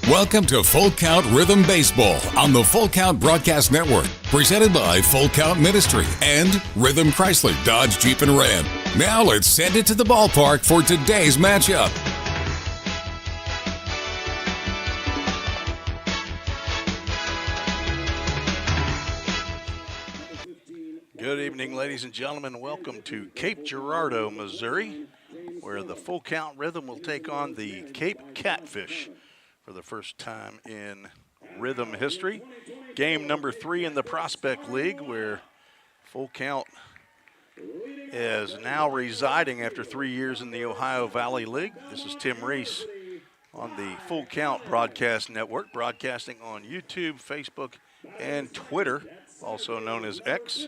Welcome to Full Count Rhythm Baseball on the Full Count Broadcast Network, presented by Full Count Ministry and Rhythm Chrysler Dodge Jeep and Ram. Now let's send it to the ballpark for today's matchup. Good evening, ladies and gentlemen. Welcome to Cape Girardeau, Missouri, where the Full Count Rhythm will take on the Cape Catfish for the first time in Rhythm history. Game number 3 in the Prospect League, where Full Count is now residing after 3 years in the Ohio Valley League. This is Tim Reese on the Full Count Broadcast Network, broadcasting on YouTube, Facebook, and Twitter, also known as X.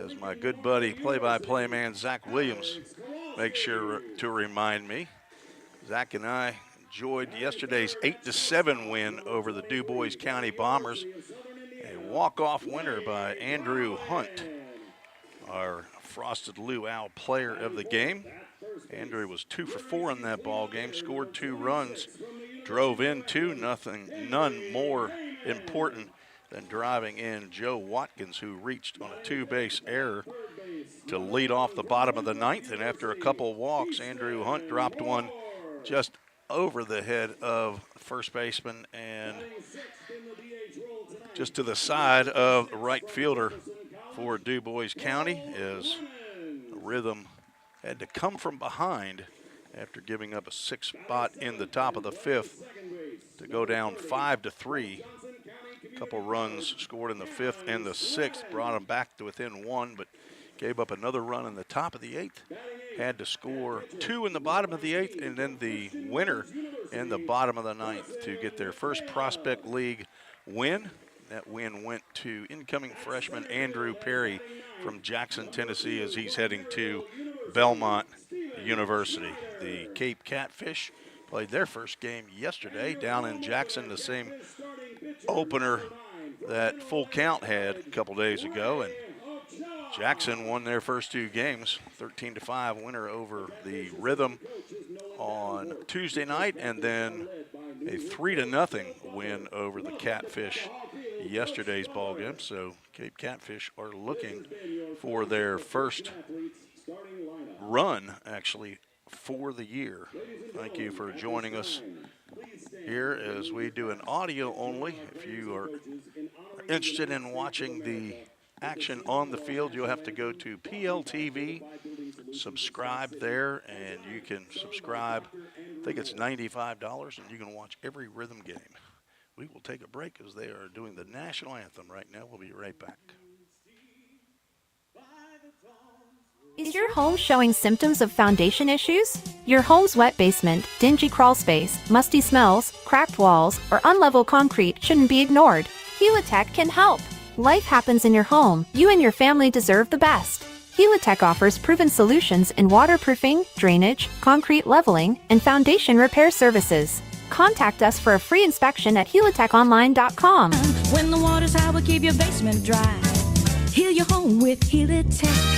As my good buddy, play-by-play man Zach Williams makes sure to remind me. Zach and I enjoyed yesterday's 8-7 win over the Du Bois County Bombers. A walk-off winner by Andrew Hunt, our Frosted Luau player of the game. Andrew was 2 for 4 in that ball game, scored 2 runs, drove in 2, none more important than driving in Joe Watkins, who reached on a 2-base error to lead off the bottom of the 9th. And after a couple walks, Andrew Hunt dropped one just over the head of first baseman and just to the side of the right fielder for Du Bois County, as Rhythm had to come from behind after giving up a 6 spot in the top of the 5th to go down 5-3. A couple runs scored in the 5th and the 6th brought them back to within 1, but gave up another run in the top of the 8th. Had to score 2 in the bottom of the 8th, and then the winner in the bottom of the 9th to get their first Prospect League win. That win went to incoming freshman Andrew Perry from Jackson, Tennessee, as he's heading to Belmont University. The Cape Catfish played their first game yesterday down in Jackson, the same opener that Full Count had a couple days ago, and Jackson won their first 2 games, 13-5 winner over the Rhythm on Tuesday night, and then a 3-0 win over the Catfish yesterday's ball game. So Cape Catfish are looking for their first run, actually, for the year. Thank you for joining us here as we do an audio only. If you are interested in watching the action on the field, you'll have to go to PLTV, subscribe there, and you can subscribe. I think it's $95, and you can watch every Rhythm game. We will take a break as they are doing the national anthem right now. We'll be right back. Is your home showing symptoms of foundation issues? Your home's wet basement, dingy crawl space, musty smells, cracked walls, or unlevel concrete shouldn't be ignored. Helitech can help. Life happens in your home. You and your family deserve the best. Helitech offers proven solutions in waterproofing, drainage, concrete leveling, and foundation repair services. Contact us for a free inspection at helitechonline.com. When the water's high, we'll keep your basement dry. Heal your home with Helitech.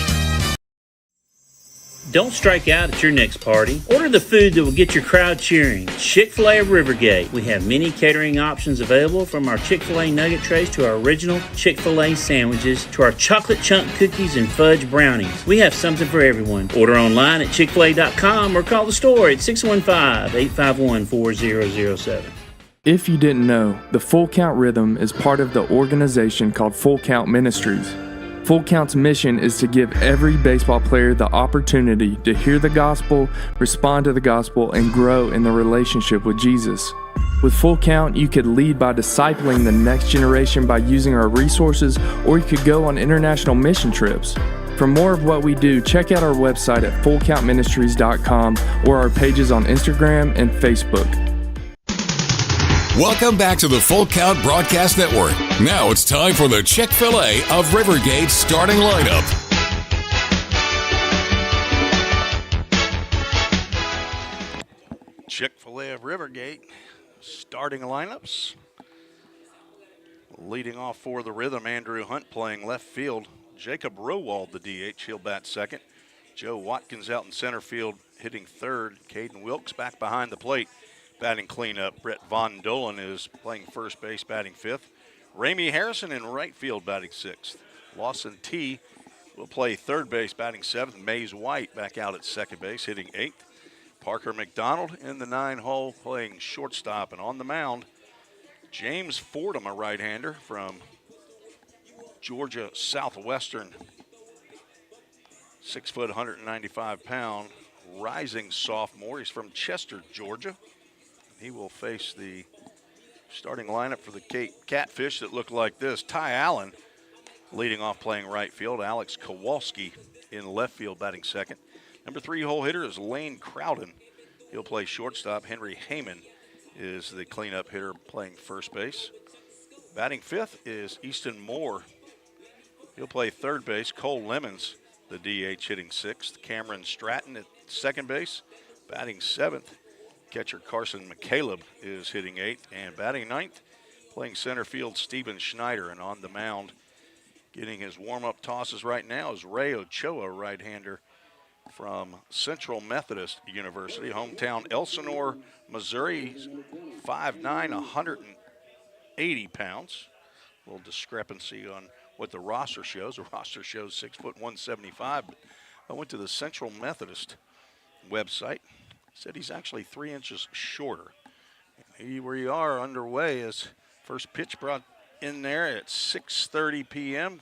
Don't strike out at your next party. Order the food that will get your crowd cheering. Chick-fil-A of Rivergate. We have many catering options available, from our Chick-fil-A nugget trays to our original Chick-fil-A sandwiches to our chocolate chunk cookies and fudge brownies. We have something for everyone. Order online at chickfil-a.com or call the store at 615-851-4007. If you didn't know, the Full Count Rhythm is part of the organization called Full Count Ministries. Full Count's mission is to give every baseball player the opportunity to hear the gospel, respond to the gospel, and grow in the relationship with Jesus. With Full Count, you could lead by discipling the next generation by using our resources, or you could go on international mission trips. For more of what we do, check out our website at fullcountministries.com or our pages on Instagram and Facebook. Welcome back to the Full Count Broadcast Network. Now it's time for the Chick-fil-A of Rivergate starting lineup. Chick-fil-A of Rivergate starting lineups. Leading off for the Rhythm, Andrew Hunt playing left field. Jacob Rowald, the DH, he'll bat second. Joe Watkins out in center field hitting third. Caden Wilkes back behind the plate Batting cleanup, Brett Von Dolan is playing first base, batting fifth. Ramey Harrison in right field, batting sixth. Lawson T will play third base, batting seventh. Mays White back out at second base, hitting eighth. Parker McDonald in the 9-hole, playing shortstop. And on the mound, James Fordham, a right-hander from Georgia Southwestern. 6 foot, 195 pound, rising sophomore. He's from Chester, Georgia. He will face the starting lineup for the Catfish that look like this. Ty Allen leading off, playing right field. Alex Kowalski in left field, batting second. Number 3-hole hitter is Lane Crowden. He'll play shortstop. Henry Heyman is the cleanup hitter, playing first base. Batting fifth is Easton Moore. He'll play third base. Cole Lemons, the DH, hitting sixth. Cameron Stratton at second base, batting seventh. Catcher Carson McCaleb is hitting eighth. And batting ninth, playing center field, Steven Schneider. And on the mound, getting his warm-up tosses right now, is Ray Ochoa, right-hander from Central Methodist University, hometown Elsinore, Missouri. 5'9", 180 pounds. A little discrepancy on what the roster shows. The roster shows 6 foot 175. I went to the Central Methodist website. Said he's actually 3 inches shorter. And here we are underway as first pitch brought in there at 6:30 p.m.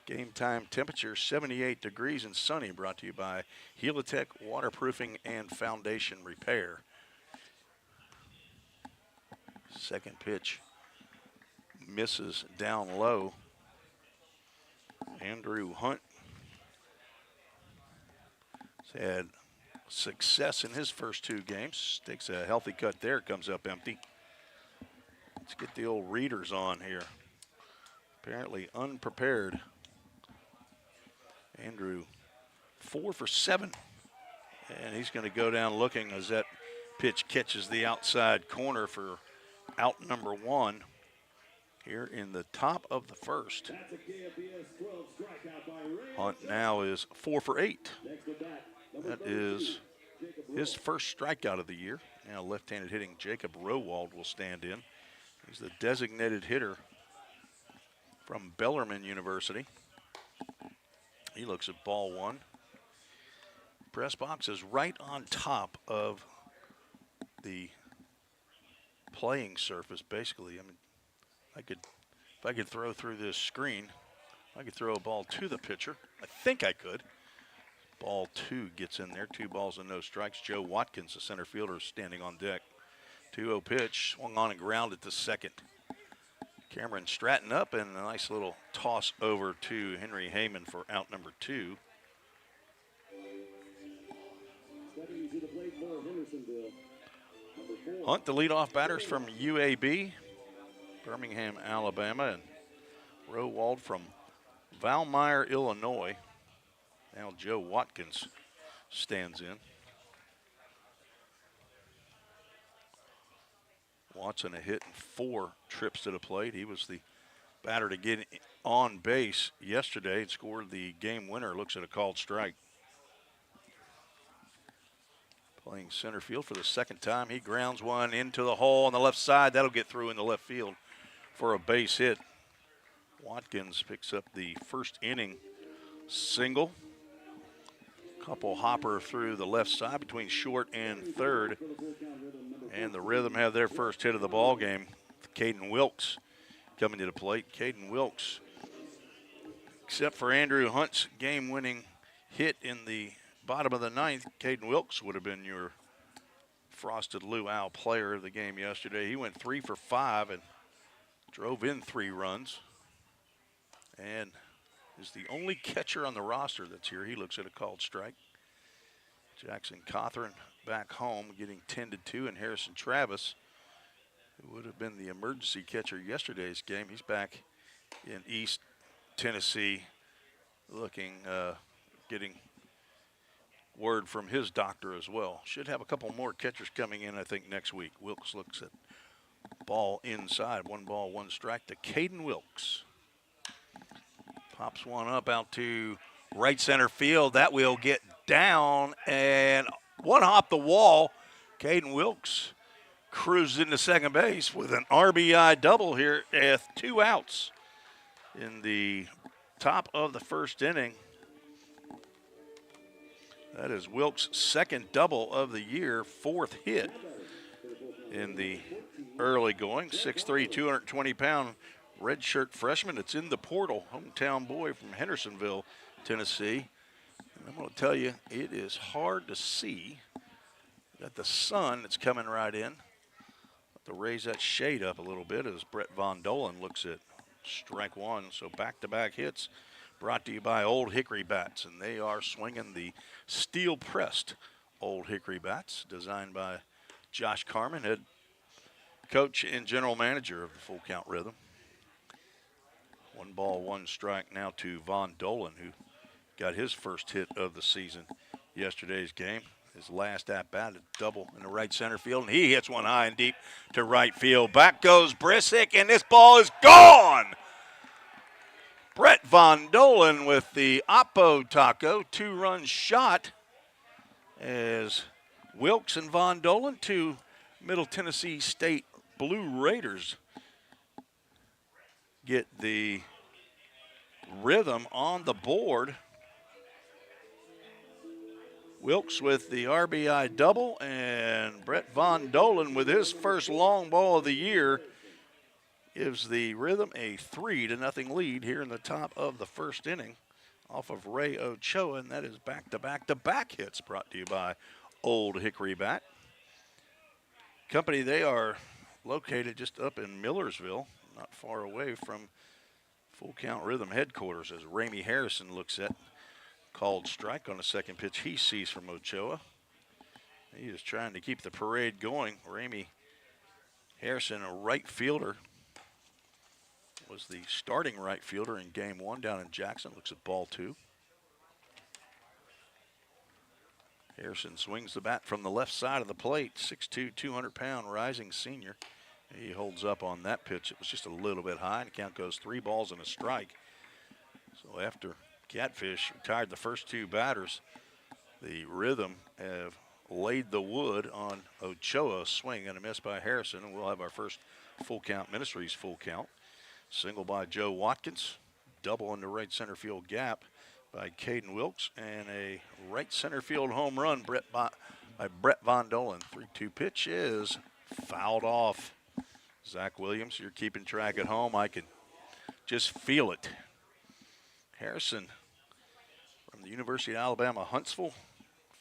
Game time temperature 78 degrees and sunny, brought to you by Helitech Waterproofing and Foundation Repair. Second pitch misses down low. Andrew Hunt has had success in his first 2 games. Takes a healthy cut there, comes up empty. Let's get the old readers on here. Apparently unprepared. Andrew 4 for 7. And he's going to go down looking as that pitch catches the outside corner for out number 1 here in the top of the first. Hunt now is 4 for 8. That is his first strikeout of the year. Now left-handed hitting Jacob Rowald will stand in. He's the designated hitter from Bellarmine University. He looks at ball 1. Press box is right on top of the playing surface, basically. I mean, if I could throw through this screen, I could throw a ball to the pitcher. I think I could. Ball 2 gets in there. 2 balls and no strikes. Joe Watkins, the center fielder, is standing on deck. 2-0 pitch, swung on and grounded to second. Cameron Stratton up, and a nice little toss over to Henry Heyman for out number 2. Hunt, the leadoff batters from UAB, Birmingham, Alabama, and Rowald from Valmeyer, Illinois. Now Joe Watkins stands in. Watson a hit and 4 trips to the plate. He was the batter to get on base yesterday and scored the game winner. Looks at a called strike. Playing center field for the second time. He grounds one into the hole on the left side. That'll get through in the left field for a base hit. Watkins picks up the first inning single. Couple hopper through the left side between short and third. And the Rhythm have their first hit of the ball game. Caden Wilkes coming to the plate. Caden Wilkes, except for Andrew Hunt's game-winning hit in the bottom of the 9th, Caden Wilkes would have been your Frosted Luau player of the game yesterday. He went 3 for 5 and drove in 3 runs. And is the only catcher on the roster that's here. He looks at a called strike. Jackson Cothran back home getting tended to, and Harrison Travis, who would have been the emergency catcher yesterday's game, he's back in East Tennessee looking, getting word from his doctor as well. Should have a couple more catchers coming in, I think, next week. Wilkes looks at ball inside. 1 ball, 1 strike to Caden Wilkes. Pops one up out to right center field. That will get down and one hop the wall. Caden Wilkes cruised into second base with an RBI double here at 2 outs in the top of the first inning. That is Wilkes' second double of the year, 4th hit in the early going. 6'3", 220-pound redshirt freshman. It's in the portal, hometown boy from Hendersonville, Tennessee. And I'm going to tell you, it is hard to see that the sun that's coming right in. To raise that shade up a little bit as Brett Von Dolen looks at strike one. So back-to-back hits brought to you by Old Hickory Bats, and they are swinging the steel-pressed Old Hickory Bats, designed by Josh Carmen, head coach and general manager of the Full Count Rhythm. 1 ball, 1 strike now to Von Dolen, who got his first hit of the season yesterday's game. His last at-bat, a double in the right center field, and he hits one high and deep to right field. Back goes Brisick, and this ball is gone! Brett Von Dolen with the Oppo Taco, 2-run shot as Wilkes and Von Dolen, 2 Middle Tennessee State Blue Raiders, get the Rhythm on the board. Wilkes with the RBI double, and Brett Von Dolen with his first long ball of the year gives the Rhythm a 3-0 lead here in the top of the first inning off of Ray Ochoa, and that is back-to-back hits brought to you by Old Hickory Bat Company. They are located just up in Millersville, not far away from Full Count Rhythm headquarters, as Ramey Harrison looks at called strike on the second pitch he sees from Ochoa. He is trying to keep the parade going. Ramey Harrison, a right fielder, was the starting right fielder in game 1 down in Jackson. Looks at ball 2. Harrison swings the bat from the left side of the plate. 6'2", 200-pound rising senior. He holds up on that pitch. It was just a little bit high, and the count goes 3 balls and a strike. So after Catfish retired the first 2 batters, the Rhythm have laid the wood on Ochoa. Swing and a miss by Harrison, and we'll have our first Full Count Ministries full count. Single by Joe Watkins, double in the right center field gap by Caden Wilkes, and a right center field home run by Brett Von Dolen. 3-2 pitch is fouled off. Zach Williams, you're keeping track at home. I can just feel it. Harrison from the University of Alabama, Huntsville,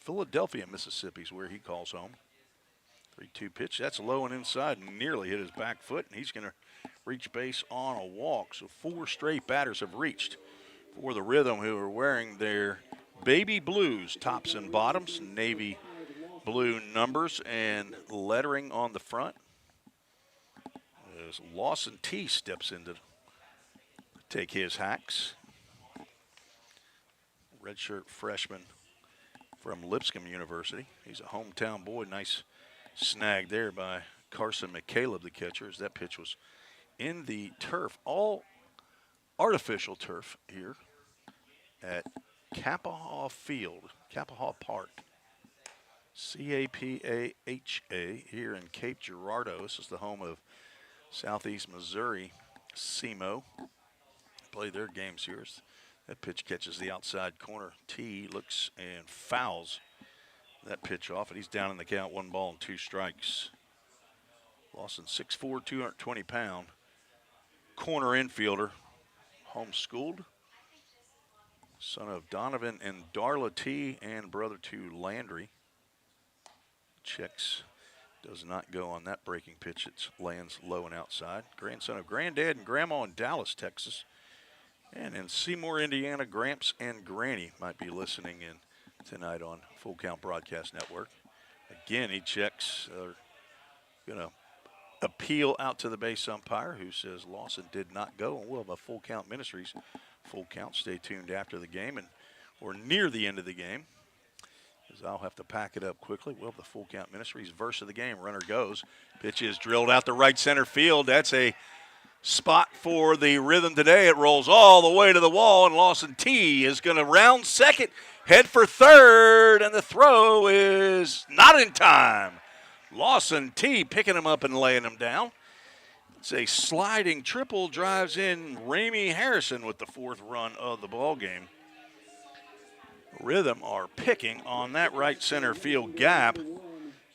Philadelphia, Mississippi is where he calls home. 3-2 pitch, that's low and inside, and nearly hit his back foot, and he's going to reach base on a walk. So 4 straight batters have reached for the Rhythm, who are wearing their baby blues, tops and bottoms, navy blue numbers and lettering on the front. As Lawson T steps in to take his hacks. Redshirt freshman from Lipscomb University. He's a hometown boy. Nice snag there by Carson McCaleb, the catcher, as that pitch was in the turf, all artificial turf here at Capahaw Field, Capahaw Park. Capaha here in Cape Girardeau. This is the home of Southeast Missouri, SEMO. Play their games here. That pitch catches the outside corner. T looks and fouls that pitch off, and he's down in the count. 1 ball and 2 strikes. Lawson, 6'4", 220-pound corner infielder, homeschooled, son of Donovan and Darla T and brother to Landry. Checks does not go on that breaking pitch. It lands low and outside. Grandson of Granddad and Grandma in Dallas, Texas. And in Seymour, Indiana, Gramps and Granny might be listening in tonight on Full Count Broadcast Network. Again, he checks. Going to appeal out to the base umpire, who says Lawson did not go. And we'll have a Full Count Ministries full count. Stay tuned after the game, and we're near the end of the game, because I'll have to pack it up quickly. We'll have the Full Count Ministries verse of the game. Runner goes. Pitch is drilled out the right center field. That's a spot for the Rhythm today. It rolls all the way to the wall, and Lawson T is going to round second, head for third, and the throw is not in time. Lawson T picking him up and laying him down. It's a sliding triple, drives in Ramey Harrison with the 4th run of the ball game. Rhythm are picking on that right center field gap.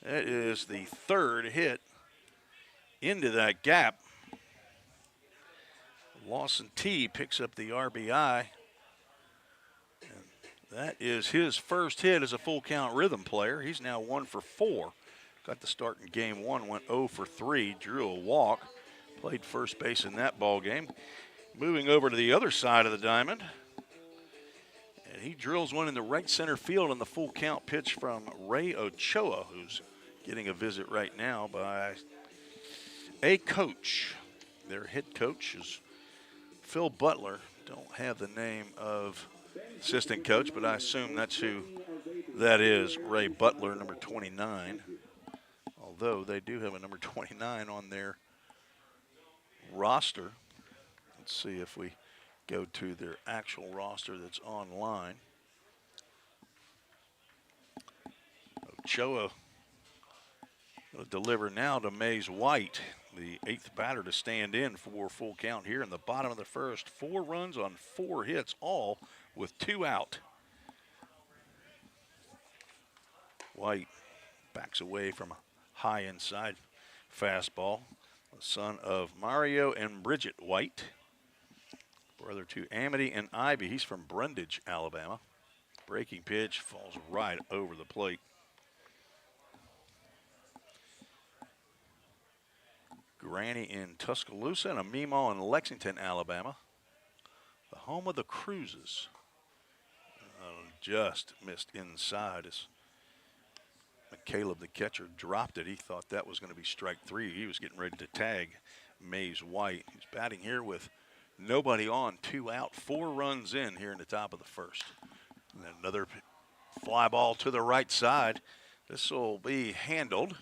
That is the 3rd hit into that gap. Lawson T picks up the RBI. And that is his first hit as a full count Rhythm player. He's now 1 for 4. Got the start in game 1, went 0 for 3, drew a walk, played first base in that ball game. Moving over to the other side of the diamond. And he drills one in the right center field on the full count pitch from Ray Ochoa, who's getting a visit right now by a coach. Their head coach is Phil Butler. Don't have the name of assistant coach, but I assume that's who that is, Ray Butler, number 29. Although they do have a number 29 on their roster. Let's see if we go to their actual roster that's online. Ochoa will deliver now to Mays White, the 8th batter to stand in for full count here in the bottom of the first. 4 runs on 4 hits, all with 2 out. White backs away from a high inside fastball. The son of Mario and Bridget White. Brother to Amity and Ivy. He's from Brundage, Alabama. Breaking pitch falls right over the plate. Granny in Tuscaloosa and a Meemaw in Lexington, Alabama. The home of the Cruises. Just missed inside as Caleb, the catcher, dropped it. He thought that was going to be strike 3. He was getting ready to tag Mays White. He's batting here with nobody on, 2 out, 4 runs in here in the top of the first. And then another fly ball to the right side. This will be handled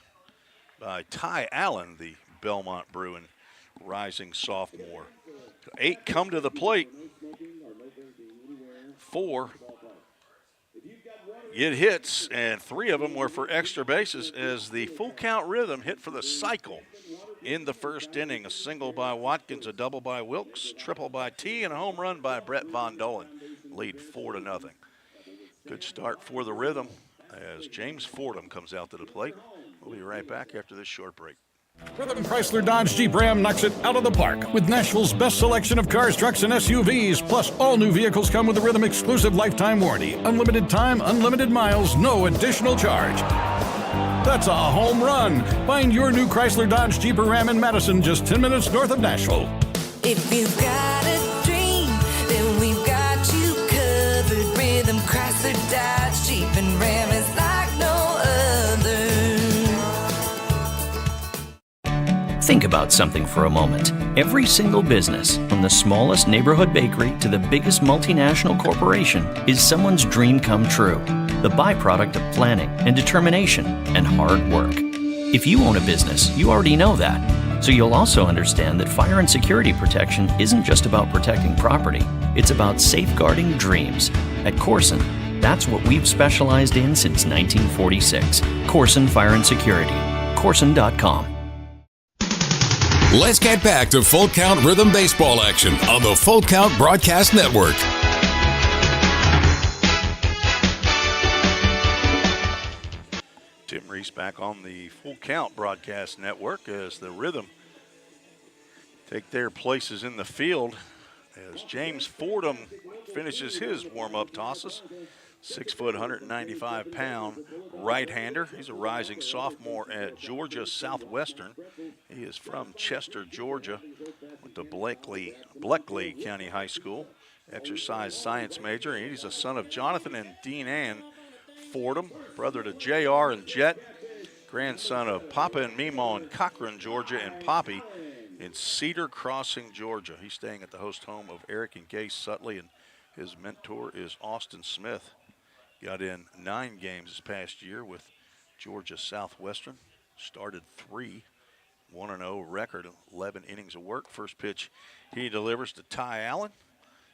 by Ty Allen, the Belmont Bruin rising sophomore. 8 come to the plate. 4 get hits, and 3 of them were for extra bases as the full count Rhythm hit for the cycle in the first inning. A single by Watkins, a double by Wilkes, triple by T, and a home run by Brett Von Dolan. Lead 4-0. Good start for the Rhythm as James Fordham comes out to the plate. We'll be right back after this short break. Rhythm Chrysler Dodge Jeep Ram knocks it out of the park with Nashville's best selection of cars, trucks, and SUVs. Plus, all new vehicles come with a Rhythm exclusive lifetime warranty. Unlimited time, unlimited miles, no additional charge. That's a home run. Find your new Chrysler Dodge Jeep or Ram in Madison, just 10 minutes north of Nashville. If you've got a dream, then we've got you covered. Rhythm Chrysler Dodge Jeep and Ram is like no other. Think about something for a moment. Every single business, from the smallest neighborhood bakery to the biggest multinational corporation, is someone's dream come true. The byproduct of planning and determination and hard work. If you own a business, you already know that. So you'll also understand that fire and security protection isn't just about protecting property. It's about safeguarding dreams. At Corson, that's what we've specialized in since 1946. Corson Fire and Security. Corson.com. Let's get back to Full Count Rhythm baseball action on the Full Count Broadcast Network. Tim Reese back on the Full Count Broadcast Network as the Rhythm take their places in the field as James Fordham finishes his warm-up tosses. 6 foot, 195-pound right-hander. He's a rising sophomore at Georgia Southwestern. He is from Chester, Georgia, went to Bleckley County High School, exercise science major. He's a son of Jonathan and Dean Ann Fordham, brother to JR and Jet, grandson of Papa and Meemaw in Cochran, Georgia, and Poppy in Cedar Crossing, Georgia. He's staying at the host home of Eric and Gay Sutley, and his mentor is Austin Smith. Got in 9 games this past year with Georgia Southwestern. Started 3, 1-0 record, 11 innings of work. First pitch he delivers to Ty Allen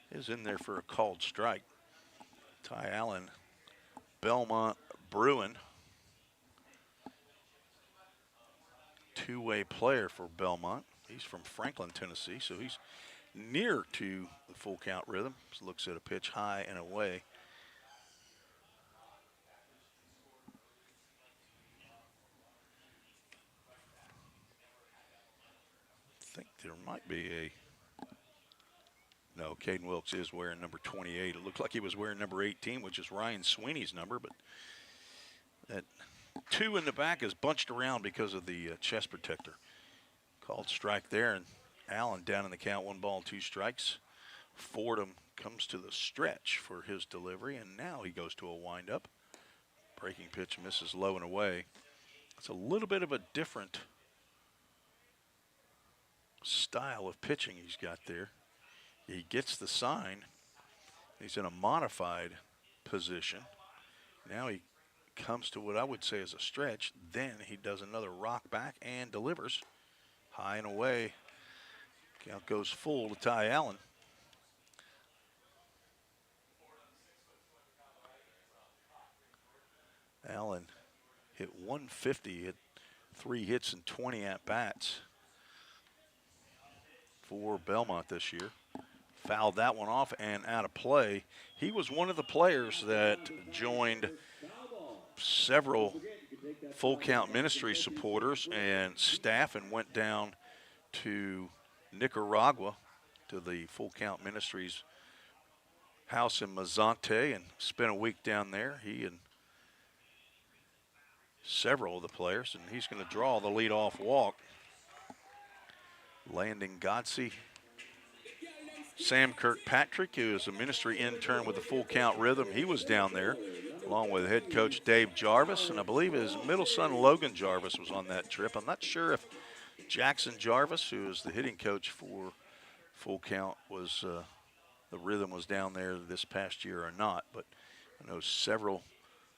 is in there for a called strike. Ty Allen, Belmont Bruin. two-way player for Belmont. He's from Franklin, Tennessee, so he's near to the full count rhythm. Just looks at a pitch high and away. I think there might be a... No, Caden Wilkes is wearing number 28. It looked like he was wearing number 18, which is Ryan Sweeney's number, but that 2 in the back is bunched around because of the chest protector. Called strike there, and Allen down in the count, 1 ball, 2 strikes. Fordham comes to the stretch for his delivery, and now he goes to a windup. Breaking pitch misses low and away. It's a little bit of a different style of pitching he's got there. He gets the sign. He's in a modified position. Now he comes to what I would say is a stretch. Then he does another rock back and delivers high and away. Count goes full to Ty Allen. Allen hit 150, hit 3 hits and 20 at-bats for Belmont this year. Fouled that one off and out of play. He was one of the players that joined several Full Count Ministry supporters and staff and went down to Nicaragua to the Full Count Ministries house in Mazante and spent a week down there. He and several of the players, and he's going to draw the leadoff walk. Landon Godsey, Sam Kirkpatrick, who is a ministry intern with the Full Count Rhythm, he was down there along with head coach Dave Jarvis, and I believe his middle son Logan Jarvis was on that trip. I'm not sure if Jackson Jarvis, who is the hitting coach for Full Count, was the Rhythm was down there this past year or not, but I know several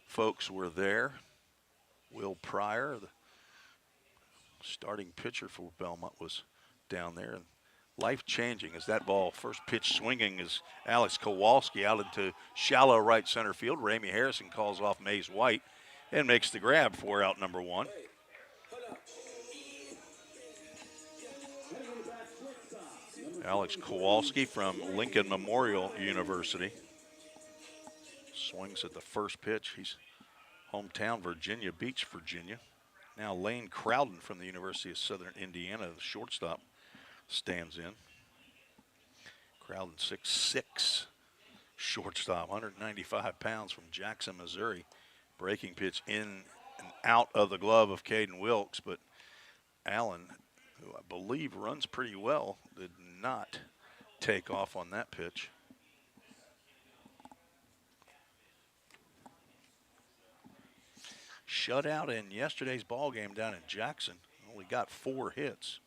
folks were there. Will Pryor, the starting pitcher for Belmont, was down there. And life-changing as that ball, first pitch swinging, is Alex Kowalski out into shallow right center field. Ramey Harrison calls off Mays White and makes the grab for out number 1. Alex Kowalski from Lincoln Memorial University swings at the first pitch. He's hometown Virginia Beach, Virginia. Now Lane Crowden from the University of Southern Indiana, the shortstop, stands in. Crowden 6'6", shortstop, 195 pounds, from Jackson, Missouri. Breaking pitch in and out of the glove of Caden Wilkes, but Allen, who I believe runs pretty well, did not take off on that pitch. Shutout in yesterday's ball game down in Jackson. Only got 4 hits.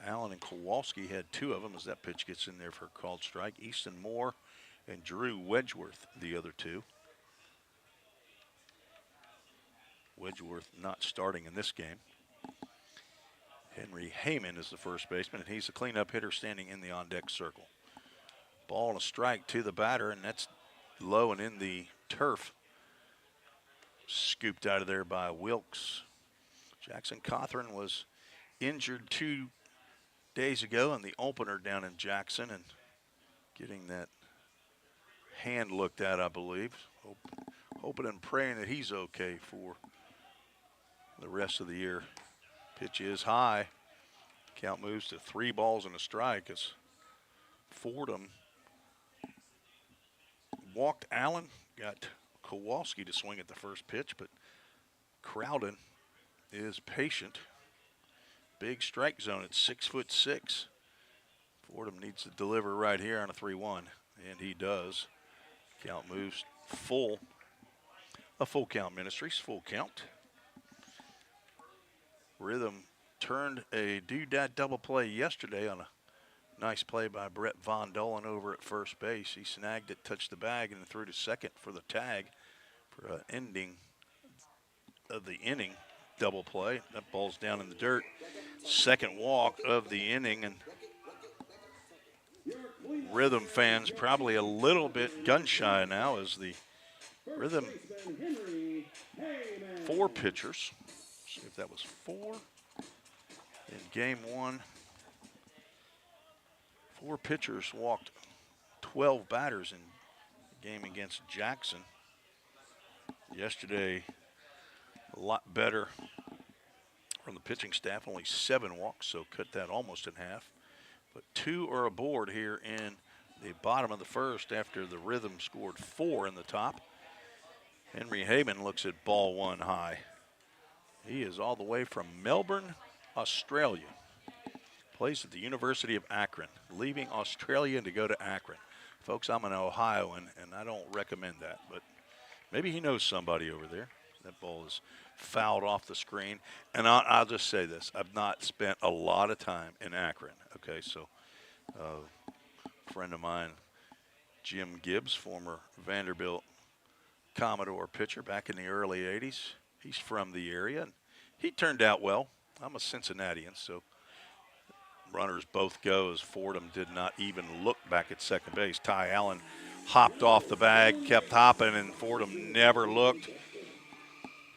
Allen and Kowalski had 2 of them as that pitch gets in there for a called strike. Easton Moore and Drew Wedgeworth, the other 2. Wedgeworth not starting in this game. Henry Heyman is the first baseman, and he's the cleanup hitter standing in the on-deck circle. Ball and a strike to the batter, and that's low and in the turf. Scooped out of there by Wilkes. Jackson Cothran was injured 2 days ago in the opener down in Jackson and getting that hand looked at, I believe. Hoping and praying that he's okay for the rest of the year. Pitch is high. Count moves to 3 balls and a strike as Fordham walked Allen, got Kowalski to swing at the first pitch, but Crowden is patient. Big strike zone at 6'6". Fordham needs to deliver right here on a 3-1, and he does. Count moves full. A Full Count Ministries, full count. Rhythm turned a doodad double play yesterday on a nice play by Brett Von Dolan over at first base. He snagged it, touched the bag, and threw to second for the tag for an ending of the inning double play. That ball's down in the dirt. Second walk of the inning, and Rhythm fans probably a little bit gun shy now as the Rhythm 4 pitchers. See if that was 4. In game one, 4 pitchers walked 12 batters in the game against Jackson. Yesterday, a lot better from the pitching staff, only 7 walks, so cut that almost in half. But 2 are aboard here in the bottom of the first after the Rhythm scored 4 in the top. Henry Heyman looks at ball 1 high. He is all the way from Melbourne, Australia. Plays at the University of Akron, leaving Australia to go to Akron. Folks, I'm an Ohioan, and I don't recommend that, but maybe he knows somebody over there. That ball is fouled off the screen. And I'll just say this. I've not spent a lot of time in Akron, okay? So a friend of mine, Jim Gibbs, former Vanderbilt Commodore pitcher back in the early 80s. He's from the area, and he turned out well. I'm a Cincinnatian, so runners both go as Fordham did not even look back at second base. Ty Allen hopped off the bag, kept hopping, and Fordham never looked.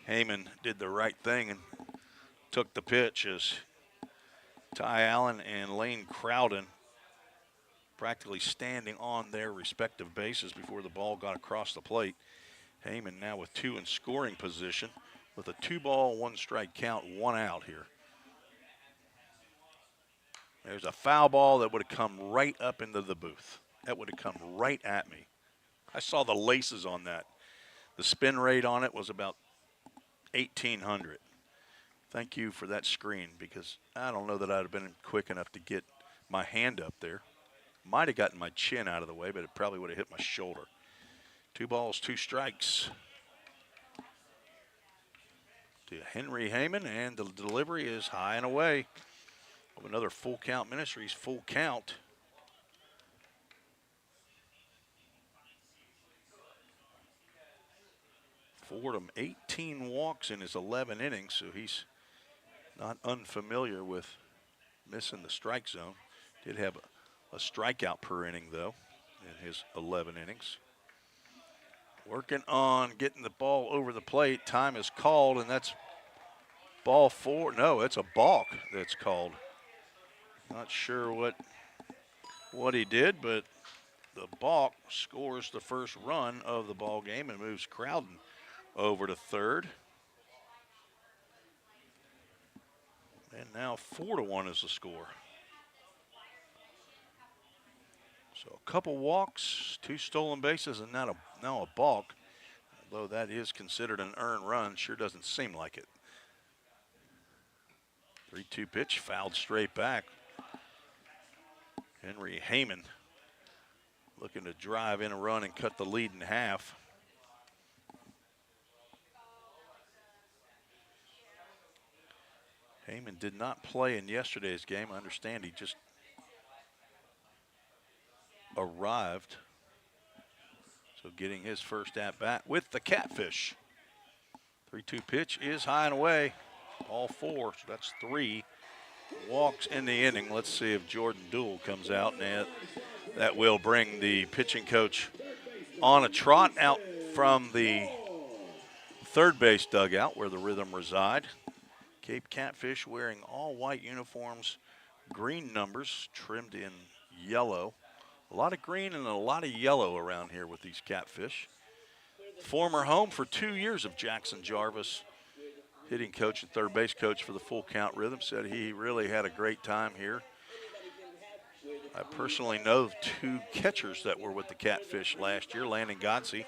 Heyman did the right thing and took the pitch as Ty Allen and Lane Crowden practically standing on their respective bases before the ball got across the plate. Heyman now with 2 in scoring position with a 2-ball, 1-strike count, 1 out here. There's a foul ball that would have come right up into the booth. That would have come right at me. I saw the laces on that. The spin rate on it was about 1,800. Thank you for that screen, because I don't know that I'd have been quick enough to get my hand up there. Might have gotten my chin out of the way, but it probably would have hit my shoulder. 2 balls, 2 strikes to Henry Heyman, and the delivery is high and away. Of another Full Count Ministries full count. Fordham 18 walks in his 11 innings, so he's not unfamiliar with missing the strike zone. Did have a strikeout per inning, though, in his 11 innings. Working on getting the ball over the plate. Time is called, and that's ball 4. No, it's a balk that's called. Not sure what he did, but the balk scores the first run of the ball game and moves Crowden over to third. And now 4-1 is the score. So a couple walks, 2 stolen bases, and now a balk. Although that is considered an earned run, sure doesn't seem like it. 3-2 pitch, fouled straight back. Henry Heyman looking to drive in a run and cut the lead in half. Heyman did not play in yesterday's game. I understand he just arrived. So getting his first at-bat with the Catfish. 3-2 pitch is high and away. All 4, so that's 3 walks in the inning. Let's see if Jordan Duell comes out, and that will bring the pitching coach on a trot out from the third base dugout where the Rhythm reside. Cape Catfish wearing all white uniforms, green numbers trimmed in yellow. A lot of green and a lot of yellow around here with these Catfish. Former home for 2 years of Jackson Jarvis. Hitting coach and third base coach for the Full Count Rhythm said he really had a great time here. I personally know 2 catchers that were with the Catfish last year. Landon Godsey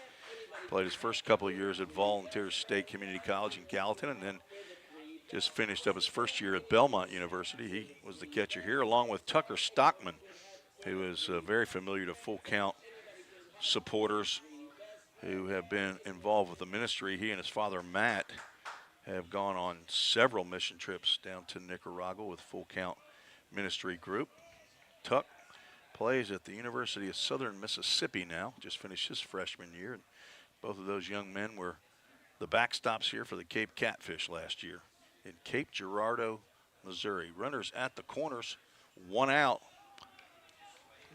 played his first couple of years at Volunteers State Community College in Gallatin, and then just finished up his first year at Belmont University. He was the catcher here, along with Tucker Stockman, who is very familiar to Full Count supporters who have been involved with the ministry. He and his father, Matt, have gone on several mission trips down to Nicaragua with Full Count Ministry Group. Tuck plays at the University of Southern Mississippi now, just finished his freshman year. Both of those young men were the backstops here for the Cape Catfish last year in Cape Girardeau, Missouri. Runners at the corners, 1 out.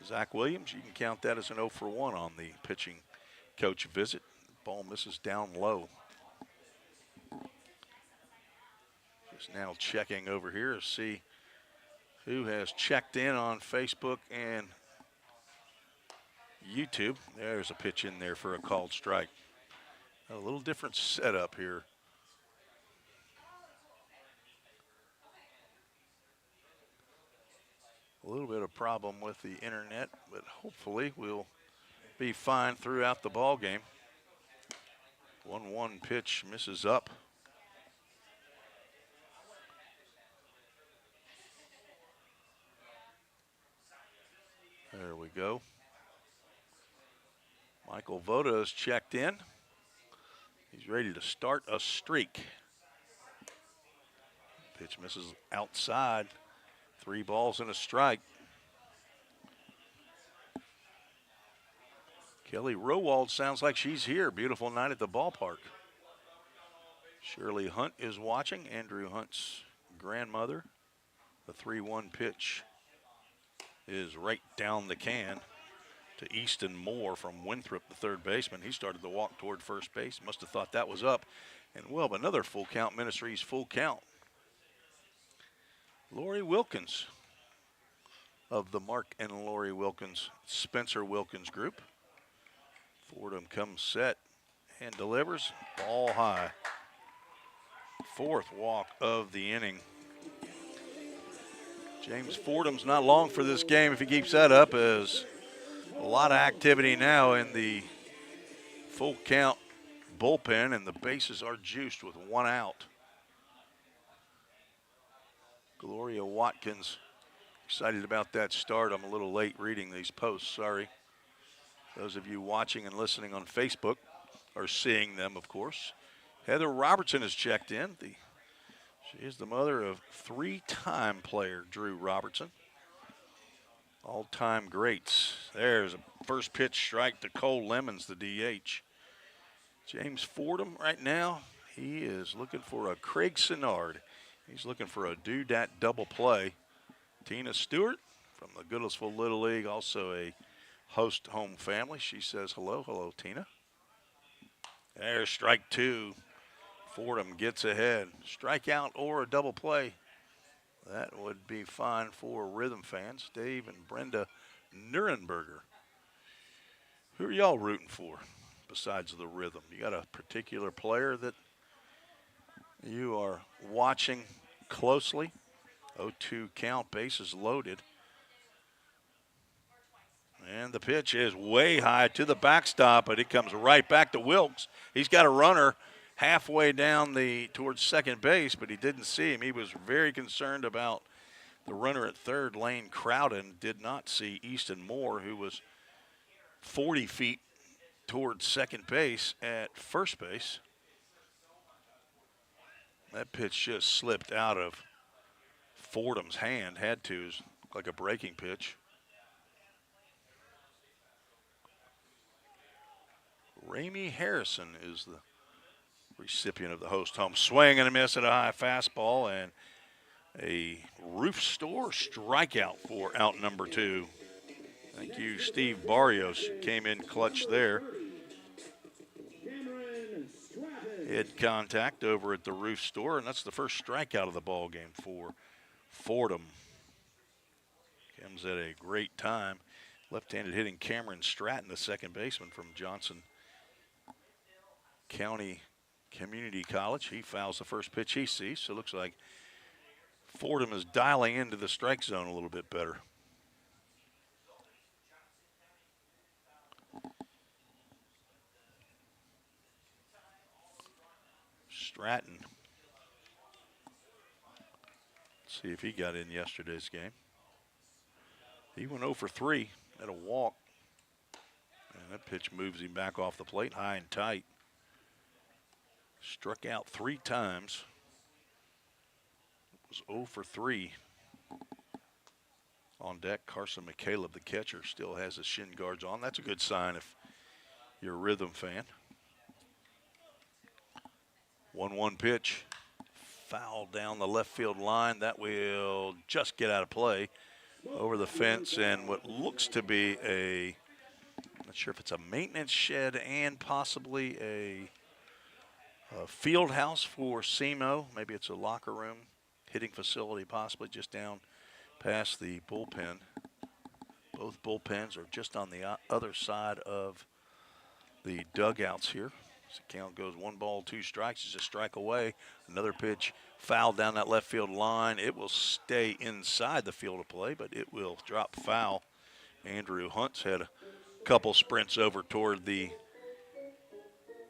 Zach Williams, you can count that as an 0 for 1 on the pitching coach visit. Ball misses down low. Just now checking over here to see who has checked in on Facebook and YouTube. There's a pitch in there for a called strike. A little different setup here. A little bit of problem with the internet, but hopefully we'll be fine throughout the ball game. 1-1 pitch misses up. There we go. Michael Voda is checked in. He's ready to start a streak. Pitch misses outside. 3 balls and a strike. Kelly Rowald sounds like she's here. Beautiful night at the ballpark. Shirley Hunt is watching. Andrew Hunt's grandmother. The 3-1 pitch is right down the can to Easton Moore from Winthrop, the third baseman. He started to walk toward first base. Must have thought that was up. And well, another Full Count Ministries full count. Lori Wilkins of the Mark and Lori Wilkins, Spencer Wilkins group. Fordham comes set and delivers. Ball high. 4th walk of the inning. James Fordham's not long for this game if he keeps that up, as a lot of activity now in the Full Count bullpen, and the bases are juiced with 1 out. Gloria Watkins excited about that start. I'm a little late reading these posts, sorry. Those of you watching and listening on Facebook are seeing them, of course. Heather Robertson has checked in. She is the mother of 3-time player Drew Robertson. All-time greats. There's a first pitch strike to Cole Lemons, the DH. James Fordham right now, he is looking for a Craig Sinnard. He's looking for a do-dat double play. Tina Stewart from the Goodlettsville Little League, also a host home family. She says hello. Hello, Tina. There's strike 2. Fordham gets ahead. Strikeout or a double play. That would be fine for Rhythm fans. Dave and Brenda Nuremberger. Who are y'all rooting for besides the Rhythm? You got a particular player that you are watching closely? 0-2 count, bases loaded. And the pitch is way high to the backstop, but it comes right back to Wilkes. He's got a runner halfway down towards second base, but he didn't see him. He was very concerned about the runner at third, Lane Crowden. Did not see Easton Moore, who was 40 feet towards second base at first base. That pitch just slipped out of Fordham's hand. Had to. It was like a breaking pitch. Ramey Harrison is the recipient of the host home. Swing and a miss at a high fastball, and a Roof Store strikeout for out number 2. Thank you, Steve Barrios. Came in clutch there. Head contact over at the Roof Store, and that's the first strikeout of the ball game for Fordham. Comes at a great time. Left-handed hitting Cameron Stratton, the second baseman from Johnson County Community College. He fouls the first pitch he sees, so it looks like Fordham is dialing into the strike zone a little bit better. Stratton. Let's see if he got in yesterday's game. He went 0 for 3 at a walk. And that pitch moves him back off the plate, high and tight. Struck out 3 times. It was 0 for 3. On deck, Carson McCaleb, the catcher, still has his shin guards on. That's a good sign if you're a Rhythm fan. 1-1 pitch. Foul down the left field line. That will just get out of play over the fence, and what looks to be not sure if it's a maintenance shed and possibly a field house for SEMO. Maybe it's a locker room, hitting facility, possibly just down past the bullpen. Both bullpens are just on the other side of the dugouts here. So the count goes 1 ball, 2 strikes. It's a strike away. Another pitch fouled down that left field line. It will stay inside the field of play, but it will drop foul. Andrew Hunt's had a couple sprints over toward the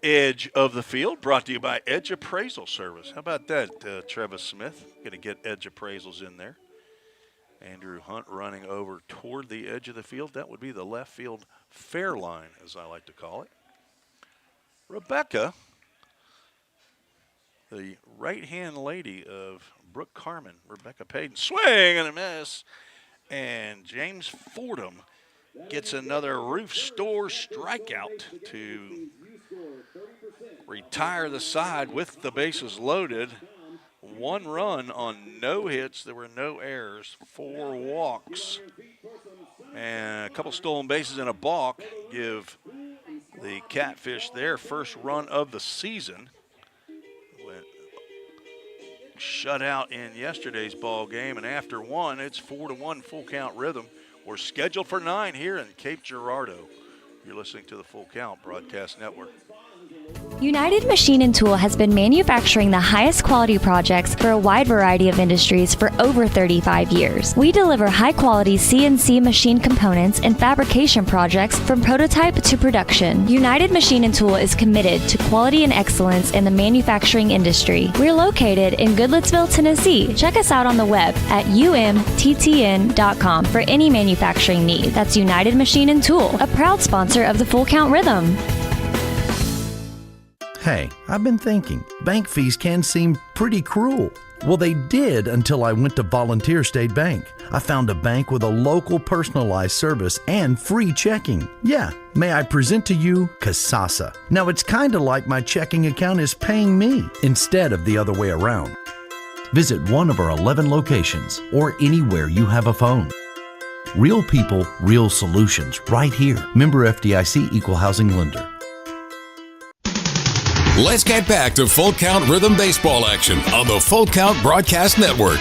edge of the field, brought to you by Edge Appraisal Service. How about that, Travis Smith? Going to get Edge Appraisals in there. Andrew Hunt running over toward the edge of the field. That would be the left field fair line, as I like to call it. Rebecca, the right-hand lady of Brooke Carmen, Rebecca Payton, swing and a miss. And James Fordham gets another roof store strikeout to retire the side with the bases loaded. 1 run on no hits. There were no errors, 4 walks, and a couple stolen bases and a balk give the Catfish their first run of the season. Went shut out in yesterday's ball game, and after 1, it's 4-1 full count rhythm. We're scheduled for 9 here in Cape Girardeau. You're listening to the Full Count Broadcast Network. United Machine and Tool has been manufacturing the highest quality projects for a wide variety of industries for over 35 years. We deliver high-quality CNC machine components and fabrication projects from prototype to production. United Machine and Tool is committed to quality and excellence in the manufacturing industry. We're located in Goodlettsville, Tennessee. Check us out on the web at umttn.com for any manufacturing need. That's United Machine and Tool, a proud sponsor of the Full Count Rhythm. Hey, I've been thinking, bank fees can seem pretty cruel. Well, they did until I went to Volunteer State Bank. I found a bank with a local personalized service and free checking. Yeah, may I present to you Kasasa. Now, it's kind of like my checking account is paying me instead of the other way around. Visit one of our 11 locations or anywhere you have a phone. Real people, real solutions right here. Member FDIC Equal Housing Lender. Let's get back to Full Count Rhythm Baseball action on the Full Count Broadcast Network.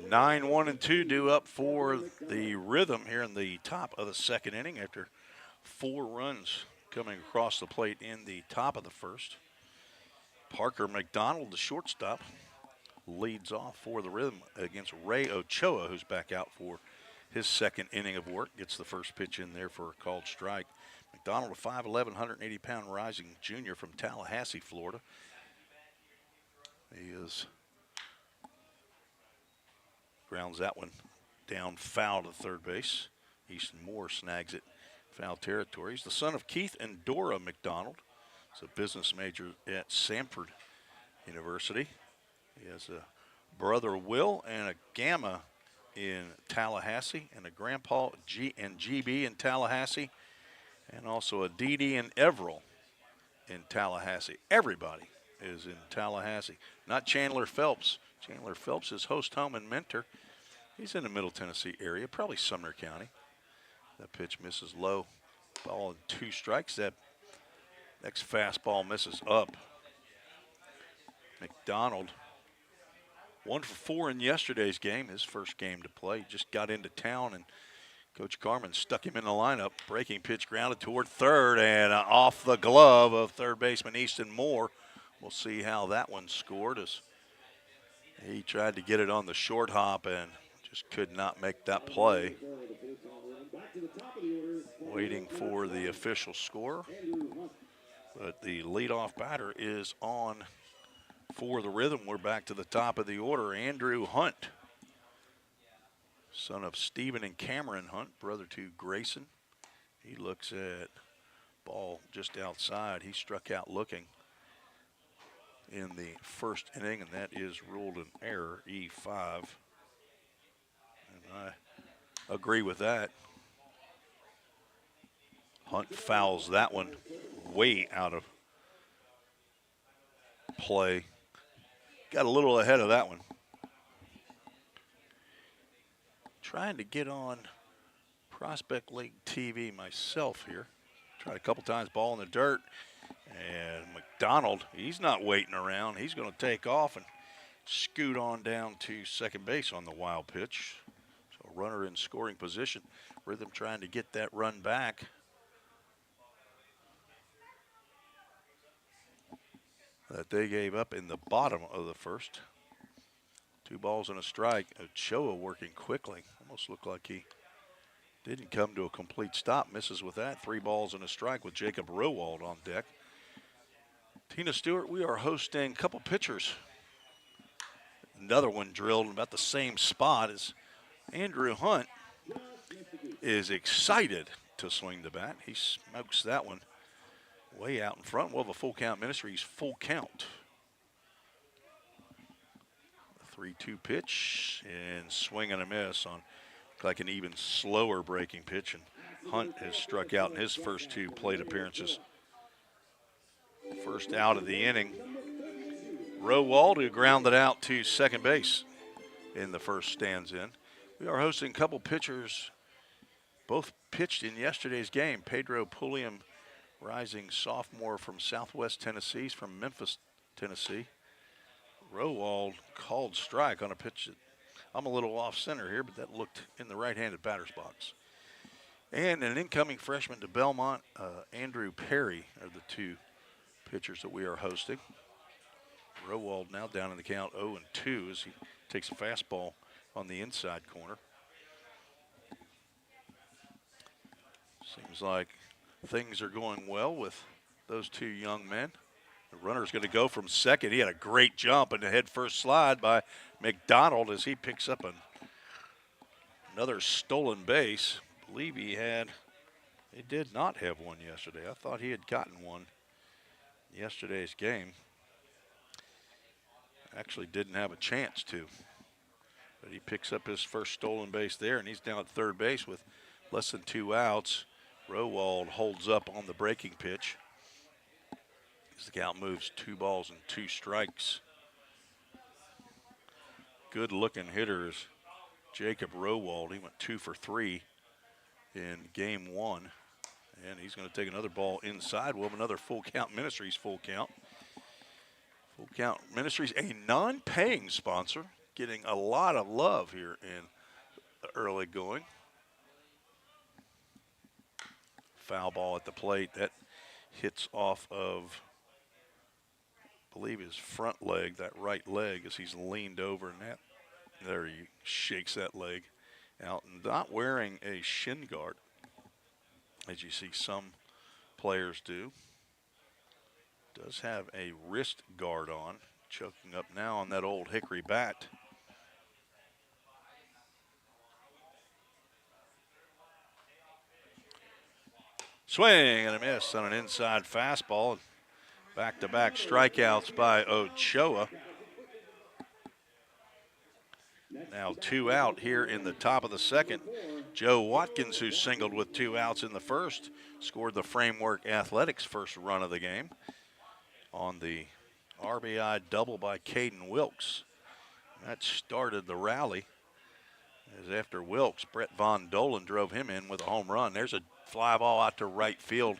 Nine, 1-2 due up for the Rhythm here in the top of the second inning after 4 runs coming across the plate in the top of the first. Parker McDonald, the shortstop, leads off for the Rhythm against Ray Ochoa, who's back out for his second inning of work. Gets the first pitch in there for a called strike. McDonald, a 5'11", 180-pound rising junior from Tallahassee, Florida. He grounds that one down foul to third base. Easton Moore snags it foul territory. He's the son of Keith and Dora McDonald. He's a business major at Samford University. He has a brother, Will, and a Gamma in Tallahassee, and a grandpa and GB in Tallahassee, and also a DD and Everett in Tallahassee. Everybody is in Tallahassee. Not Chandler Phelps. Chandler Phelps is host, home, and mentor. He's in the Middle Tennessee area, probably Sumner County. That pitch misses low. Ball and 2 strikes. That next fastball misses up. McDonald, 1 for 4 in yesterday's game, his first game to play. Just got into town, and Coach Carmen stuck him in the lineup. Breaking pitch grounded toward third, and off the glove of third baseman Easton Moore. We'll see how that one scored, as he tried to get it on the short hop and just could not make that play. Waiting for the official score, but the leadoff batter is on for the Rhythm. We're back to the top of the order. Andrew Hunt, son of Stephen and Cameron Hunt, brother to Grayson. He looks at ball just outside. He struck out looking in the first inning, and that is ruled an error, E5. And I agree with that. Hunt fouls that one way out of play. Got a little ahead of that one. Trying to get on Prospect League TV myself here. Tried a couple times, ball in the dirt. And McDonald, he's not waiting around. He's going to take off and scoot on down to second base on the wild pitch. So runner in scoring position. Rhythm trying to get that run back. That they gave up in the bottom of the first. 2 balls and a strike. Ochoa working quickly. Almost looked like he didn't come to a complete stop. Misses with that. 3 balls and a strike with Jacob Rowald on deck. Tina Stewart, we are hosting a couple pitchers. Another one drilled in about the same spot as Andrew Hunt is excited to swing the bat. He smokes that one way out in front. We'll have a full count. Ministries full count. 3-2 pitch and swing and a miss on like an even slower breaking pitch. And Hunt has struck out in his first 2 plate appearances. First out of the inning. Rowald, who grounded out to second base in the first, stands in. We are hosting a couple pitchers, both pitched in yesterday's game. Pedro Pulliam, rising sophomore from Southwest Tennessee. He's from Memphis, Tennessee. Rowald called strike on a pitch that I'm a little off center here, but that looked in the right-handed batter's box. And an incoming freshman to Belmont, Andrew Perry, are the 2 pitchers that we are hosting. Rowald now down in the count 0-2 as he takes a fastball on the inside corner. Seems like things are going well with those 2 young men. The runner's going to go from second. He had a great jump and a head first slide by McDonald as he picks up another stolen base. I believe he did not have one yesterday. I thought he had gotten one yesterday's game. Actually didn't have a chance to. But he picks up his first stolen base there, and he's down at third base with less than 2 outs. Rowald holds up on the breaking pitch. As the count moves 2 balls and 2 strikes. Good looking hitter is Jacob Rowald. He went 2 for 3 in game 1. And he's going to take another ball inside. We'll have another full count. Ministries full count. Full count Ministries, a non-paying sponsor, getting a lot of love here in the early going. Foul ball at the plate. That hits off of, I believe, his front leg, that right leg, as he's leaned over, and that there he shakes that leg out. Not wearing a shin guard, as you see some players do. Does have a wrist guard on, choking up now on that old hickory bat. Swing and a miss on an inside fastball. Back-to-back strikeouts by Ochoa. Now 2 out here in the top of the second. Joe Watkins, who singled with 2 outs in the first, scored the Framework Athletics first run of the game on the RBI double by Caden Wilkes. That started the rally, as after Wilkes, Brett Von Dolan drove him in with a home run. There's a fly ball out to right field.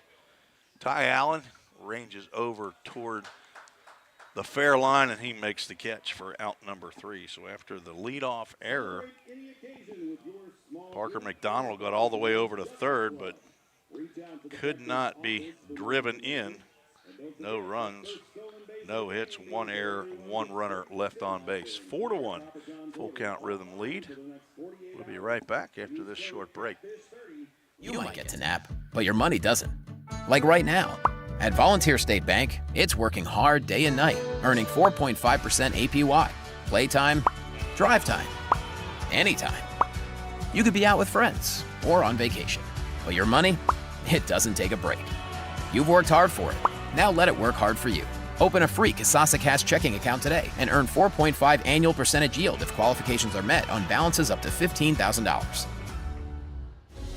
Ty Allen ranges over toward the fair line, and he makes the catch for out number 3. So after the leadoff error, Parker McDonald got all the way over to third, but could not be driven in. No runs, no hits, 1 error, 1 runner left on base. 4-1, full count Rhythm lead. We'll be right back after this short break. You might get to nap, but your money doesn't. Like right now. At Volunteer State Bank, it's working hard day and night, earning 4.5% APY. Playtime, drive time, anytime. You could be out with friends or on vacation, but your money, it doesn't take a break. You've worked hard for it. Now let it work hard for you. Open a free Kasasa Cash checking account today and earn 4.5 annual percentage yield if qualifications are met on balances up to $15,000.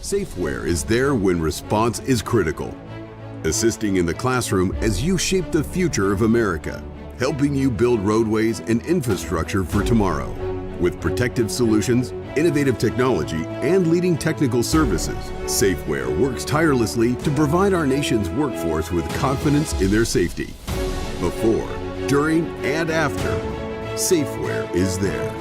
Safeware is there when response is critical, assisting in the classroom as you shape the future of America, helping you build roadways and infrastructure for tomorrow. With protective solutions, innovative technology, and leading technical services, Safeware works tirelessly to provide our nation's workforce with confidence in their safety. Before, during, and after, Safeware is there.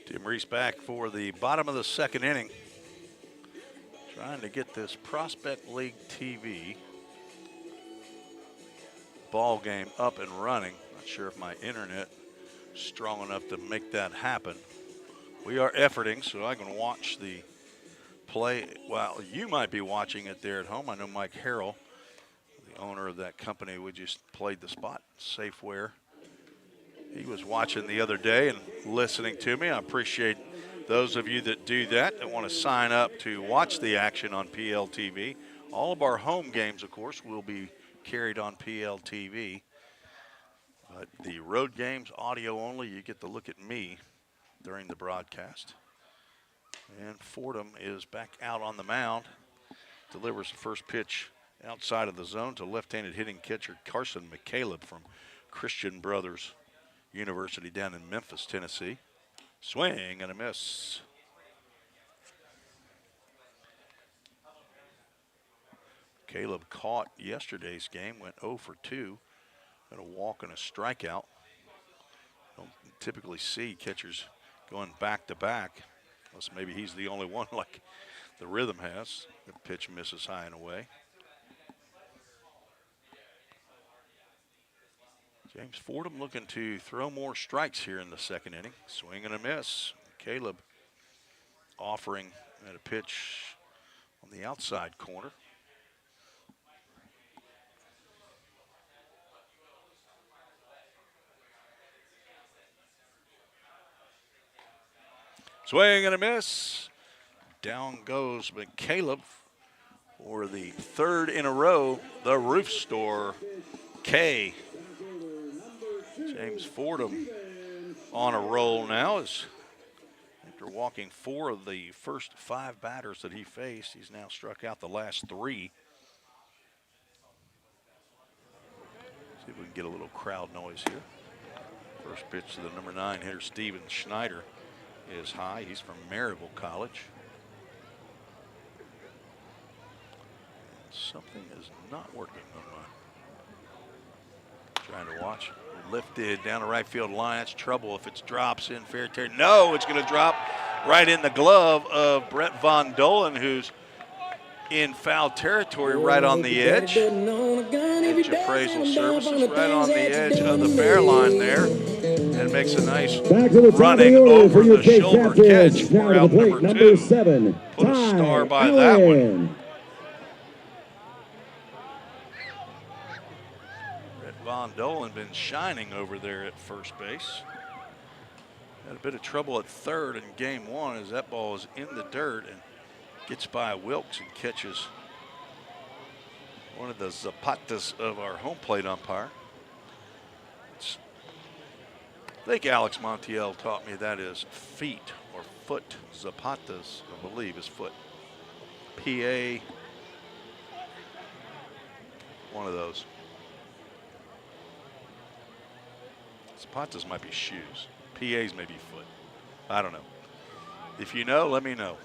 Tim Reese back for the bottom of the second inning. Trying to get this Prospect League TV ball game up and running. Not sure if my internet is strong enough to make that happen. We are efforting, so I can watch the play. Well, you might be watching it there at home. I know Mike Harrell, the owner of that company, we just played the spot, Safeware. He was watching the other day and listening to me. I appreciate those of you that do that, that want to sign up to watch the action on PLTV. All of our home games, of course, will be carried on PLTV. But the road games, audio only, you get to look at me during the broadcast. And Fordham is back out on the mound. Delivers the first pitch outside of the zone to left-handed hitting catcher Carson McCaleb from Christian Brothers University down in Memphis, Tennessee. Swing and a miss. Caleb caught yesterday's game, went 0 for 2. Got a walk and a strikeout. Don't typically see catchers going back to back, unless maybe he's the only one like the Rhythm has. The pitch misses high and away. James Fordham looking to throw more strikes here in the second inning. Swing and a miss. Caleb offering at a pitch on the outside corner. Swing and a miss. Down goes McCaleb for the third in a row. The Roof Store K. James Fordham on a roll now. After walking 4 of the first 5 batters that he faced, he's now struck out the last 3. See if we can get a little crowd noise here. First pitch to the number 9 hitter, Steven Schneider, is high. He's from Maryville College. And something is not working on my. Trying to watch. Lifted down the right field line. That's trouble if it drops in fair territory. No, it's going to drop right in the glove of Brett Von Dolen, who's in foul territory right on the edge. Edge appraisal services right on the edge of the fair line there. And makes a nice running over the shoulder catch for out number 2. Put a star by that one. Von Dolen been shining over there at first base. Had a bit of trouble at third in game 1 as that ball is in the dirt and gets by Wilkes and catches one of the zapatas of our home plate umpire. I think Alex Montiel taught me that is feet or foot. Zapatas, I believe, is foot. PA, one of those. Zapatas might be shoes. PAs may be foot. I don't know. If you know, let me know.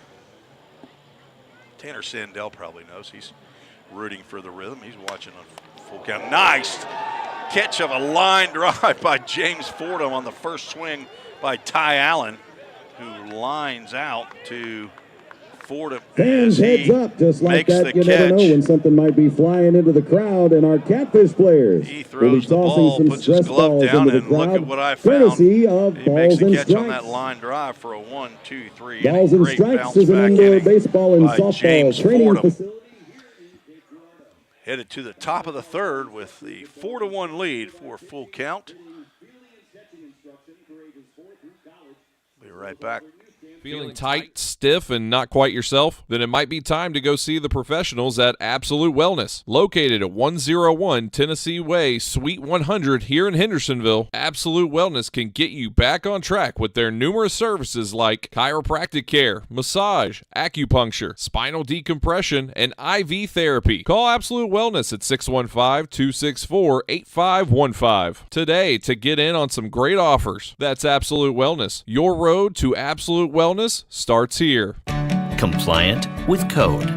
Tanner Sandell probably knows. He's rooting for the Rhythm. He's watching on Full Count. Nice catch of a line drive by James Fordham on the first swing by Ty Allen, who lines out to Fordham. Fans heads up, just like that. You never know when something might be flying into the crowd, and our Catfish players he throws the ball, puts his glove down, and look at what I found. He makes a catch on that line drive for a 1-2-3. Balls and strikes is an indoor baseball and softball training facility. Headed to the top of the third with the 4-1 lead for Full Count. Be right back. Feeling tight, stiff, and not quite yourself? Then it might be time to go see the professionals at Absolute Wellness. Located at 101 Tennessee Way, Suite 100 here in Hendersonville, Absolute Wellness can get you back on track with their numerous services like chiropractic care, massage, acupuncture, spinal decompression, and IV therapy. Call Absolute Wellness at 615-264-8515 today to get in on some great offers. That's Absolute Wellness. Your road to Absolute Wellness starts here. Compliant with code.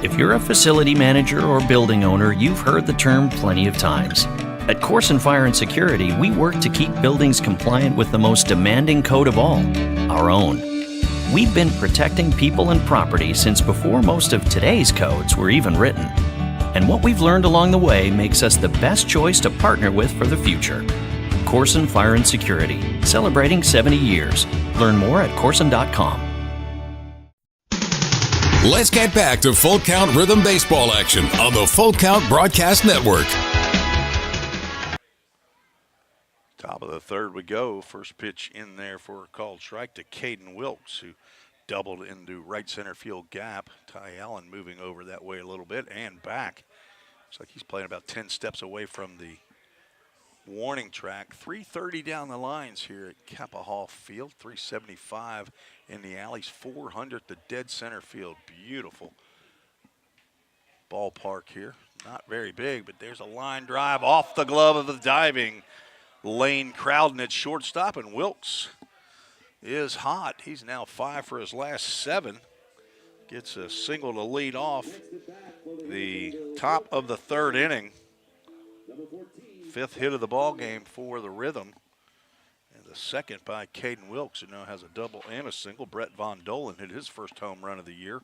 If you're a facility manager or building owner, you've heard the term plenty of times. At Corson Fire and Security, we work to keep buildings compliant with the most demanding code of all, our own. We've been protecting people and property since before most of today's codes were even written. And what we've learned along the way makes us the best choice to partner with for the future. Corson Fire and Security, celebrating 70 years. Learn more at Corson.com. Let's get back to Full Count Rhythm Baseball action on the Full Count Broadcast Network. Top of the third we go. First pitch in there for a called strike to Caden Wilkes, who doubled into right center field gap. Ty Allen moving over that way a little bit and back. Looks like he's playing about 10 steps away from the warning track. 330 down the lines here at Kappa Hall Field. 375 in the alleys. 400 to dead center field. Beautiful ballpark here. Not very big, but there's a line drive off the glove of the diving Lane Crowden at shortstop, and Wilkes is hot. He's now 5 for his last 7. Gets a single to lead off the top of the third inning. 5th hit of the ball game for the Rhythm. And the second by Caden Wilkes, who now has a double and a single. Brett Von Dolan hit his first home run of the year.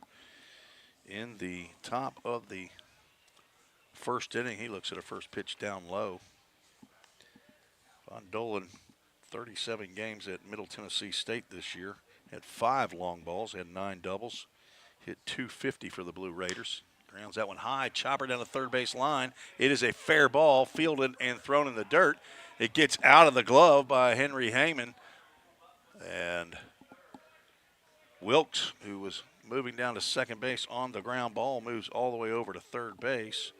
In the top of the first inning, he looks at a first pitch down low. Von Dolan, 37 games at Middle Tennessee State this year. Had 5 long balls, had 9 doubles. Hit .250 for the Blue Raiders. Grounds that one high, chopper down the third base line. It is a fair ball, fielded and thrown in the dirt. It gets out of the glove by Henry Heyman. And Wilkes, who was moving down to second base on the ground ball, moves all the way over to third base.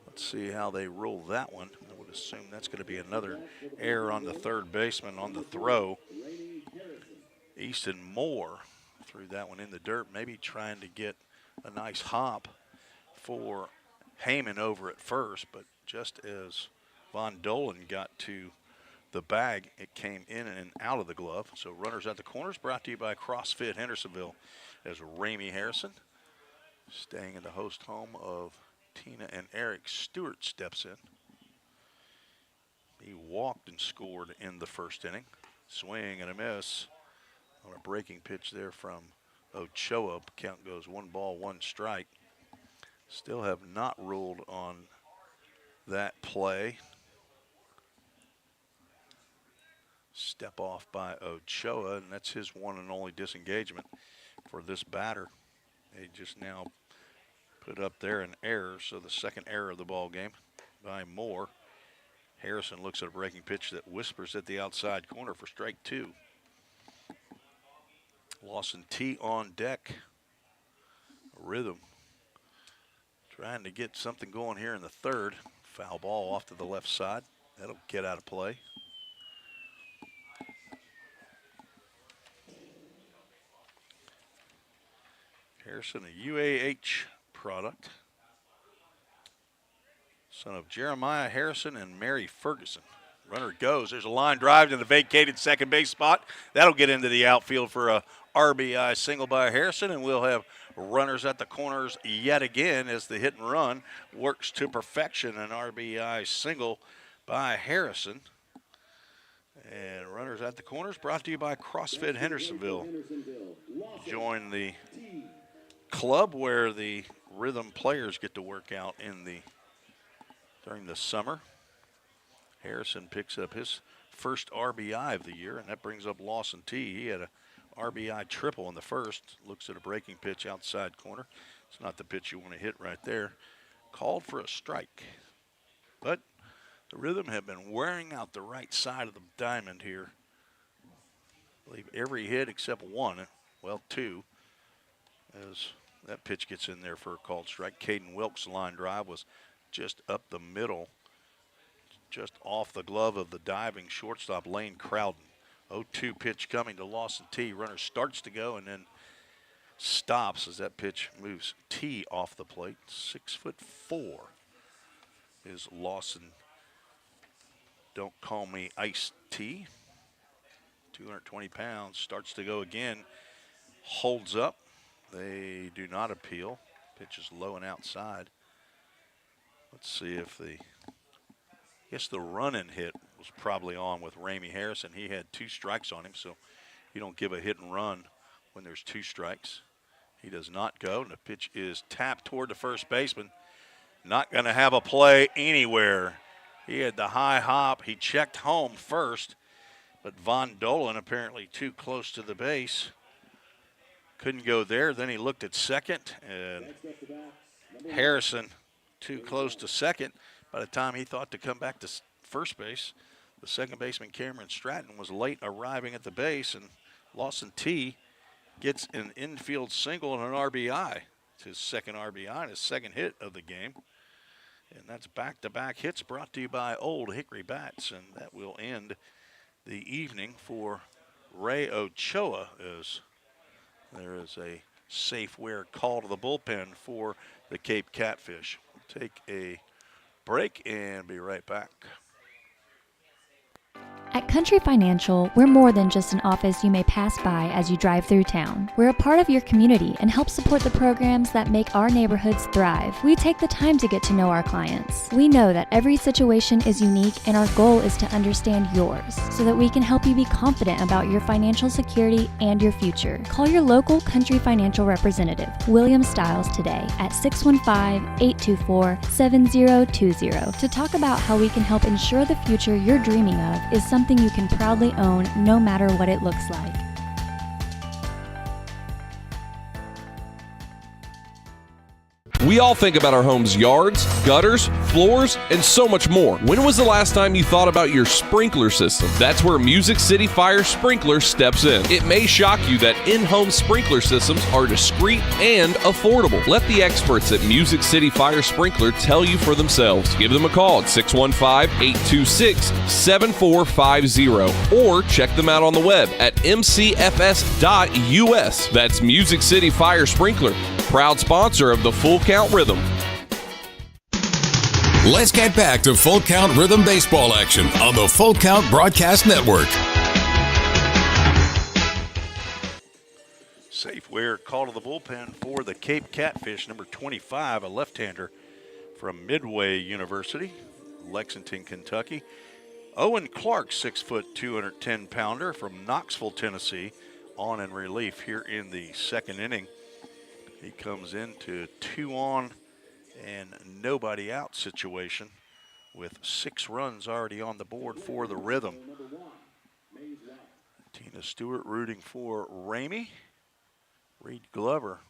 Let's see how they rule that one. I would assume that's going to be another error on the third baseman on the throw. Easton Moore threw that one in the dirt, maybe trying to get a nice hop for Heyman over at first, but just as Von Dolan got to the bag, it came in and out of the glove. So runners at the corners, brought to you by CrossFit Hendersonville, as Ramey Harrison, staying in the host home of Tina and Eric Stewart, steps in. He walked and scored in the first inning. Swing and a miss on a breaking pitch there from Ochoa. Count goes 1 ball, 1 strike. Still have not ruled on that play. Step off by Ochoa, and that's his one and only disengagement for this batter. They just now put up there an error, so the second error of the ball game by Moore. Harrison looks at a breaking pitch that whispers at the outside corner for strike 2. Lawson T on deck. Rhythm trying to get something going here in the third. Foul ball off to the left side. That'll get out of play. Harrison, a UAH product. Son of Jeremiah Harrison and Mary Ferguson. Runner goes. There's a line drive to the vacated second base spot. That'll get into the outfield for a RBI single by Harrison, and we'll have runners at the corners yet again as the hit and run works to perfection. An RBI single by Harrison. And runners at the corners brought to you by CrossFit Hendersonville. Join the club where the Rhythm players get to work out during the summer. Harrison picks up his first RBI of the year, and that brings up Lawson T. He had a RBI triple in the first. Looks at a breaking pitch outside corner. It's not the pitch you want to hit right there. Called for a strike. But the Rhythm have been wearing out the right side of the diamond here I believe every hit except one, well, two, as that pitch gets in there for a called strike. Caden Wilkes' line drive was just up the middle, just off the glove of the diving shortstop, Lane Crowden. 0-2 pitch coming to Lawson T. Runner starts to go and then stops as that pitch moves T off the plate. 6'4" is Lawson. Don't call me Ice T. 220 pounds, starts to go again, holds up. They do not appeal. Pitch is low and outside. Let's see if I guess the run-in hit was probably on with Ramey Harrison. He had 2 strikes on him, so you don't give a hit and run when there's 2 strikes. He does not go, and the pitch is tapped toward the first baseman. Not going to have a play anywhere. He had the high hop. He checked home first, but Von Dolan apparently too close to the base. Couldn't go there. Then he looked at second, and Harrison too close to second. By the time he thought to come back to first base, the second baseman, Cameron Stratton, was late arriving at the base, and Lawson T. gets an infield single and an RBI. It's his second RBI and his second hit of the game. And that's back-to-back hits brought to you by Old Hickory Bats, and that will end the evening for Ray Ochoa as there is a safe wear call to the bullpen for the Cape Catfish. We'll take a break and be right back. At Country Financial, we're more than just an office you may pass by as you drive through town. We're a part of your community and help support the programs that make our neighborhoods thrive. We take the time to get to know our clients. We know that every situation is unique, and our goal is to understand yours so that we can help you be confident about your financial security and your future. Call your local Country Financial representative, William Stiles, today at 615-824-7020 to talk about how we can help ensure the future you're dreaming of is something you can proudly own no matter what it looks like. We all think about our home's yards, gutters, floors, and so much more. When was the last time you thought about your sprinkler system? That's where Music City Fire Sprinkler steps in. It may shock you that in-home sprinkler systems are discreet and affordable. Let the experts at Music City Fire Sprinkler tell you for themselves. Give them a call at 615-826-7450 or check them out on the web at mcfs.us. That's Music City Fire Sprinkler, proud sponsor of the Full Count Rhythm. Let's get back to Full Count Rhythm baseball action on the Full Count Broadcast Network. Safe wear call to the bullpen for the Cape Catfish, number 25, a left-hander from Midway University, Lexington, Kentucky. Owen Clark, 6', 210-pounder from Knoxville, Tennessee, on in relief here in the second inning. He comes into 2 on and nobody out situation with 6 runs already on the board for the Rhythm. Tina Stewart rooting for Ramey. Reed Glover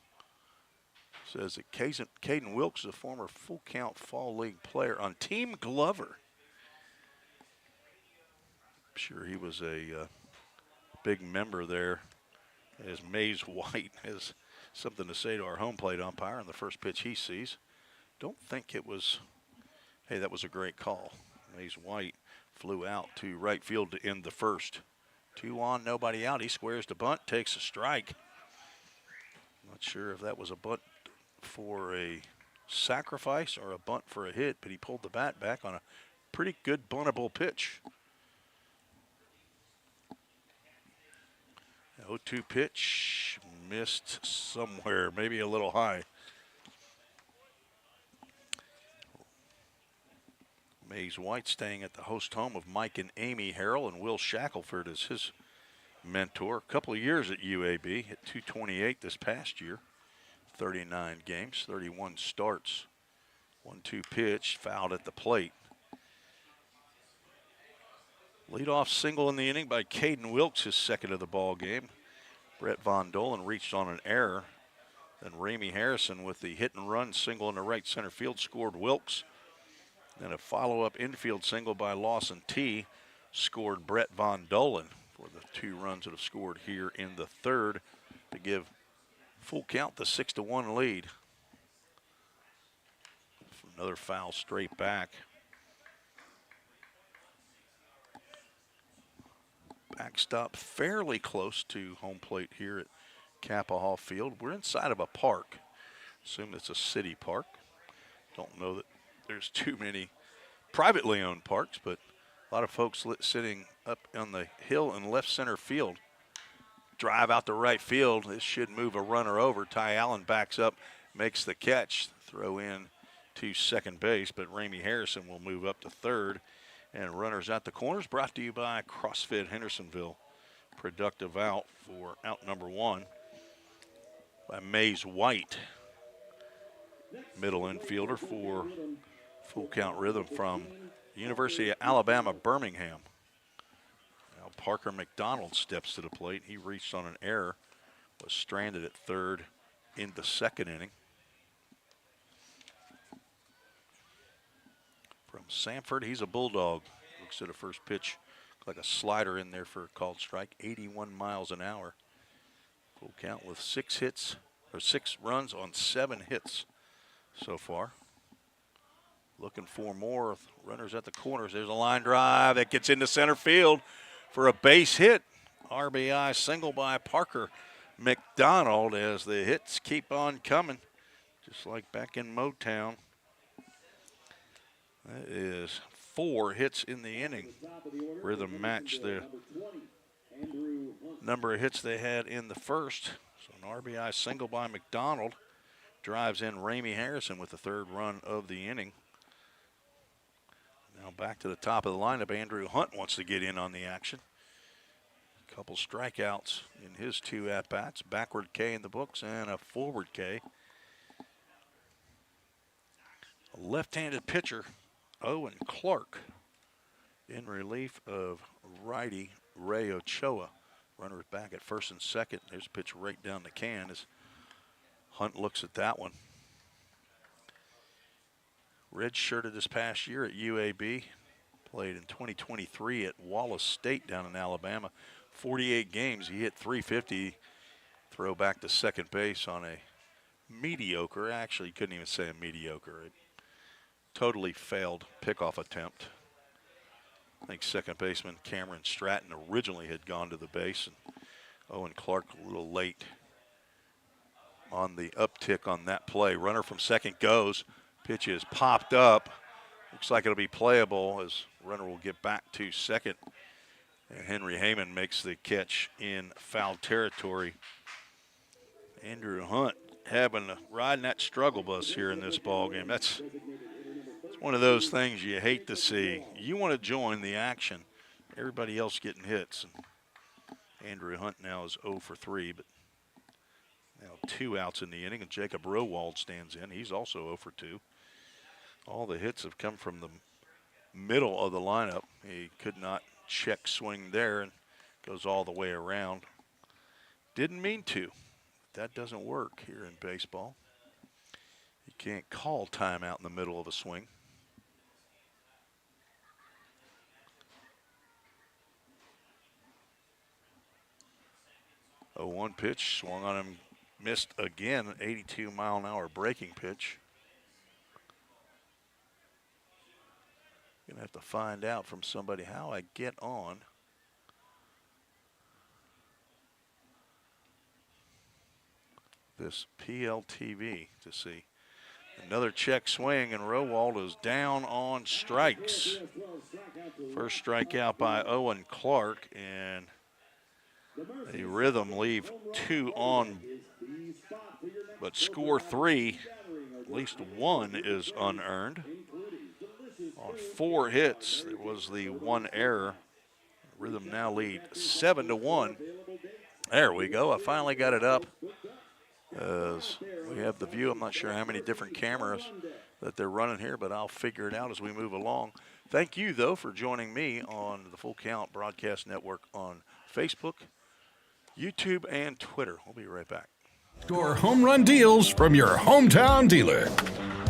says that Caden Wilkes is a former Full Count Fall League player on Team Glover. I'm sure he was a big member there, as Mays White has something to say to our home plate umpire on the first pitch he sees. Don't think it was, hey, that was a great call. Mays White flew out to right field to end the first. 2 on, nobody out. He squares the bunt, takes a strike. Not sure if that was a bunt for a sacrifice or a bunt for a hit, but he pulled the bat back on a pretty good buntable pitch. 0-2 pitch, missed somewhere, maybe a little high. Mays White staying at the host home of Mike and Amy Harrell, and Will Shackelford is his mentor. A couple of years at UAB, hit .228 this past year. 39 games, 31 starts. 1-2 pitch, fouled at the plate. Leadoff single in the inning by Caden Wilkes, his second of the ball game. Brett Von Dolan reached on an error. Then Ramey Harrison with the hit and run single in the right center field scored Wilkes. Then a follow-up infield single by Lawson T. scored Brett Von Dolan for the 2 runs that have scored here in the third to give Full Count the 6-1 lead. Another foul straight back. Backstop fairly close to home plate here at Kappa Hall Field. We're inside of a park. Assume it's a city park. Don't know that there's too many privately owned parks, but a lot of folks sitting up on the hill in left center field. Drive out to right field. This should move a runner over. Ty Allen backs up, makes the catch. Throw in to second base, but Ramey Harrison will move up to third. And runners at the corners, brought to you by CrossFit Hendersonville. Productive out for out number 1 by Maze White. Middle infielder for Full Count Rhythm from University of Alabama, Birmingham. Now Parker McDonald steps to the plate. He reached on an error, was stranded at third in the second inning. From Sanford, he's a Bulldog. Looks at a first pitch, like a slider in there for a called strike, 81 miles an hour. Full Count with 6 runs on 7 hits so far. Looking for more runners at the corners. There's a line drive that gets into center field for a base hit. RBI single by Parker McDonald as the hits keep on coming, just like back in Motown. That is 4 hits in the inning. Rhythm matched the number of hits they had in the first. So an RBI single by McDonald drives in Ramey Harrison with the 3rd run of the inning. Now back to the top of the lineup. Andrew Hunt wants to get in on the action. A couple strikeouts in his 2 at-bats. Backward K in the books and a forward K. A left-handed pitcher, Owen Clark, in relief of righty Ray Ochoa. Runners back at first and second. There's a pitch right down the can as Hunt looks at that one. Redshirted this past year at UAB. Played in 2023 at Wallace State down in Alabama. 48 games. He hit .350. Throw back to second base on a mediocre. Actually, couldn't even say a mediocre. A totally failed pickoff attempt. I think second baseman Cameron Stratton originally had gone to the base, and Owen Clark a little late on the uptick on that play. Runner from second goes. Pitch is popped up. Looks like it'll be playable as runner will get back to second. And Henry Heyman makes the catch in foul territory. Andrew Hunt riding that struggle bus here in this ball game. It's one of those things you hate to see. You want to join the action. Everybody else getting hits. And Andrew Hunt now is 0 for 3, but now 2 outs in the inning, and Jacob Rowald stands in. He's also 0 for 2. All the hits have come from the middle of the lineup. He could not check swing there and goes all the way around. Didn't mean to. That doesn't work here in baseball. You can't call timeout in the middle of a swing. A 1 pitch, swung on him, missed again, an 82-mile-an-hour breaking pitch. Gonna have to find out from somebody how I get on this PLTV to see. Another check swing, and Rowald is down on strikes. First strikeout by Owen Clark, and the Rhythm leave 2 on, but score 3. At least 1 is unearned. On 4 hits, there was the 1 error. Rhythm now lead 7-1. There we go. I finally got it up. As we have the view, I'm not sure how many different cameras that they're running here, but I'll figure it out as we move along. Thank you, though, for joining me on the Full Count Broadcast Network on Facebook, YouTube, and Twitter. We'll be right back. Score home run deals from your hometown dealer.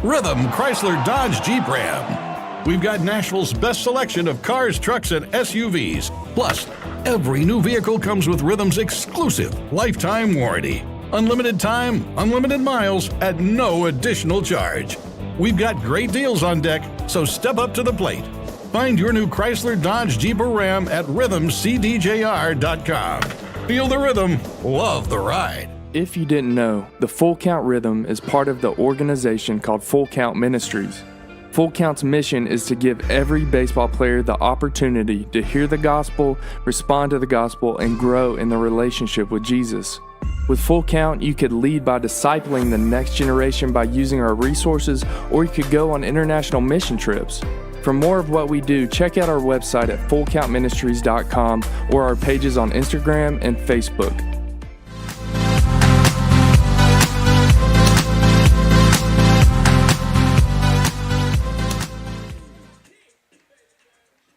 Rhythm Chrysler Dodge Jeep Ram. We've got Nashville's best selection of cars, trucks, and SUVs. Plus, Every new vehicle comes with Rhythm's exclusive lifetime warranty. Unlimited time, unlimited miles at no additional charge. We've got great deals on deck, so step up to the plate. Find your new Chrysler, Dodge, Jeep, or Ram at rhythmcdjr.com. Feel the rhythm, love the ride. If you didn't know, the Full Count Rhythm is part of the organization called Full Count Ministries. Full Count's mission is to give every baseball player the opportunity to hear the gospel, respond to the gospel, and grow in the relationship with Jesus. With Full Count, you could lead by discipling the next generation by using our resources, or you could go on international mission trips. For more of what we do, check out our website at fullcountministries.com or our pages on Instagram and Facebook.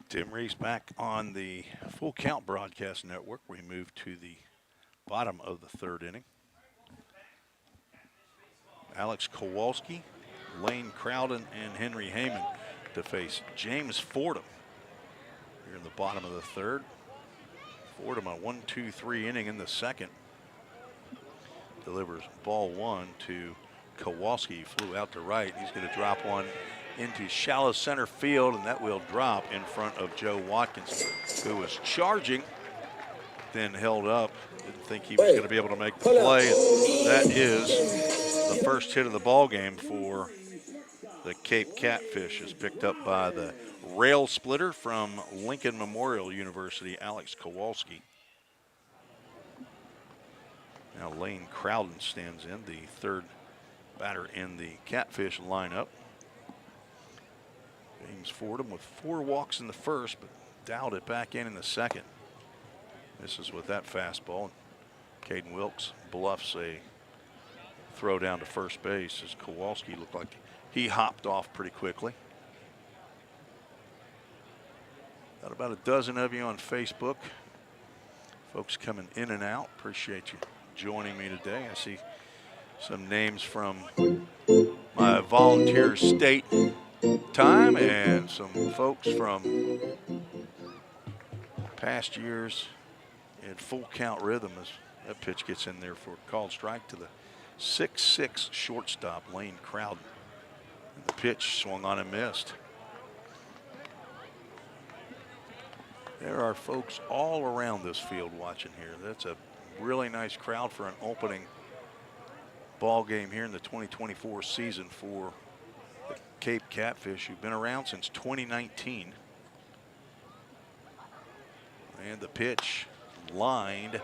Tim Reese back on the Full Count Broadcast Network. We move to the bottom of the third inning. Alex Kowalski, Lane Crowden, and Henry Heyman to face James Fordham here in the bottom of the third. Fordham a 1-2-3 inning in the second. Delivers ball one to Kowalski. Flew out to right. He's going to drop one into shallow center field, and that will drop in front of Joe Watkins, who was charging, then held up. Didn't think he was going to be able to make the play. And that is the first hit of the ball game for the Cape Catfish, is picked up by the rail splitter from Lincoln Memorial University, Alex Kowalski. Now Lane Crowden stands in, the third batter in the Catfish lineup. James Fordham with 4 walks in the first, but dialed it back in the second. This is with that fastball. Caden Wilkes bluffs a throw down to first base as Kowalski looked like he hopped off pretty quickly. Got about a dozen of you on Facebook. Folks coming in and out. Appreciate you joining me today. I see some names from my volunteer state time and some folks from past years in Full Count Rhythm as that pitch gets in there for a called strike to the 6'6" shortstop, Lane Crowden. And the pitch swung on and missed. There are folks all around this field watching here. That's a really nice crowd for an opening ball game here in the 2024 season for the Cape Catfish, who've been around since 2019. And the pitch lined.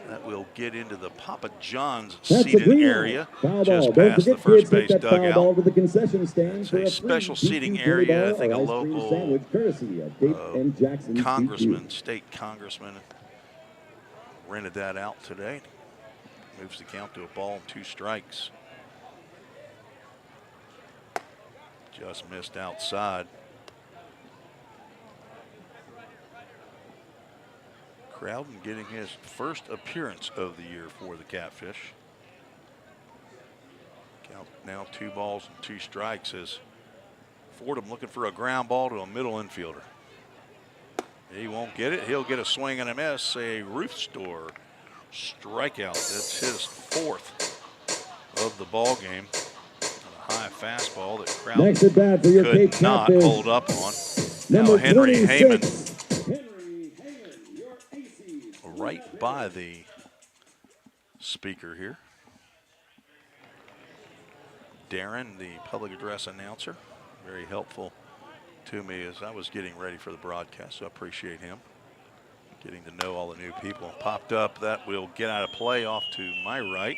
That will get into the Papa John's seating area, just past the first base dugout. It's a special seating area. I think a local congressman, state congressman, rented that out today. Moves the count to a ball and 2 strikes. Just missed outside. Crowden getting his first appearance of the year for the Catfish. Count now 2 balls and 2 strikes as Fordham looking for a ground ball to a middle infielder. He won't get it. He'll get a swing and a miss, a roof store strikeout. That's his 4th of the ball game. A high fastball that Crowden could not hold up on. Now Henry Heyman right by the speaker here. Darren, the public address announcer, very helpful to me as I was getting ready for the broadcast, so I appreciate him. Getting to know all the new people. Popped up, that will get out of play off to my right.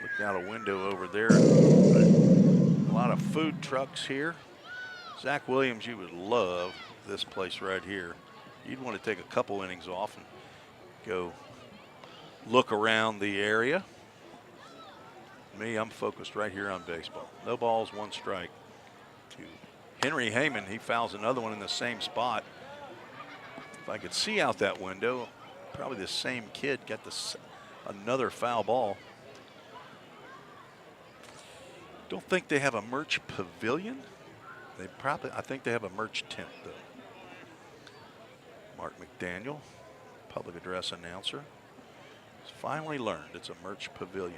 Look out a window over there. A lot of food trucks here. Zach Williams, you would love this place right here. You'd want to take a couple innings off and go look around the area. Me, I'm focused right here on baseball. No balls, 1 strike to Henry Heyman. He fouls another one in the same spot. If I could see out that window, probably the same kid got another foul ball. Don't think they have a merch pavilion. I think they have a merch tent though. Mark McDaniel public address announcer has finally learned it's a merch pavilion.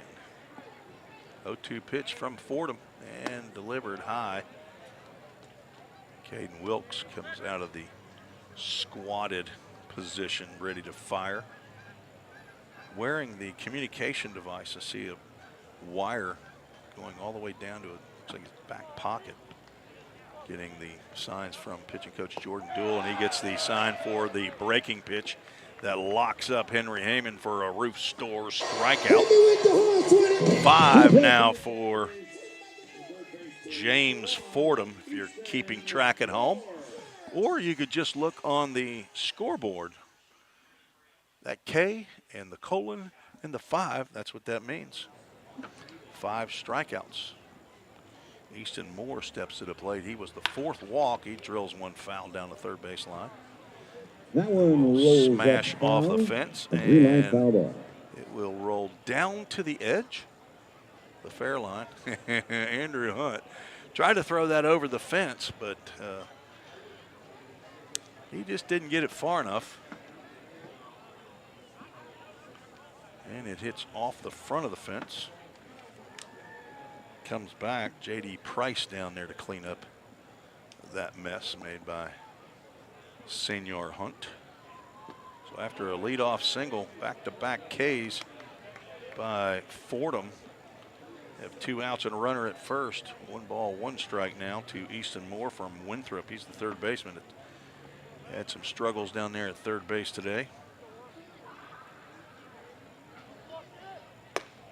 0-2 pitch from Fordham and delivered high. Caden Wilkes comes out of the squatted position, ready to fire. Wearing the communication device, I see a wire going all the way down to looks like his back pocket. Getting the signs from pitching coach Jordan Dool, and he gets the sign for the breaking pitch that locks up Henry Heyman for a roof store strikeout. 5 now for James Fordham, if you're keeping track at home. Or you could just look on the scoreboard. That K and the colon and the 5, that's what that means. 5 strikeouts. Easton Moore steps to the plate. He was the 4th walk. He drills one foul down the third base line. That one rolls smash up off foul, the fence, a and 3-line foul ball. it will roll down to the edge, the fair line. Andrew Hunt tried to throw that over the fence, but he just didn't get it far enough. And it hits off the front of the fence. Comes back. J.D. Price down there to clean up that mess made by Senior Hunt. So after a leadoff single, back-to-back Ks by Fordham. Have 2 outs and a runner at first. 1 ball, 1 strike now to Easton Moore from Winthrop. He's the third baseman. Had some struggles down there at third base today.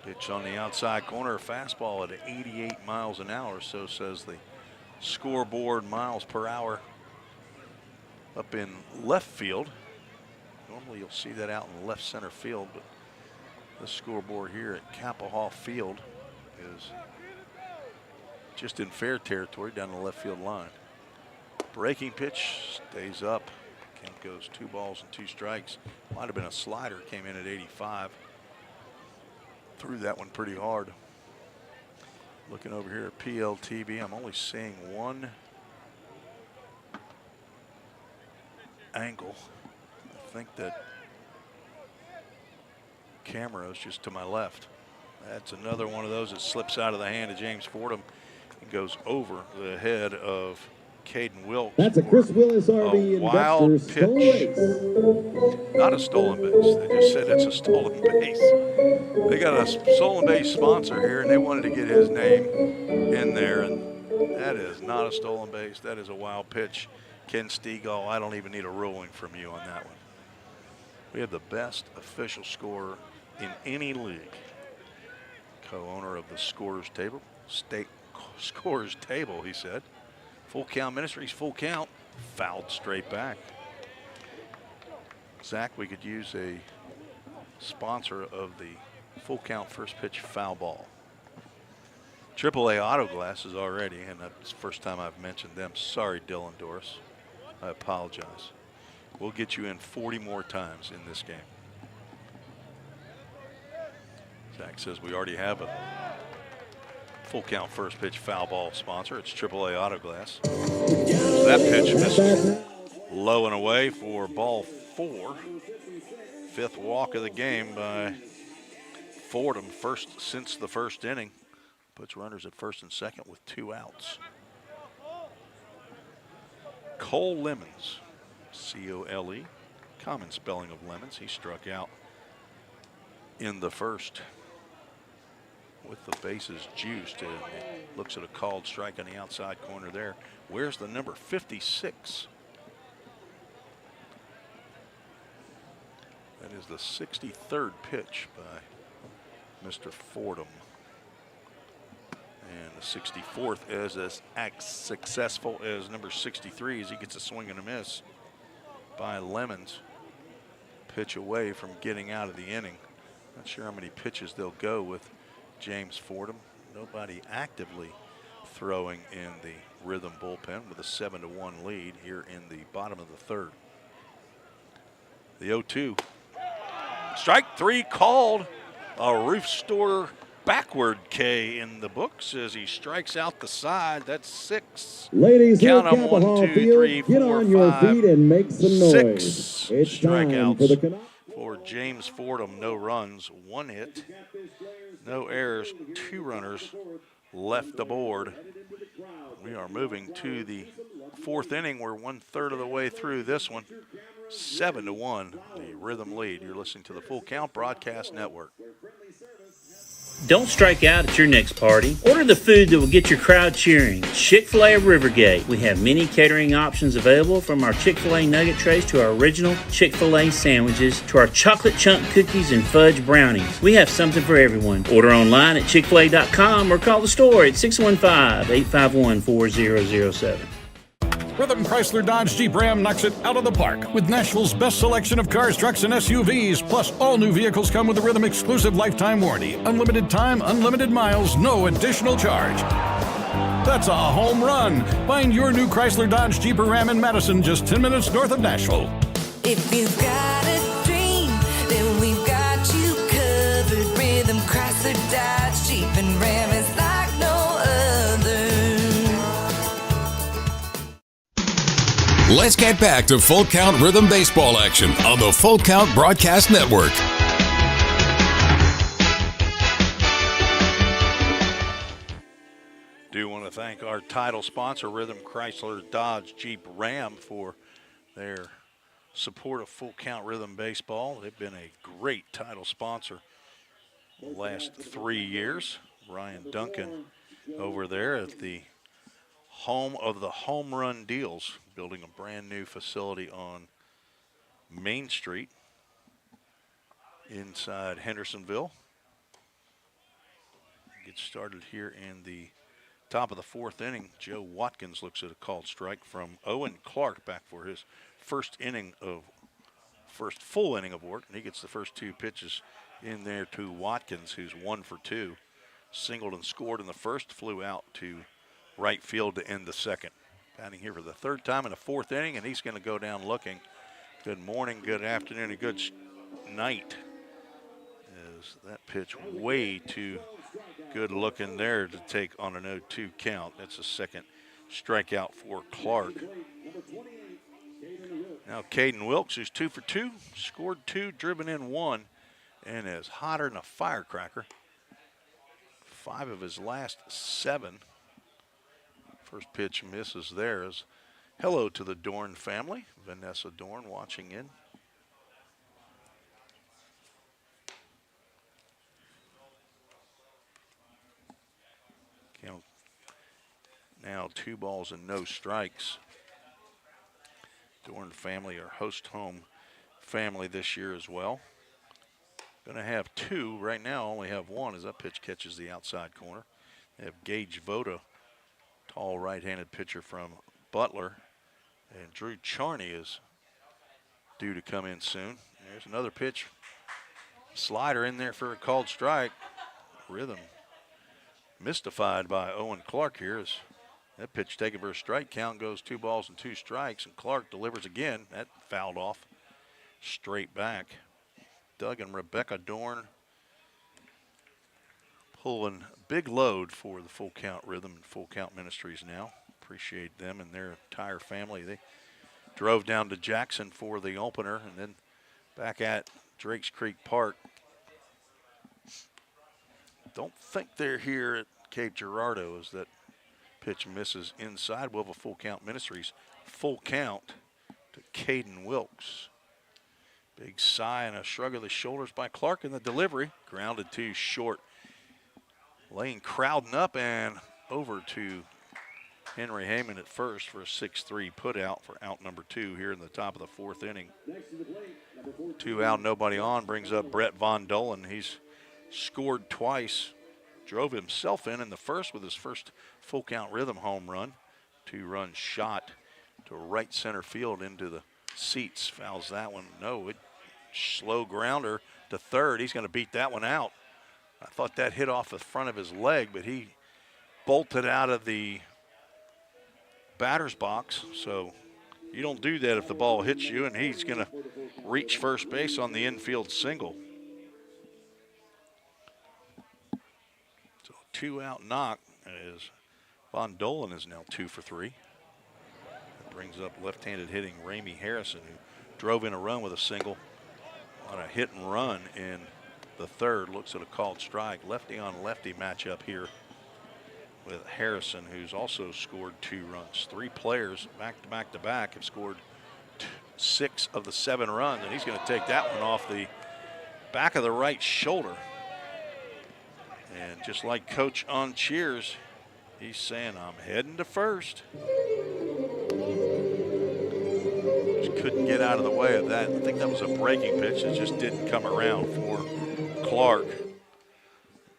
Pitch on the outside corner, a fastball at 88 miles an hour, so says the scoreboard miles per hour up in left field. Normally you'll see that out in left center field, but the scoreboard here at Capel Field is just in fair territory down the left field line. Breaking pitch stays up. Kemp goes 2 balls and 2 strikes. Might have been a slider, came in at 85. Threw that one pretty hard. Looking over here at PLTV, I'm only seeing one angle. I think that camera is just to my left. That's another one of those that slips out of the hand of James Fordham and goes over the head of Caden Wilkes. That's a Chris Willis RB a wild pitch. pitch. Not a stolen base. They just said it's a stolen base. They got a stolen base sponsor here, and they wanted to get his name in there, and that is not a stolen base. That is a wild pitch. Ken Stegall, I don't even need a ruling from you on that one. We have the best official scorer in any league. Co-owner of the Scorers Table, Scorers Table, he said. Full Count Ministries, full count, fouled straight back. Zach, we could use a sponsor of the Full Count First Pitch Foul Ball. AAA Auto Glass is already, and that's the first time I've mentioned them. Sorry, Dylan Doris. I apologize. We'll get you in 40 more times in this game. Zach says we already have a Full Count First Pitch Foul Ball sponsor. It's AAA Auto Glass. That pitch misses low and away for ball 4. 5th walk of the game by Fordham, first since the first inning. Puts runners at first and second with 2 outs. Cole Lemons, C-O-L-E, common spelling of lemons. He struck out in the first with the bases juiced, and it looks at a called strike on the outside corner there. Where's the number 56? That is the 63rd pitch by Mr. Fordham. And the 64th is as successful as number 63 as he gets a swing and a miss by Lemons. Pitch away from getting out of the inning. Not sure how many pitches they'll go with James Fordham. Nobody actively throwing in the Rhythm bullpen with a 7-1 lead here in the bottom of the 3rd. The 0-2. Strike 3 called. A roof store backward K in the books as he strikes out the side. That's 6. Ladies, count them Capel 1, 2, Field, 3, 4, get on your 5, feet and make some noise. 6 It's time strikeouts for the Canucks. James Fordham, no runs, 1 hit, no errors, 2 runners left aboard. We are moving to the 4th inning. We're 1/3 of the way through this one. 7-1, the Rhythm lead. You're listening to the Full Count Broadcast Network. Don't strike out at your next party. Order the food that will get your crowd cheering. Chick-fil-A of Rivergate. We have many catering options available, from our Chick-fil-A nugget trays to our original Chick-fil-A sandwiches to our chocolate chunk cookies and fudge brownies. We have something for everyone. Order online at chickfil-a.com or call the store at 615-851-4007. Rhythm Chrysler Dodge Jeep Ram knocks it out of the park with Nashville's best selection of cars, trucks, and SUVs. Plus, all new vehicles come with a Rhythm exclusive lifetime warranty. Unlimited time, unlimited miles, no additional charge. That's a home run. Find your new Chrysler Dodge Jeep or Ram in Madison, just 10 minutes north of Nashville. If you've got a dream, then we've got you covered. Rhythm Chrysler Dodge Jeep and Ram is like no other. Let's get back to Full Count Rhythm baseball action on the Full Count Broadcast Network. Do want to thank our title sponsor, Rhythm Chrysler Dodge Jeep Ram, for their support of Full Count Rhythm baseball. They've been a great title sponsor the last 3 years. Ryan Duncan over there at the home of the home run deals, building a brand new facility on Main Street inside Hendersonville. Get started here in the top of the 4th inning. Joe Watkins looks at a called strike from Owen Clark, back for his first full inning of work, and he gets the first 2 pitches in there to Watkins, who's 1 for 2. Singled and scored in the first, flew out to right field to end the second. Batting here for the 3rd time in the 4th inning, and he's going to go down looking. Good morning, good afternoon, and good night. As that pitch way too good looking there to take on an 0-2 count. That's a second strikeout for Clark. Now Caden Wilkes, who's 2 for 2, scored 2, driven in 1, and is hotter than a firecracker. 5 of his last 7. First pitch misses there. As hello to the Dorn family. Vanessa Dorn watching in. Count now 2 balls and no strikes. Dorn family, our host home family this year as well. Going to have 2. Right now only have 1 as that pitch catches the outside corner. They have Gage Voda, tall right-handed pitcher from Butler. And Drew Charney is due to come in soon. There's another pitch. Slider in there for a called strike. Rhythm mystified by Owen Clark here, as that pitch taken for a strike count goes 2 balls and 2 strikes, and Clark delivers again. That fouled off straight back. Doug and Rebecca Dorn pulling big load for the Full Count Rhythm and Full Count Ministries now. Appreciate them and their entire family. They drove down to Jackson for the opener and then back at Drakes Creek Park. Don't think they're here at Cape Girardeau as that pitch misses inside. We'll have a Full Count Ministries full count to Caden Wilkes. Big sigh and a shrug of the shoulders by Clark in the delivery. Grounded to short. Lane crowding up and over to Henry Heyman at first for a 6-3 put out for out number 2 here in the top of the 4th inning. 2 out, nobody on, brings up Brett Von Dolan. He's scored twice, drove himself in the first with his first Full Count Rhythm home run. 2-run shot to right center field into the seats. Fouls that one. No, slow grounder to third. He's going to beat that one out. I thought that hit off the front of his leg, but he bolted out of the batter's box. So you don't do that if the ball hits you, and he's going to reach first base on the infield single. So 2-out knock as Von Dolan is now 2 for 3. That brings up left-handed hitting Ramey Harrison, who drove in a run with a single on a hit and run in the third. Looks at a called strike. Lefty on lefty matchup here with Harrison, who's also scored 2 runs. 3 players back to back to back have scored 6 of the 7 runs, and he's going to take that one off the back of the right shoulder. And just like Coach on Cheers, he's saying, I'm heading to first. Just couldn't get out of the way of that. I think that was a breaking pitch that just didn't come around for Clark.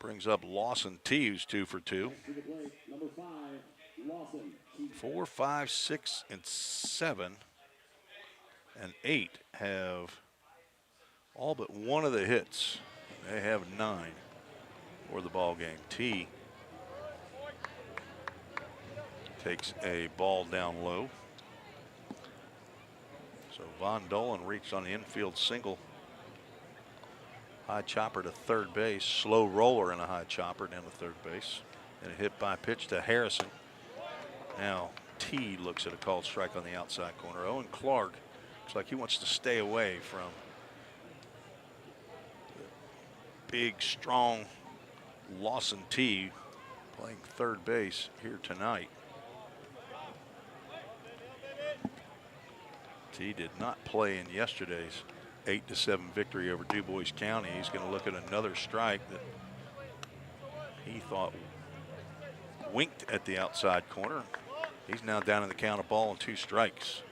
Brings up Lawson T, who's 2 for 2. 4, 5, 6, and 7, and 8 have all but one of the hits. They have 9 for the ball game. T takes a ball down low. So Von Dolan reached on the infield single. High chopper to third base. Slow roller and a high chopper down to third base. And a hit by pitch to Harrison. Now T looks at a called strike on the outside corner. Owen Clark looks like he wants to stay away from the big, strong Lawson T playing third base here tonight. T did not play in yesterday's 8-7 victory over Du Bois County. He's going to look at another strike that he thought winked at the outside corner. He's now down in the count of ball and 2 strikes.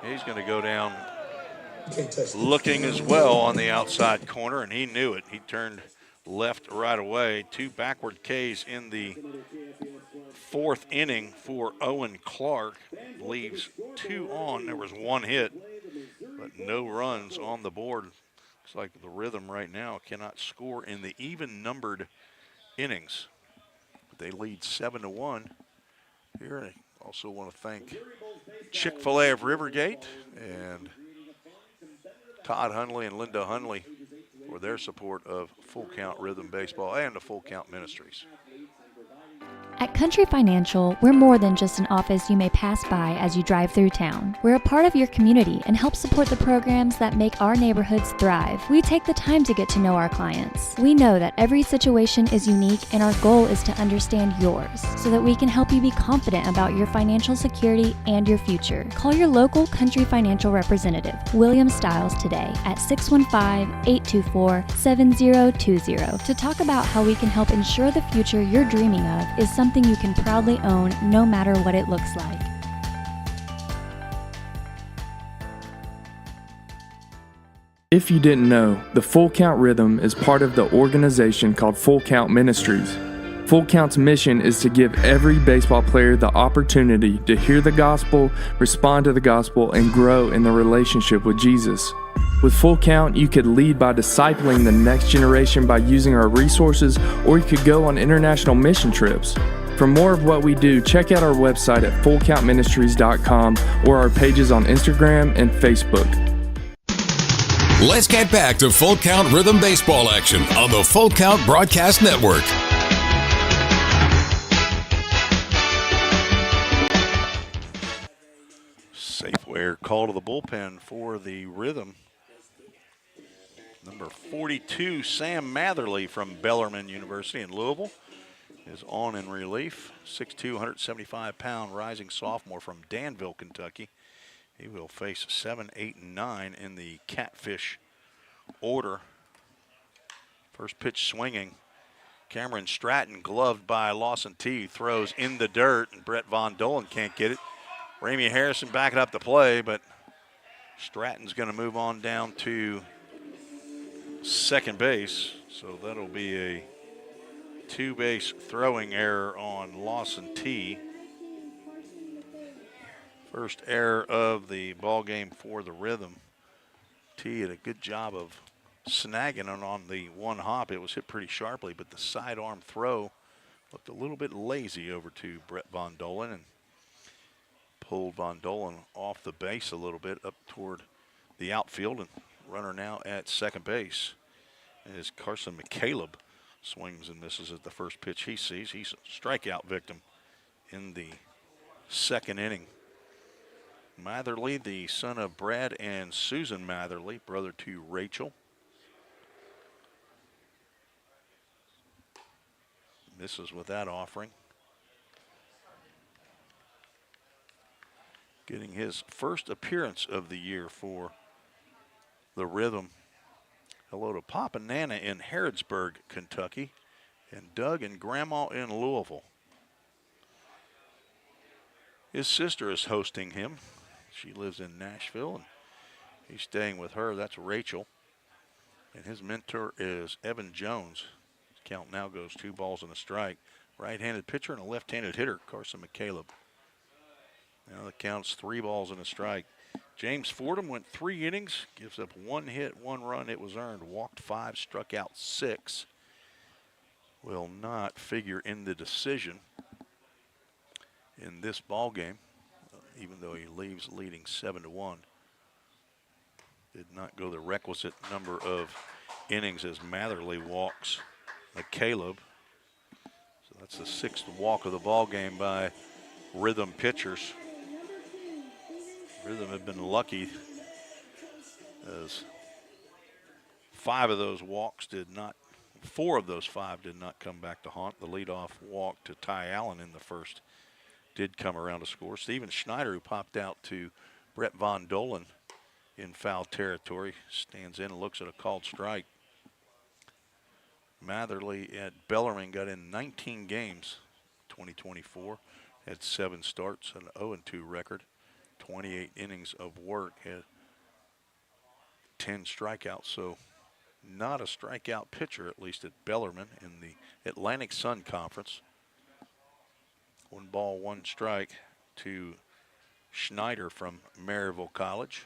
He's going to go down looking as well on the outside corner, and he knew it. He turned left right away. 2 backward Ks in the 4th inning for Owen Clark. Leaves 2 on. There was 1 hit, but no runs on the board. Looks like the Rhythm right now cannot score in the even-numbered innings. They lead 7-1 here. I also want to thank Chick-fil-A of Rivergate and Todd Hundley and Linda Hundley for their support of Full Count Rhythm Baseball and the Full Count Ministries. At Country Financial, we're more than just an office you may pass by as you drive through town. We're a part of your community and help support the programs that make our neighborhoods thrive. We take the time to get to know our clients. We know that every situation is unique, and our goal is to understand yours so that we can help you be confident about your financial security and your future. Call your local Country Financial representative, William Stiles, today at 615-824-7020 to talk about how we can help ensure the future you're dreaming of is something you can proudly own no matter what it looks like. If you didn't know, the Full Count Rhythm is part of the organization called Full Count Ministries. Full Count's mission is to give every baseball player the opportunity to hear the gospel, respond to the gospel, and grow in the relationship with Jesus. With Full Count, you could lead by discipling the next generation by using our resources, or you could go on international mission trips. For more of what we do, check out our website at fullcountministries.com or our pages on Instagram and Facebook. Let's get back to Full Count Rhythm Baseball action on the Full Count Broadcast Network. Safeway call to the bullpen for the Rhythm. Number 42, Sam Matherly from Bellarmine University in Louisville, is on in relief. 6'2", 175-pound rising sophomore from Danville, Kentucky. He will face 7, 8, and 9 in the Catfish order. First pitch swinging. Cameron Stratton gloved by Lawson T. Throws in the dirt, and Brett Von Dolan can't get it. Ramey Harrison backing up the play, but Stratton's going to move on down to second base. So that'll be a 2-base throwing error on Lawson T. First error of the ball game for the Rhythm. T did a good job of snagging it on the one hop. It was hit pretty sharply, but the sidearm throw looked a little bit lazy over to Brett Von Dolan and pulled Von Dolan off the base a little bit up toward the outfield, and runner now at second base is Carson McCaleb. Swings and misses at the first pitch he sees. He's a strikeout victim in the second inning. Matherly, the son of Brad and Susan Matherly, brother to Rachel. Misses with that offering. Getting his first appearance of the year for the Rhythm. Hello to Pop and Nana in Harrodsburg, Kentucky, and Doug and Grandma in Louisville. His sister is hosting him. She lives in Nashville, and he's staying with her. That's Rachel. And his mentor is Evan Jones. His count now goes 2 balls and a strike. Right-handed pitcher and a left-handed hitter, Carson McCaleb. Now the count's 3 balls and a strike. James Fordham went 3 innings, gives up 1 hit, 1 run. It was earned, walked 5, struck out 6. Will not figure in the decision in this ball game, even though he leaves leading 7-1. Did not go the requisite number of innings as Matherly walks McCaleb. So that's the 6th walk of the ball game by Rhythm pitchers. Rhythm have been lucky as 4 of those 5 did not come back to haunt. The leadoff walk to Ty Allen in the first did come around to score. Steven Schneider, who popped out to Brett Von Dolan in foul territory, stands in and looks at a called strike. Matherly at Bellarmine got in 19 games 2024, had 7 starts, an 0-2 record. 28 innings of work, had 10 strikeouts, so not a strikeout pitcher, at least at Bellarmine in the Atlantic Sun Conference. 1 ball, 1 strike to Schneider from Maryville College.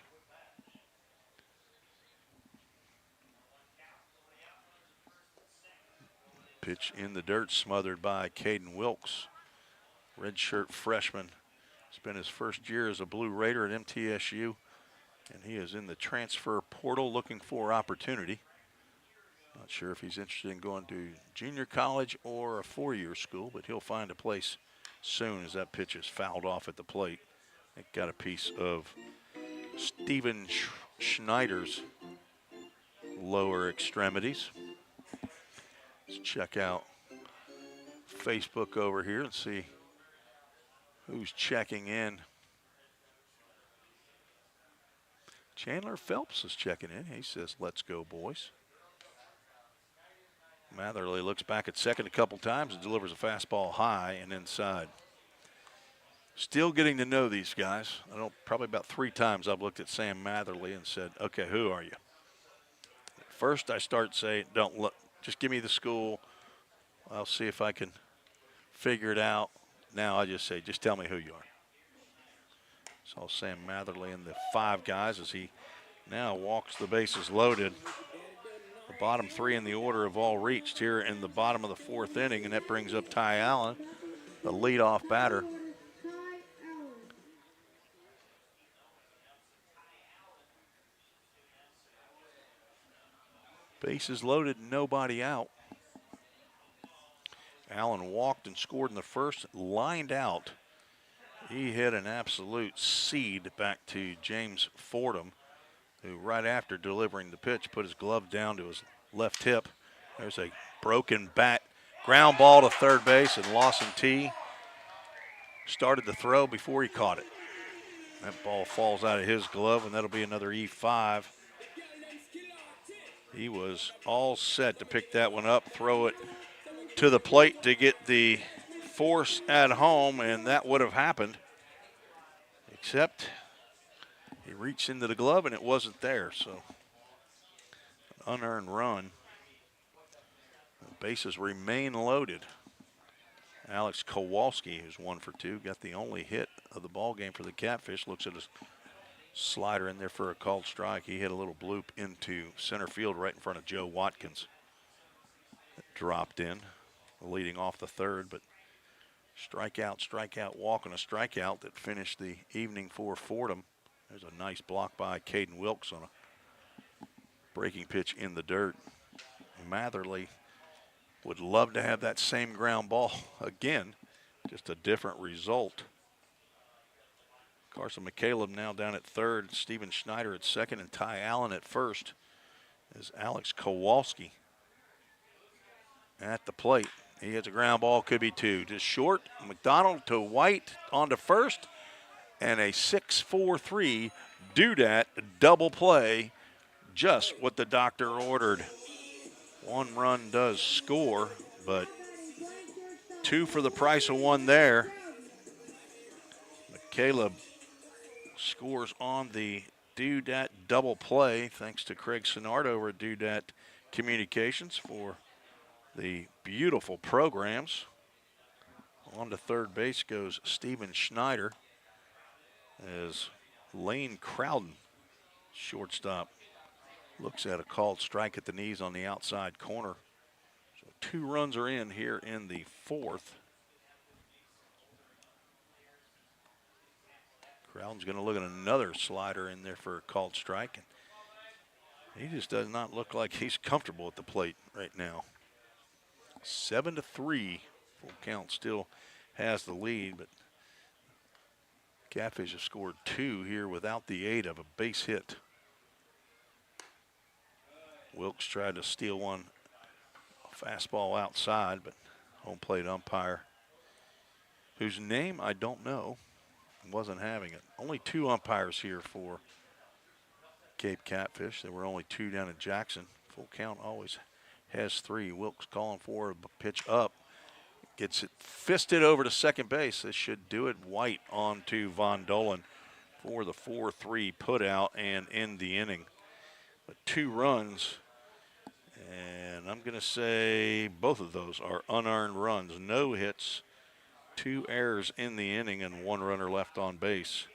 Pitch in the dirt, smothered by Caden Wilkes, redshirt freshman. Spent his first year as a Blue Raider at MTSU, and he is in the transfer portal looking for opportunity. Not sure if he's interested in going to junior college or a 4-year school, but he'll find a place soon as that pitch is fouled off at the plate. It got a piece of Steven Schneider's lower extremities. Let's check out Facebook over here and see who's checking in. Chandler Phelps is checking in. He says, "Let's go, boys." Matherly looks back at second a couple times and delivers a fastball high and inside. Still getting to know these guys. Probably about 3 times I've looked at Sam Matherly and said, "Okay, who are you?" At first I start saying, "Don't look, just give me the school. I'll see if I can figure it out." Now I just say, "Just tell me who you are." Saw Sam Matherly in the 5 guys as he now walks the bases loaded. The bottom 3 in the order have all reached here in the bottom of the 4th inning, and that brings up Ty Allen, the leadoff batter. Bases loaded, nobody out. Allen walked and scored in the first, lined out. He hit an absolute seed back to James Fordham, who right after delivering the pitch put his glove down to his left hip. There's a broken bat, ground ball to third base, and Lawson T started the throw before he caught it. That ball falls out of his glove, and that'll be another E5. He was all set to pick that one up, throw it to the plate to get the force at home, and that would have happened, except he reached into the glove and it wasn't there, so an unearned run. The bases remain loaded. Alex Kowalski, who's 1 for 2, got the only hit of the ball game for the Catfish, looks at his slider in there for a called strike. He hit a little bloop into center field right in front of Joe Watkins. It dropped in, leading off the 3rd, but strikeout, walk, and a strikeout that finished the evening for Fordham. There's a nice block by Caden Wilkes on a breaking pitch in the dirt. Matherly would love to have that same ground ball again. Just a different result. Carson McCaleb now down at third, Steven Schneider at second, and Ty Allen at first is Alex Kowalski at the plate. He hits a ground ball, could be two. Just short, McDonald to White on to first, and a 6-4-3 Dudat double play, just what the doctor ordered. One run does score, but two for the price of one there. McCaleb scores on the Dudat double play, thanks to Craig Sinard over at Dudat Communications for the beautiful programs. On to third base goes Steven Schneider as Lane Crowden, shortstop, looks at a called strike at the knees on the outside corner. So 2 runs are in here in the fourth. Crowden's going to look at another slider in there for a called strike. And he just does not look like he's comfortable at the plate right now. 7-3, full count, still has the lead, but Catfish has scored 2 here without the aid of a base hit. Wilkes tried to steal one, a fastball outside, but home plate umpire, whose name I don't know, wasn't having it. Only 2 umpires here for Cape Catfish. There were only 2 down at Jackson. Full count always has 3. Wilkes calling for a pitch up. Gets it fisted over to second base. This should do it. White on to Von Dolan for the 4-3 put out and end the inning. But 2 runs, and I'm going to say both of those are unearned runs. No hits, 2 errors in the inning, and 1 runner left on base.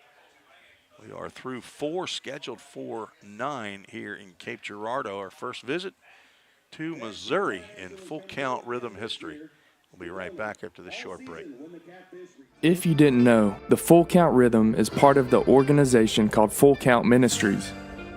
We are through 4, scheduled for 9 here in Cape Girardeau. Our first visit to Missouri in full count rhythm history. We'll be right back after this short break. If you didn't know, the Full Count Rhythm is part of the organization called Full Count Ministries.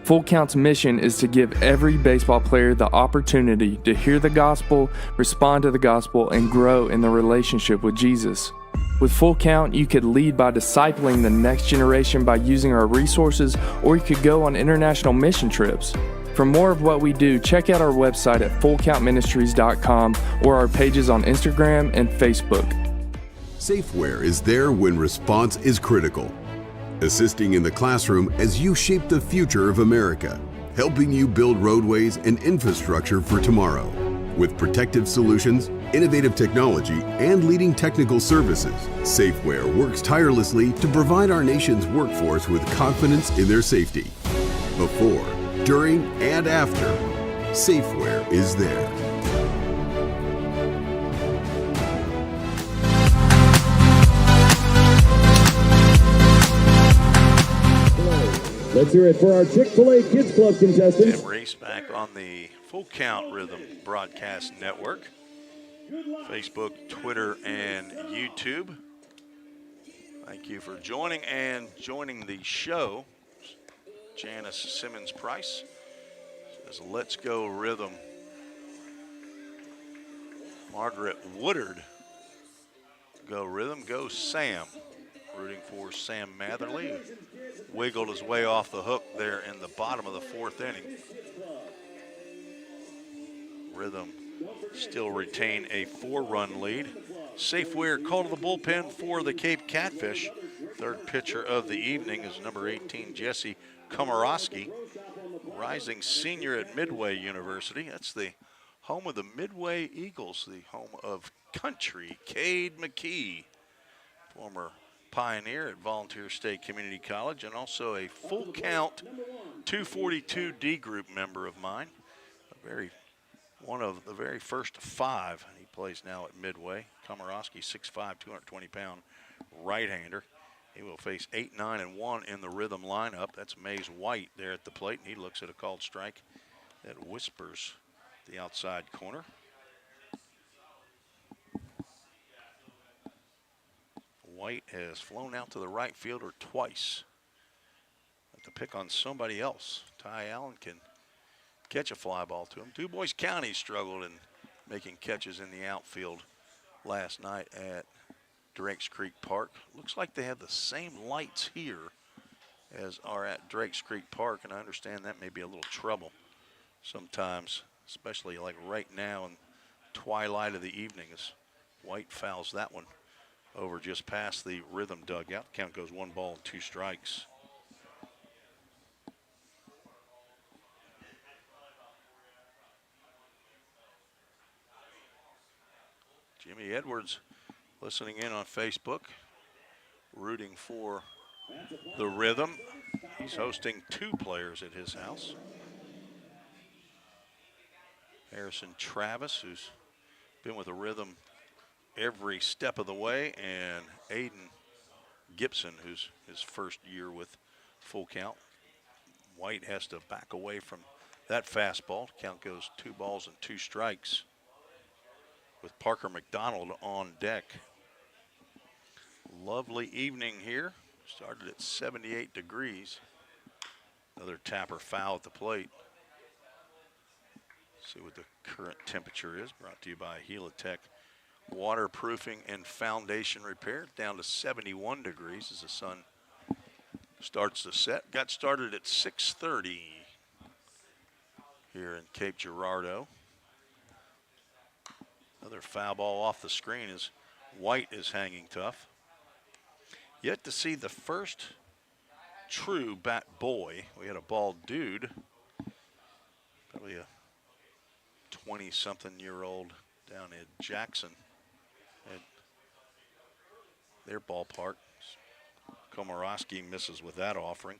Full Count's mission is to give every baseball player the opportunity to hear the gospel, respond to the gospel, and grow in the relationship with Jesus. With Full Count, you could lead by discipling the next generation by using our resources, or you could go on international mission trips. For more of what we do, check out our website at fullcountministries.com or our pages on Instagram and Facebook. Safeware is there when response is critical, assisting in the classroom as you shape the future of America, helping you build roadways and infrastructure for tomorrow. With protective solutions, innovative technology, and leading technical services, Safeware works tirelessly to provide our nation's workforce with confidence in their safety. Before, during, and after, Safeware is there. Let's hear it for our Chick-fil-A Kids Club contestants. And race back on the Full Count Rhythm Broadcast Network. Facebook, Twitter, and YouTube. Thank you for joining the show. Janice Simmons Price says, "Let's go Rhythm." Margaret Woodard, go Rhythm, go Sam. Rooting for Sam Matherly, who wiggled his way off the hook there in the bottom of the 4th inning. Rhythm still retain a 4-run lead. Safeware called to the bullpen for the Cape Catfish. Third pitcher of the evening is number 18, Jesse Komorowski, rising senior at Midway University. That's the home of the Midway Eagles, the home of country Cade McKee, former pioneer at Volunteer State Community College, and also a full count 242 D group member of mine. One of the very first 5. He plays now at Midway. Komorowski, 6'5", 220-pound right-hander. He will face 8, 9, and 1 in the Rhythm lineup. That's Mays White there at the plate, and he looks at a called strike that whispers the outside corner. White has flown out to the right fielder twice. Have to pick on somebody else. Ty Allen can catch a fly ball to him. Du Bois County struggled in making catches in the outfield last night at Drakes Creek Park. Looks like they have the same lights here as are at Drakes Creek Park, and I understand that may be a little trouble sometimes, especially like right now in twilight of the evening as White fouls that one over just past the Rhythm dugout. Count goes 1 ball and 2 strikes. Jimmy Edwards listening in on Facebook, rooting for the Rhythm. He's hosting 2 players at his house. Harrison Travis, who's been with the Rhythm every step of the way, and Aiden Gibson, who's his first year with Full Count. White has to back away from that fastball. Count goes 2 balls and 2 strikes with Parker McDonald on deck. Lovely evening here. Started at 78 degrees. Another tapper foul at the plate. See what the current temperature is. Brought to you by Helitech Waterproofing and Foundation Repair. Down to 71 degrees as the sun starts to set. Got started at 6:30 here in Cape Girardeau. Another foul ball off the screen as White is hanging tough. Yet to see the first true bat boy. We had a bald dude, probably a 20-something-year-old down in Jackson at their ballpark. Komorowski misses with that offering.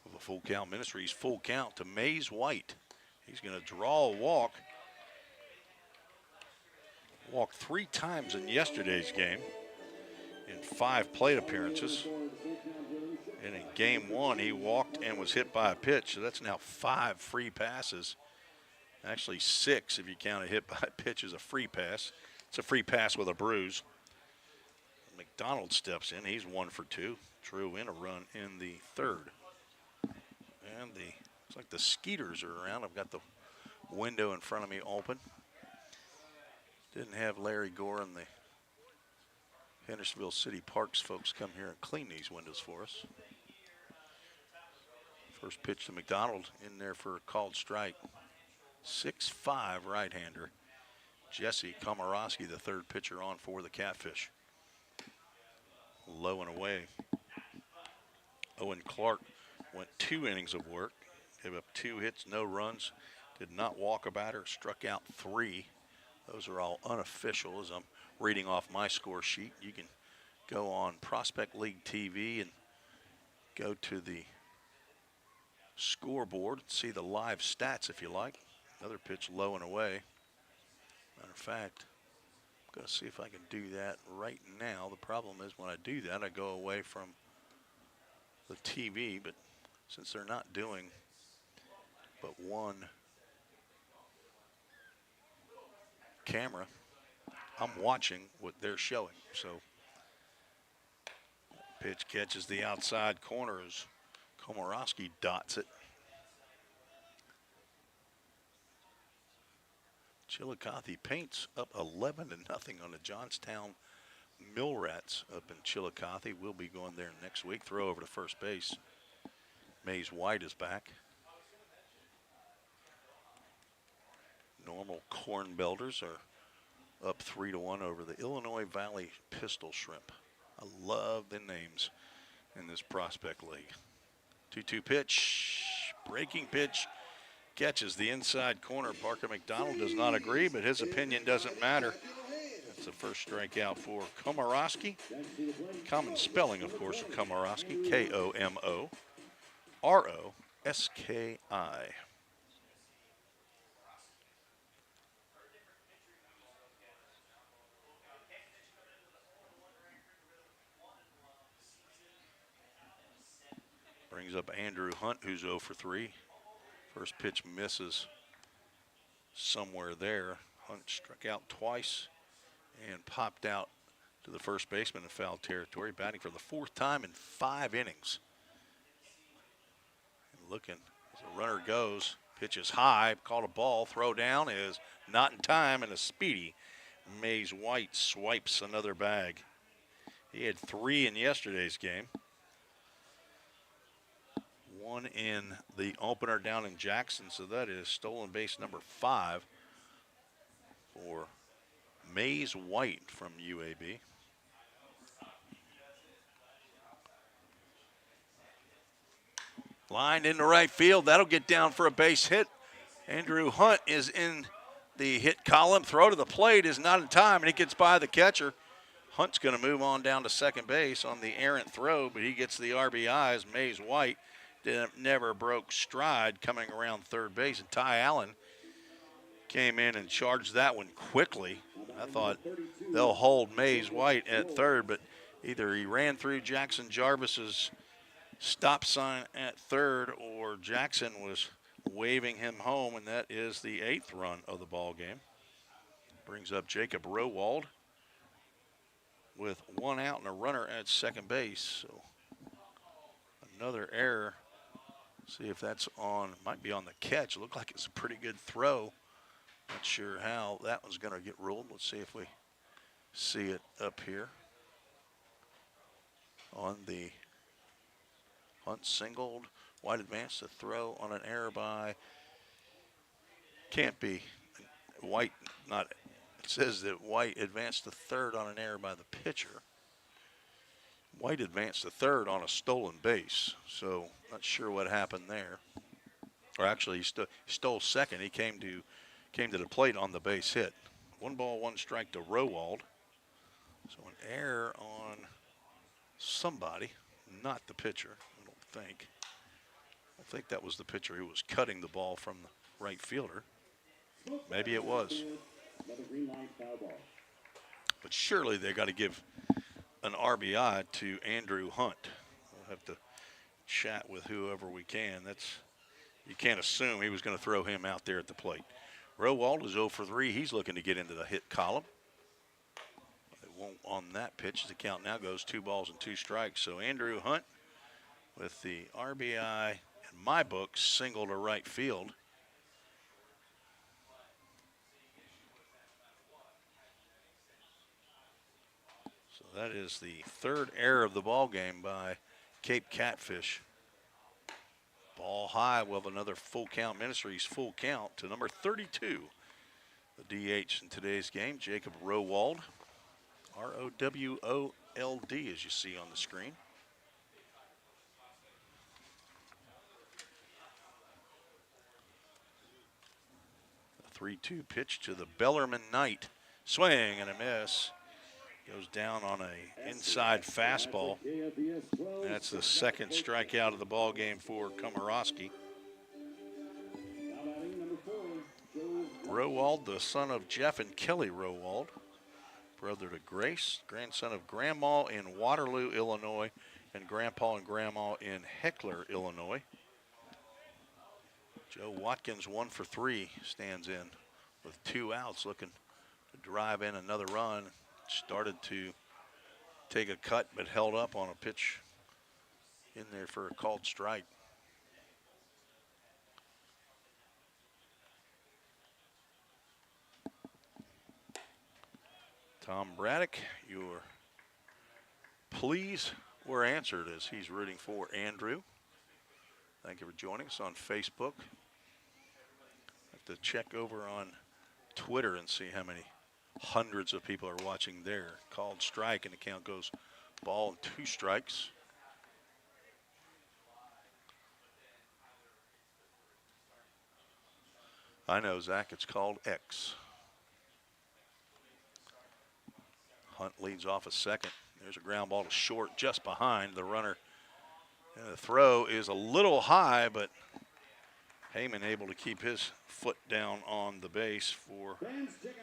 With a Full Count Ministries full count to Mays White. He's going to draw a walk. Walked 3 times in yesterday's game in 5 plate appearances. And in game 1, he walked and was hit by a pitch. So that's now 5 free passes. Actually 6 if you count a hit by a pitch as a free pass. It's a free pass with a bruise. McDonald steps in. He's 1 for 2. Drew in a run in the 3rd. And looks like the Skeeters are around. I've got the window in front of me open. Didn't have Larry Gore and the Hendersonville City Parks folks come here and clean these windows for us. First pitch to McDonald in there for a called strike. 6'5" right-hander. Jesse Komorowski, the 3rd pitcher on for the Catfish. Low and away. Owen Clark went 2 innings of work. Gave up 2 hits, no runs. Did not walk a batter, struck out 3. Those are all unofficial as I'm reading off my score sheet. You can go on Prospect League TV and go to the scoreboard, see the live stats if you like. Another pitch low and away. Matter of fact, I'm going to see if I can do that right now. The problem is when I do that, I go away from the TV, but since they're not doing but one camera, I'm watching what they're showing. So pitch catches the outside corner as Komorowski dots it. Chillicothe Paints up 11-0 on the Johnstown Mill Rats up in Chillicothe. We'll be going there next week. Throw over to first base. Mays White is back. Normal Corn Belders are up 3-1 over the Illinois Valley Pistol Shrimp. I love the names in this Prospect League. 2-2 pitch, breaking pitch, catches the inside corner. Parker McDonald does not agree, but his opinion doesn't matter. That's the first strikeout for Komorowski. Common spelling, of course, of Komorowski, K-O-M-O-R-O-S-K-I. Brings up Andrew Hunt, who's 0 for 3. First pitch misses somewhere there. Hunt struck out twice and popped out to the first baseman in foul territory, batting for the 4th time in 5 innings. And looking as the runner goes, pitch is high, called a ball, throw down is not in time, and a speedy Mays White swipes another bag. He had 3 in yesterday's game. 1 in the opener down in Jackson, so that is stolen base number 5 for Mays White from UAB. Lined into right field. That'll get down for a base hit. Andrew Hunt is in the hit column. Throw to the plate is not in time, and he gets by the catcher. Hunt's going to move on down to second base on the errant throw, but he gets the RBIs. Mays White never broke stride coming around third base, and Ty Allen came in and charged that one quickly. I thought they'll hold Mays White at third, but either he ran through Jackson Jarvis's stop sign at third, or Jackson was waving him home, and that is the 8th run of the ball game. Brings up Jacob Rowald with 1 out and a runner at second base. So another error. See if that's on, might be on the catch. It looked like it's a pretty good throw. Not sure how that one's going to get ruled. Let's see if we see it up here. On the Hunt singled, White advanced to throw on an error by, can't be, White not, it says that White advanced to third on an error by the pitcher. White advanced to third on a stolen base, so not sure what happened there. Or actually, he stole second. He came to the plate on the base hit. 1 ball, 1 strike to Rowald. So an error on somebody, not the pitcher, I don't think. I think that was the pitcher who was cutting the ball from the right fielder. Maybe it was. But surely they got to give an RBI to Andrew Hunt. We'll have to chat with whoever we can. You can't assume he was going to throw him out there at the plate. Rowald is 0 for 3. He's looking to get into the hit column. It won't on that pitch. The count now goes 2 balls and 2 strikes. So Andrew Hunt with the RBI, in my book, single to right field. So that is the 3rd error of the ball game by Cape Catfish. Ball high. We'll have another Full Count Ministries full count to number 32. The DH in today's game, Jacob Rowald. R-O-W-O-L-D, as you see on the screen. The 3-2 pitch to the Bellarmine Knight. Swing and a miss. Goes down on a inside fastball. That's the 2nd strikeout of the ball game for Komorowski. Rowald, the son of Jeff and Kelly Rowald, brother to Grace, grandson of Grandma in Waterloo, Illinois, and Grandpa and Grandma in Heckler, Illinois. Joe Watkins, 1 for 3, stands in with 2 outs, looking to drive in another run. Started to take a cut, but held up on a pitch in there for a called strike. Tom Braddock, your pleas were answered as he's rooting for Andrew. Thank you for joining us on Facebook. Have to check over on Twitter and see how many hundreds of people are watching there. Called strike, and the count goes ball and 2 strikes. I know, Zach, it's called X. Hunt leads off a second. There's a ground ball to short just behind the runner. And the throw is a little high, but Heyman able to keep his foot down on the base for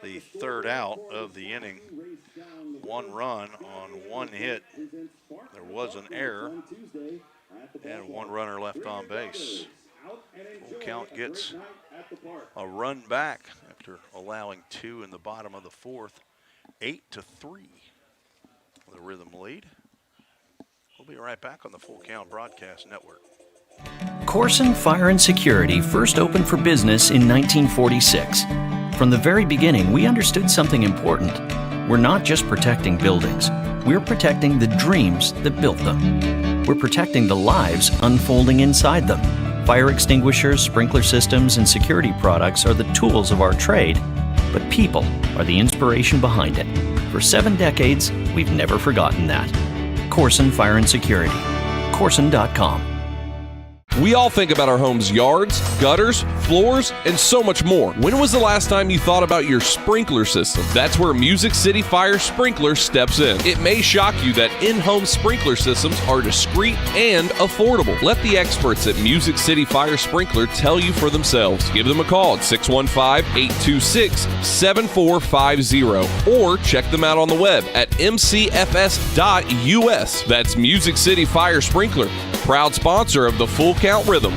the 3rd out of the inning. 1 run on 1 hit. There was an error and 1 runner left on base. Full Count gets a run back after allowing 2 in the bottom of the 4th. 8-3. the Rhythm lead. We'll be right back on the Full Count Broadcast Network. Corson Fire and Security first opened for business in 1946. From the very beginning, we understood something important. We're not just protecting buildings. We're protecting the dreams that built them. We're protecting the lives unfolding inside them. Fire extinguishers, sprinkler systems, and security products are the tools of our trade, but people are the inspiration behind it. For 7 decades, we've never forgotten that. Corson Fire and Security. Corson.com. We all think about our home's yards, gutters, floors, and so much more. When was the last time you thought about your sprinkler system? That's where Music City Fire Sprinkler steps in. It may shock you that in-home sprinkler systems are discreet and affordable. Let the experts at Music City Fire Sprinkler tell you for themselves. Give them a call at 615-826-7450 or check them out on the web at mcfs.us. That's Music City Fire Sprinkler, proud sponsor of the Full Count Rhythm.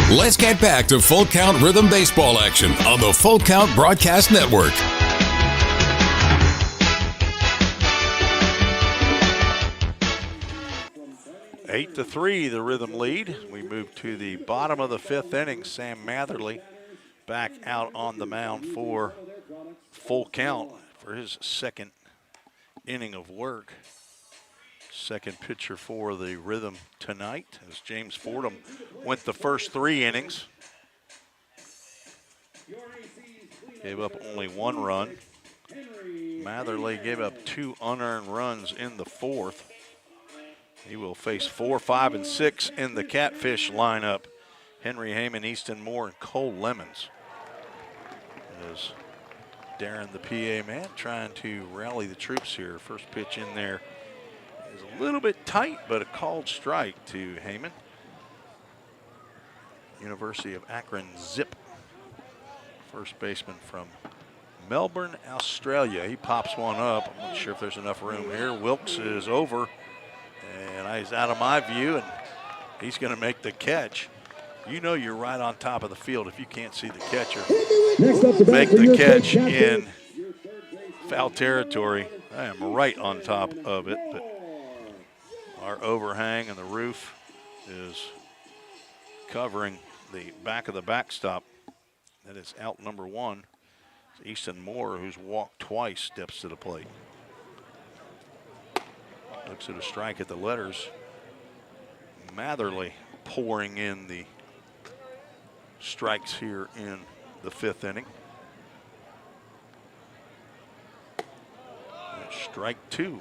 Let's get back to Full Count Rhythm baseball action on the Full Count Broadcast Network. 8-3, the Rhythm lead. We move to the bottom of the 5th inning. Sam Matherly back out on the mound for Full Count for his 2nd inning of work. Second pitcher for the Rhythm tonight, as James Fordham went the first 3 innings. Gave up only 1 run. Matherly gave up 2 unearned runs in the 4th. He will face 4, 5, and 6 in the Catfish lineup. Henry Heyman, Easton Moore, and Cole Lemons. As Darren, the PA man, trying to rally the troops here. First pitch in there is a little bit tight, but a called strike to Heyman. University of Akron Zip. First baseman from Melbourne, Australia. He pops one up. I'm not sure if there's enough room here. Wilkes is over, and he's out of my view, and he's going to make the catch. You know you're right on top of the field if you can't see the catcher. Make the catch in foul territory. I am right on top of it, but our overhang and the roof is covering the back of the backstop. That is out number 1. It's Easton Moore, who's walked twice, steps to the plate. Looks at a strike at the letters. Matherly pouring in the strikes here in the 5th inning. And strike 2.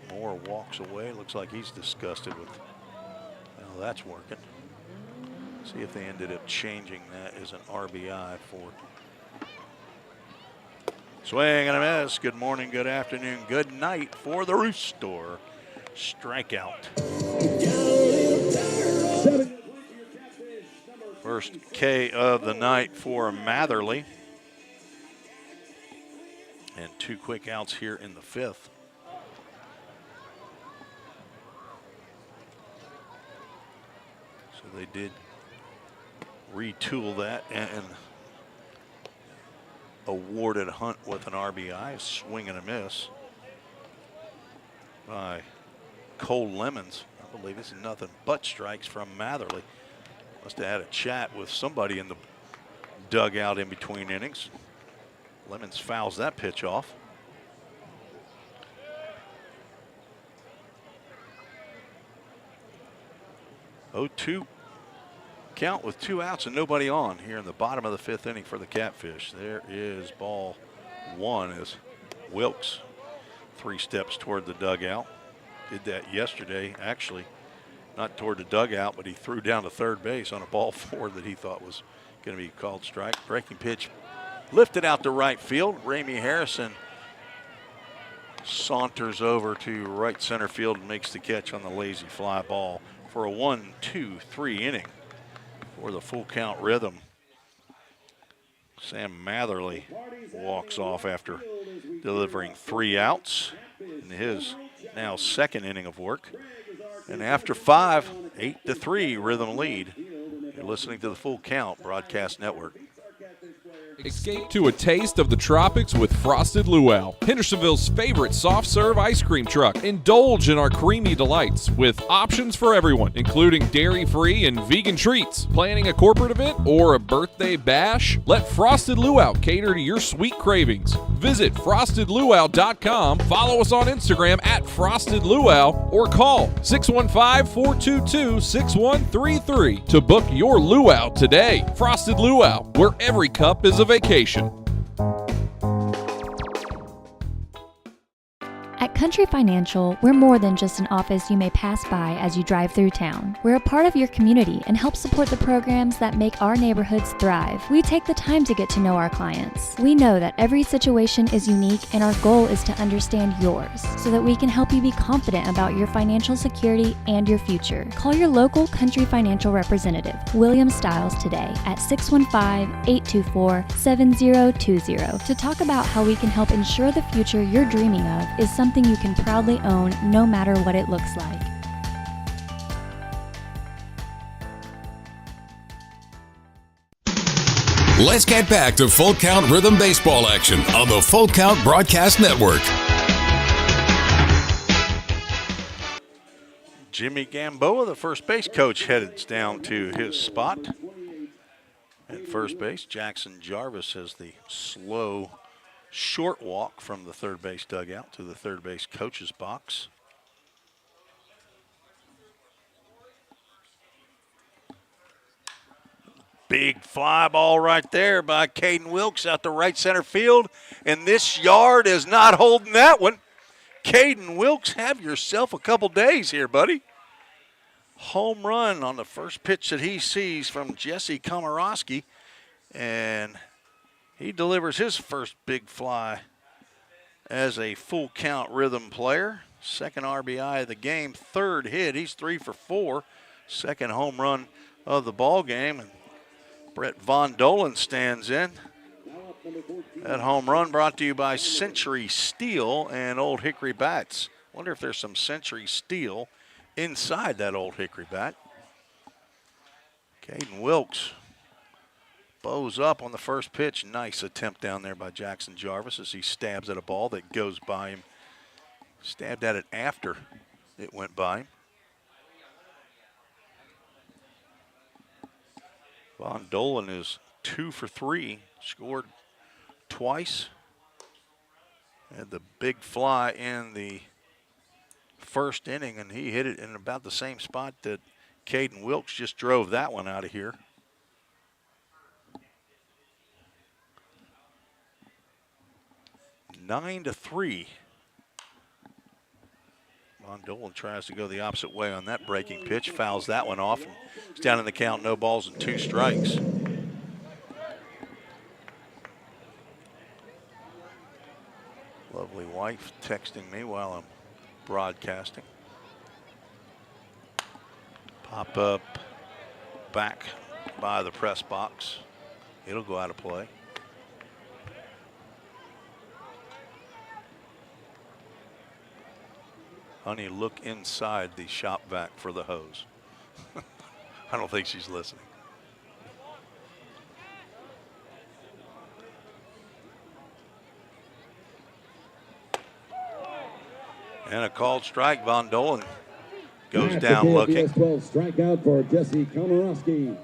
Moore walks away. Looks like he's disgusted with how that's working. See if they ended up changing that as an RBI for. Swing and a miss. Good morning, good afternoon, good night for the Rooster. Strikeout. First K of the night for Matherly. And 2 quick outs here in the 5th. So they did retool that and awarded Hunt with an RBI, swing and a miss by Cole Lemons. I believe this is nothing but strikes from Matherly. Must have had a chat with somebody in the dugout in between innings. Lemons fouls that pitch off. 0-2 count with 2 outs and nobody on here in the bottom of the 5th inning for the Catfish. There is ball 1 as Wilkes 3 steps toward the dugout. Did that yesterday, actually, not toward the dugout, but he threw down to third base on a ball 4 that he thought was going to be called strike. Breaking pitch lifted out to right field. Ramey Harrison saunters over to right center field and makes the catch on the lazy fly ball for a 1-2-3 inning for the Full Count Rhythm. Sam Matherly walks off after delivering 3 outs in his now 2nd inning of work. And after 5, 8-3 Rhythm lead. You're listening to the Full Count Broadcast Network. Escape to a taste of the tropics with Frosted Luau, Hendersonville's favorite soft serve ice cream truck. Indulge in our creamy delights with options for everyone, including dairy-free and vegan treats. Planning a corporate event or a birthday bash? Let Frosted Luau cater to your sweet cravings. Visit frostedluau.com, follow us on Instagram at Frosted Luau, or call 615-422-6133 to book your luau today. Frosted Luau, where every cup is a vacation. At Country Financial, we're more than just an office you may pass by as you drive through town. We're a part of your community and help support the programs that make our neighborhoods thrive. We take the time to get to know our clients. We know that every situation is unique, and our goal is to understand yours so that we can help you be confident about your financial security and your future. Call your local Country Financial representative, William Stiles, today at 615-824-7020 to talk about how we can help ensure the future you're dreaming of is something you can proudly own no matter what it looks like. Let's get back to Full Count Rhythm Baseball action on the Full Count Broadcast Network. Jimmy Gamboa, the first base coach, heads down to his spot at first base. Jackson Jarvis has the slow short walk from the third base dugout to the third base coach's box. Big fly ball right there by Caden Wilkes out to right center field, and this yard is not holding that one. Caden Wilkes, have yourself a couple days here, buddy. Home run on the first pitch that he sees from Jesse Komorowski, and he delivers his first big fly as a full count rhythm player. Second RBI of the game, third hit. He's 3 for 4. Second home run of the ball game. And Brett Von Dolan stands in. That home run brought to you by Century Steel and Old Hickory Bats. Wonder if there's some Century Steel inside that Old Hickory bat. Caden Wilkes bows up on the first pitch. Nice attempt down there by Jackson Jarvis as he stabs at a ball that goes by him. Stabbed at it after it went by him. Von Dolan is 2 for 3, scored twice. Had the big fly in the first inning, and he hit it in about the same spot that Caden Wilkes just drove that one out of here. Nine to 3. Von Dolan tries to go the opposite way on that breaking pitch, fouls that one off, and it's down in the count, no balls and 2 strikes. Lovely wife texting me while I'm broadcasting. Pop up back by the press box. It'll go out of play. Honey, look inside the shop vac for the hose. I don't think she's listening. And a called strike. Von Dolan goes down looking. 12 strikeout for Jesse Komorowski.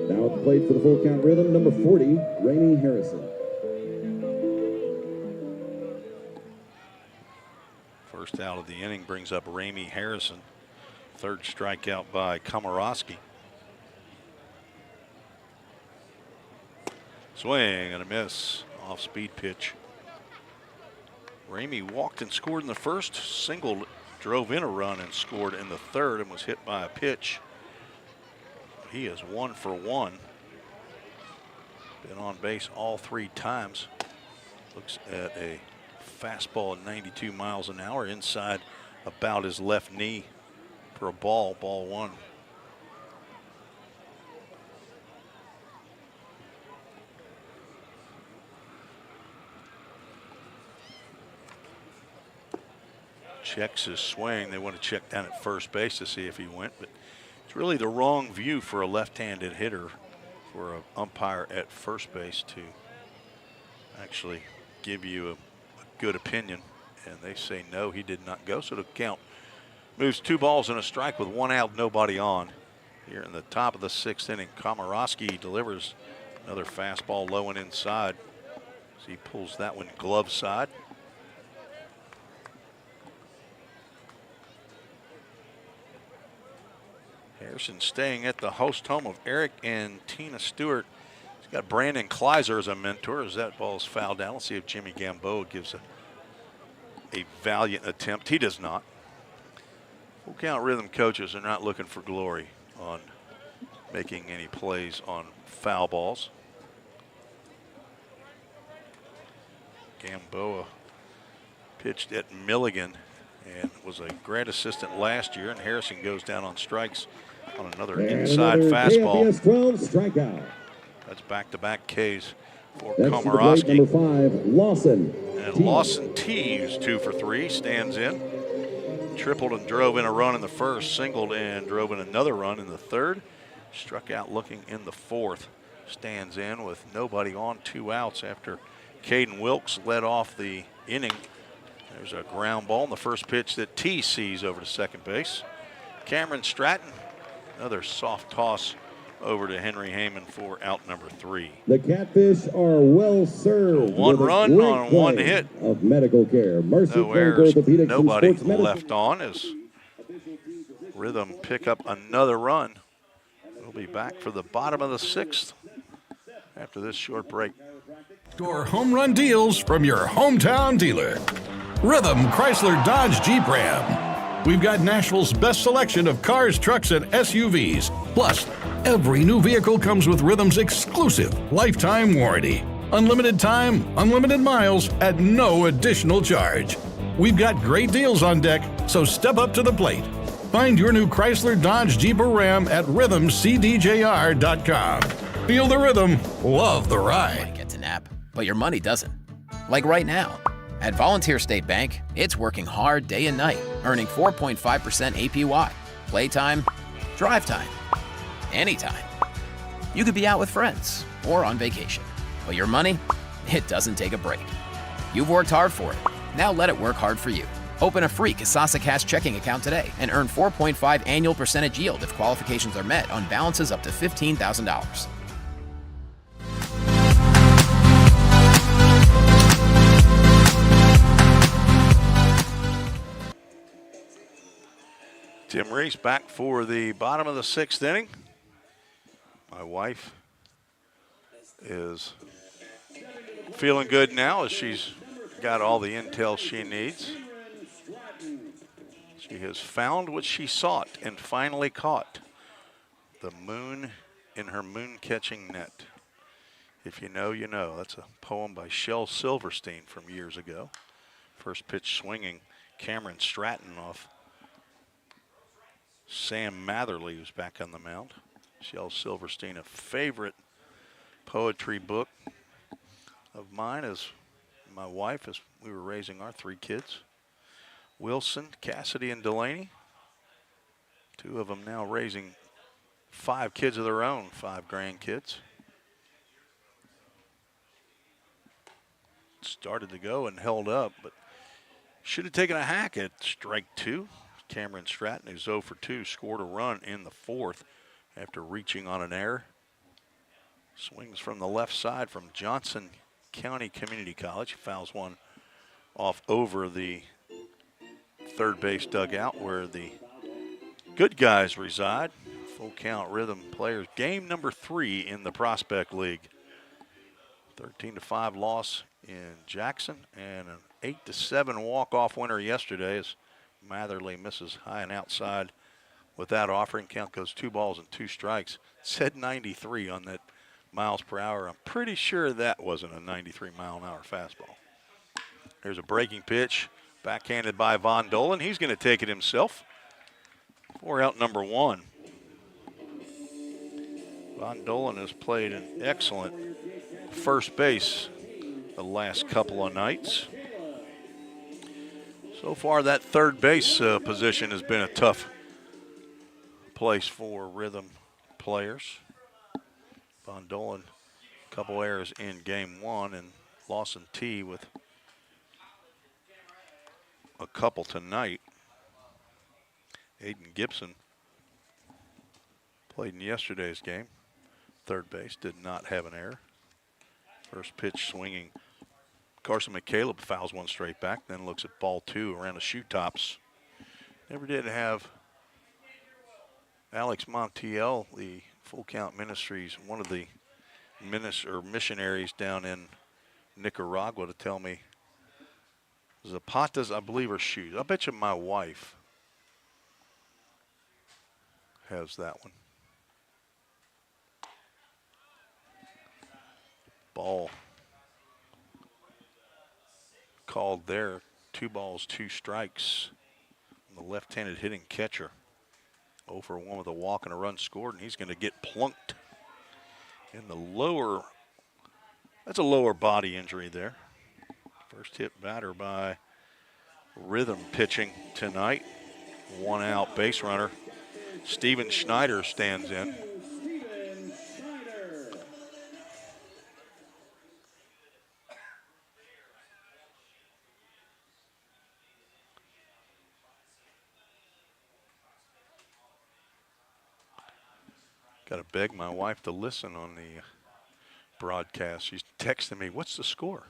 Now at the plate for the full count rhythm, number 40, Ramey Harrison. First out of the inning brings up Ramey Harrison. Third strikeout by Komorowski. Swing and a miss. Off speed pitch. Ramey walked and scored in the first. Single drove in a run and scored in the third and was hit by a pitch. He is 1 for 1. Been on base all 3 times. Looks at a fastball at 92 miles an hour inside about his left knee for a ball 1. Checks his swing. They want to check down at first base to see if he went, but it's really the wrong view for a left-handed hitter for an umpire at first base to actually give you a good opinion, and they say no, he did not go. So the count moves 2 balls and a strike with 1 out, nobody on. Here in the top of the 6th inning, Komorowski delivers another fastball low and inside. So he pulls that one glove side. Harrison staying at the host home of Eric and Tina Stewart. He's got Brandon Kleiser as a mentor as that ball is fouled down. Let's see if Jimmy Gamboa gives a valiant attempt. He does not. Full Count Rhythm coaches are not looking for glory on making any plays on foul balls. Gamboa pitched at Milligan and was a grad assistant last year, and Harrison goes down on strikes on another inside fastball. KFS 12 strikeout. That's back-to-back Ks for Next Komorowski. to the plate, number 5, Lawson. And Lawson T, who's 2 for 3, stands in. Tripled and drove in a run in the first, singled and drove in another run in the third. Struck out looking in the fourth. Stands in with nobody on, 2 outs after Caden Wilkes led off the inning. There's a ground ball in the first pitch that T sees over to second base. Cameron Stratton, another soft toss over to Henry Heyman for out number 3. The Catfish are well served. So 1 run on 1 hit. Of medical care. Mercy No errors, nobody left on as Rhythm pick up another run. We'll be back for the bottom of the 6th after this short break. Score home run deals from your hometown dealer. Rhythm Chrysler Dodge Jeep Ram. We've got Nashville's best selection of cars, trucks, and SUVs. Plus, every new vehicle comes with Rhythm's exclusive lifetime warranty. Unlimited time, unlimited miles at no additional charge. We've got great deals on deck, so step up to the plate. Find your new Chrysler Dodge Jeep or Ram at rhythmcdjr.com. Feel the rhythm, love the ride. Get to nap, but your money doesn't. Like right now. At Volunteer State Bank, it's working hard day and night, earning 4.5% APY. Playtime, drive time, anytime. You could be out with friends or on vacation, but your money, it doesn't take a break. You've worked hard for it. Now let it work hard for you. Open a free Kasasa Cash checking account today and earn 4.5 annual percentage yield if qualifications are met on balances up to $15,000. Tim Reese back for the bottom of the 6th inning. My wife is feeling good now as she's got all the intel she needs. She has found what she sought and finally caught. The moon in her moon-catching net. If you know, you know. That's a poem by Shel Silverstein from years ago. First pitch swinging Cameron Stratton off Sam Matherly, who's back on the mound. Shel Silverstein, a favorite poetry book of mine as my wife, as we were raising our 3 kids. Wilson, Cassidy, and Delaney. 2 of them now raising 5 kids of their own, 5 grandkids. Started to go and held up, but should have taken a hack at strike 2. Cameron Stratton, who's 0 for 2, scored a run in the 4th after reaching on an error. Swings from the left side from Johnson County Community College. Fouls one off over the third base dugout where the good guys reside. Full Count Rhythm players. Game number 3 in the Prospect League. 13-5 loss in Jackson and an 8-7 walk-off winner yesterday as Matherly misses high and outside with that offering. Count goes 2 balls and 2 strikes. Said 93 on that miles per hour. I'm pretty sure that wasn't a 93 mile an hour fastball. There's a breaking pitch, backhanded by Von Dolan. He's going to take it himself for out number 1. Von Dolan has played an excellent first base the last couple of nights. So far, that third base position has been a tough place for Rhythm players. Von Dolan, a couple errors in game one, and Lawson T with a couple tonight. Aiden Gibson played in yesterday's game. Third base, did not have an error. First pitch swinging. Carson McCaleb fouls one straight back, then looks at ball two around the shoe tops. Never did have Alex Montiel, the Full Count Ministries, one of the missionaries down in Nicaragua, to tell me Zapatas, I believe, are shoes. I bet you my wife has that one. Ball called there. 2 balls, 2 strikes. The left-handed hitting catcher. 0 for 1 with a walk and a run scored, and he's going to get plunked in the lower. That's a lower body injury there. First hit batter by Rhythm pitching tonight. 1 out base runner. Steven Schneider stands in. Got to beg my wife to listen on the broadcast. She's texting me, what's the score?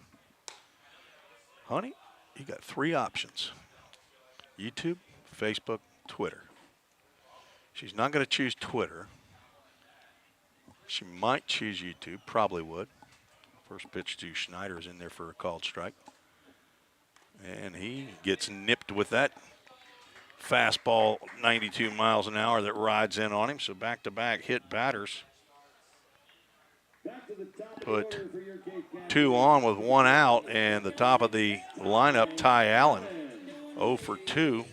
Honey, you got 3 options. YouTube, Facebook, Twitter. She's not going to choose Twitter. She might choose YouTube, probably would. First pitch to Schneider is in there for a called strike. And he gets nipped with that fastball, 92 miles an hour, that rides in on him. So back-to-back hit batters. Put 2 on with 1 out, and the top of the lineup, Ty Allen, 0 for 2.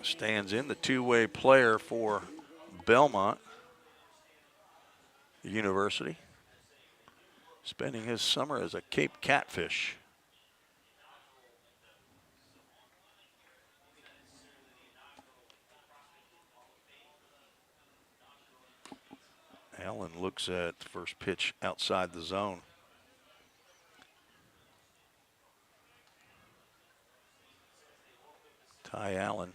Stands in, the two-way player for Belmont University. Spending his summer as a Cape Catfish. Allen looks at the first pitch outside the zone. Ty Allen.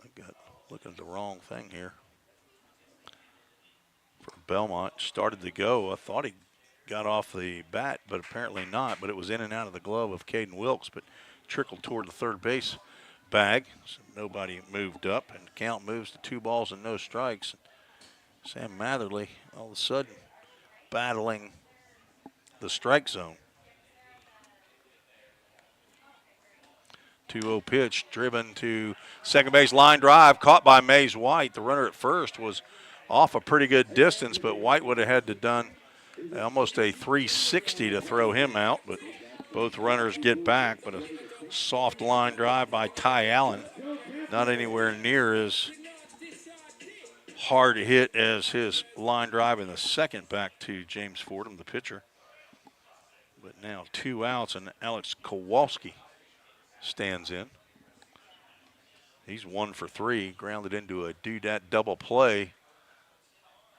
I got looking at the wrong thing here. For Belmont, started to go. I thought he got off the bat, but apparently not. But it was in and out of the glove of Caden Wilkes, but trickled toward the third base bag. So nobody moved up, and the count moves to 2 balls and no strikes. Sam Matherly all of a sudden battling the strike zone. 2-0 pitch, driven to second base, line drive, caught by Mays White. The runner at first was off a pretty good distance, but White would have had to done almost a 360 to throw him out, but both runners get back. But a soft line drive by Ty Allen, not anywhere near as hard to hit as his line drive in the second back to James Fordham, the pitcher. But now 2 outs, and Alex Kowalski stands in. He's 1 for 3, grounded into a do-dat double play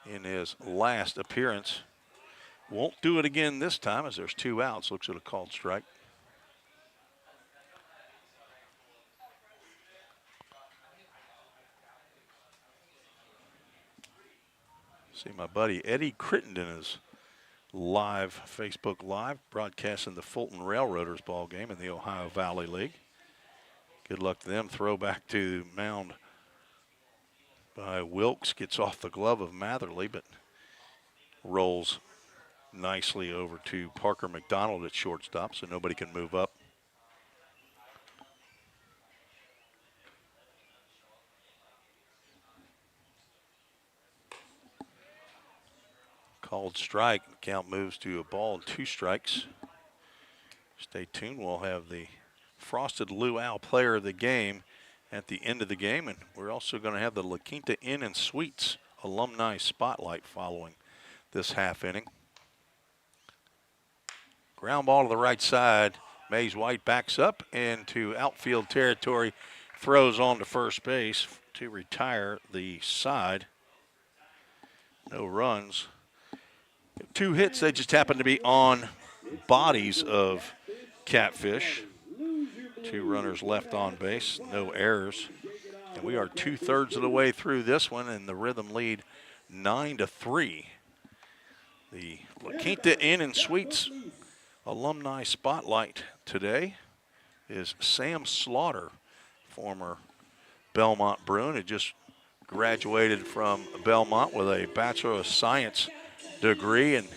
in his last appearance. Won't do it again this time as there's 2 outs. Looks at a called strike. See my buddy Eddie Crittenden is live, Facebook Live, broadcasting the Fulton Railroaders ball game in the Ohio Valley League. Good luck to them. Throw back to mound by Wilkes, gets off the glove of Matherly, but rolls nicely over to Parker McDonald at shortstop, so nobody can move up. Called strike. The count moves to a ball and 2 strikes. Stay tuned. We'll have the Frosted Luau player of the game at the end of the game, and we're also going to have the La Quinta Inn and Suites alumni spotlight following this half inning. Ground ball to the right side. Mays White backs up into outfield territory, throws on to first base. to retire the side. No runs. 2 hits, they just happen to be on bodies of Catfish. 2 runners left on base, no errors. And we are 2/3 of the way through this one, and the Rhythm lead 9-3. The La Quinta Inn & Suites alumni spotlight today is Sam Slaughter, former Belmont Bruin, who just graduated from Belmont with a Bachelor of Science degree, and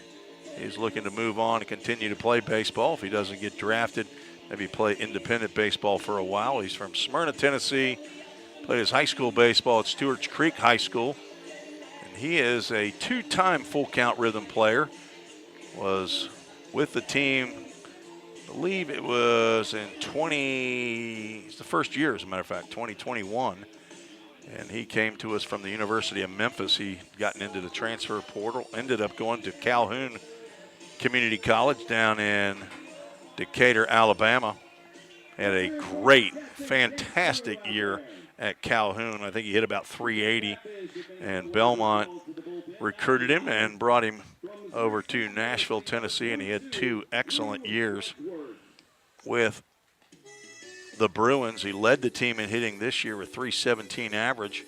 he's looking to move on and continue to play baseball. If he doesn't get drafted, maybe play independent baseball for a while. He's from Smyrna, Tennessee, played his high school baseball at Stewart's Creek High School, and he is a 2-time full count Rhythm player. Was with the team, I believe it was in it's the first year, as a matter of fact, 2021. And he came to us from the University of Memphis. He gotten into the transfer portal, ended up going to Calhoun Community College down in Decatur, Alabama. Had a great, fantastic year at Calhoun. I think he hit about 380. And Belmont recruited him and brought him over to Nashville, Tennessee, and he had 2 excellent years with the Bruins. He led the team in hitting this year with .317 average.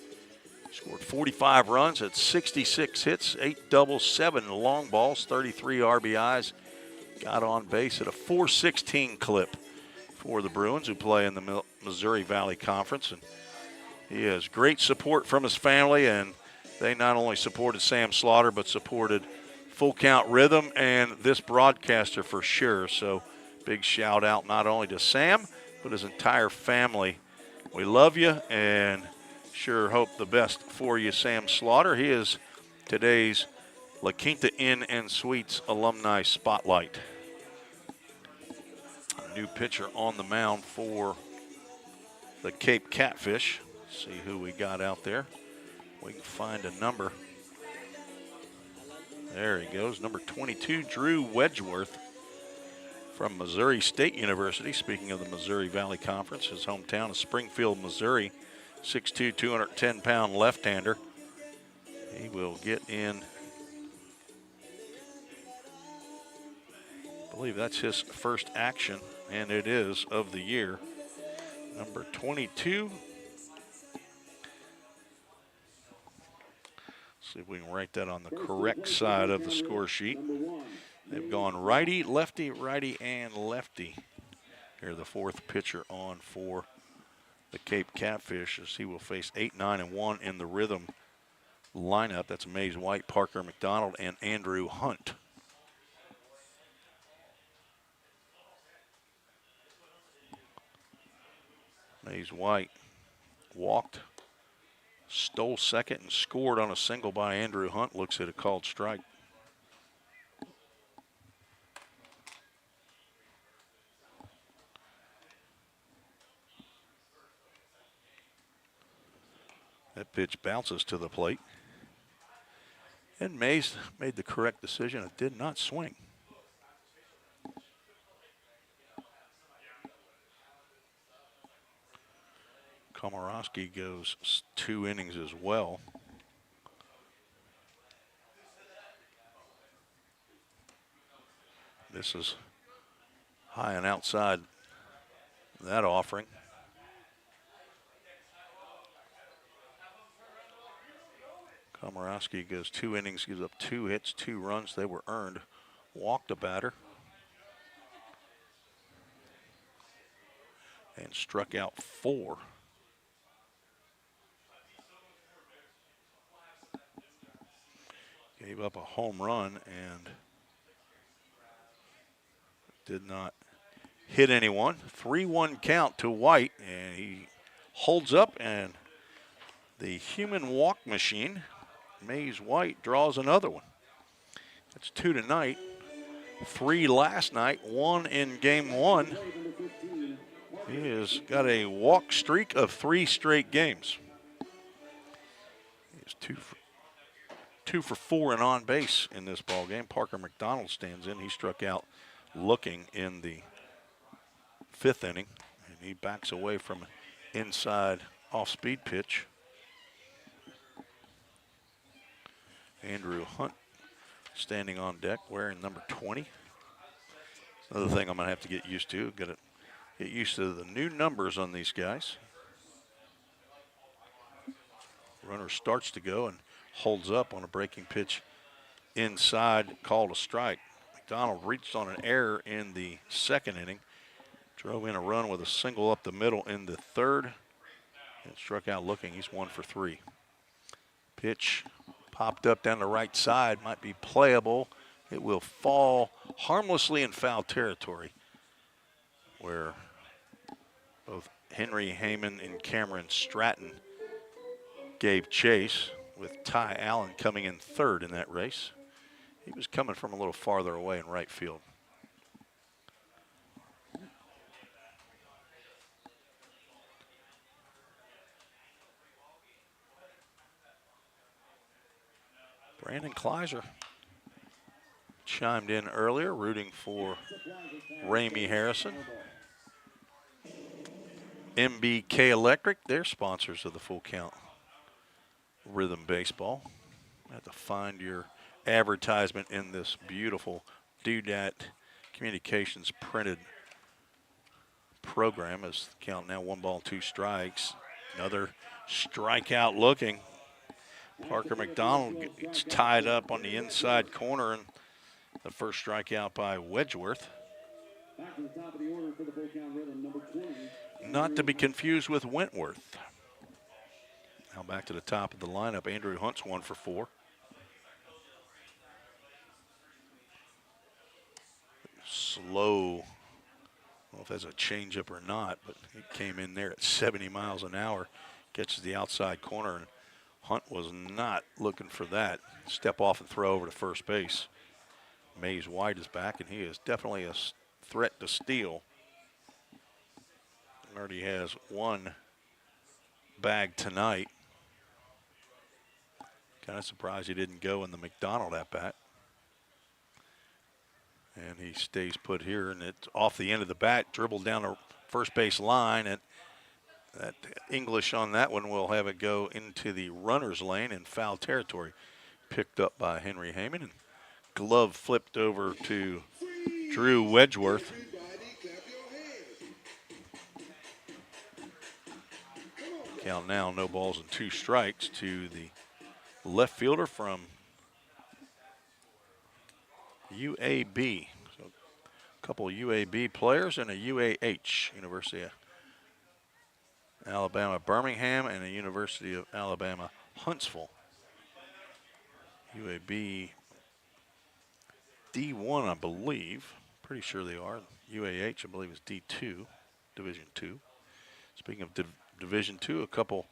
Scored 45 runs at 66 hits, 8 doubles, 7 long balls, 33 RBIs. Got on base at a .416 clip for the Bruins, who play in the Missouri Valley Conference. And he has great support from his family, and they not only supported Sam Slaughter, but supported Full Count Rhythm and this broadcaster for sure. So big shout out not only to Sam, but his entire family. We love you and sure hope the best for you, Sam Slaughter. He is today's La Quinta Inn & Suites alumni spotlight. A new pitcher on the mound for the Cape Catfish. See who we got out there. We can find a number. There he goes, number 22, Drew Wedgeworth from Missouri State University. Speaking of the Missouri Valley Conference, his hometown is Springfield, Missouri. 6'2", 210-pound left-hander. He will get in, I believe that's his first action, and it is of the year. Number 22. See if we can write that on the correct side of the score sheet. They've gone righty, lefty, and lefty. Here, the 4th pitcher on for the Cape Catfish, as he will face 8, 9, and 1 in the Rhythm lineup. That's Mays White, Parker McDonald, and Andrew Hunt. Mays White walked, stole second, and scored on a single by Andrew Hunt. Looks at a called strike. That pitch bounces to the plate. And Mays made the correct decision. It did not swing. Komorowski goes 2 innings as well. This is high and outside that offering. Komorowski goes 2 innings, gives up 2 hits, 2 runs. They were earned. Walked a batter. And struck out 4. Gave up a home run and did not hit anyone. 3-1 count to White, and he holds up, and the human walk machine, Mays White, draws another one. That's 2 tonight, 3 last night, 1 in game 1. He has got a walk streak of 3 straight games. He's 2 for 4 and on base in this ball game. Parker McDonald stands in. He struck out looking in the 5th inning, and he backs away from an inside off-speed pitch. Andrew Hunt standing on deck wearing number 20. Another thing I'm going to have to get used to. Got to get used to the new numbers on these guys. Runner starts to go and holds up on a breaking pitch inside, called a strike. McDonald reached on an error in the second inning, drove in a run with a single up the middle in the third, and struck out looking. He's 1 for 3. Pitch popped up down the right side, might be playable. It will fall harmlessly in foul territory, where both Henry Heyman and Cameron Stratton gave chase, with Ty Allen coming in third in that race. He was coming from a little farther away in right field. Brandon Kleiser chimed in earlier, rooting for Ramey Harrison. MBK Electric, they're sponsors of the Full Count Rhythm Baseball. I have to find your advertisement in this beautiful Doodad Communications printed program. As the count now 1 ball, 2 strikes. Another strikeout looking. Parker McDonald gets tied up on the inside corner, and the first strikeout by Wedgeworth. Not to be confused with Wentworth. Now back to the top of the lineup. Andrew Hunt's 1 for 4. Slow. I don't know if that's a changeup or not, but it came in there at 70 miles an hour. Catches the outside corner, and Hunt was not looking for that. Step off and throw over to first base. Mays White is back, and he is definitely a threat to steal. Already has 1 bag tonight. Kind of surprised he didn't go in the McDonald at bat. And he stays put here, and it's off the end of the bat, dribbled down the first base line, and that English on that one will have it go into the runner's lane in foul territory. Picked up by Henry Heyman, and glove flipped over to Drew Wedgeworth. Count now, no balls and 2 strikes to the left fielder from UAB. So a couple of UAB players and a UAH, University of Alabama Birmingham, and a University of Alabama Huntsville. UAB D1, I believe. Pretty sure they are. UAH, I believe, is D2, Division II. Speaking of Division II, a couple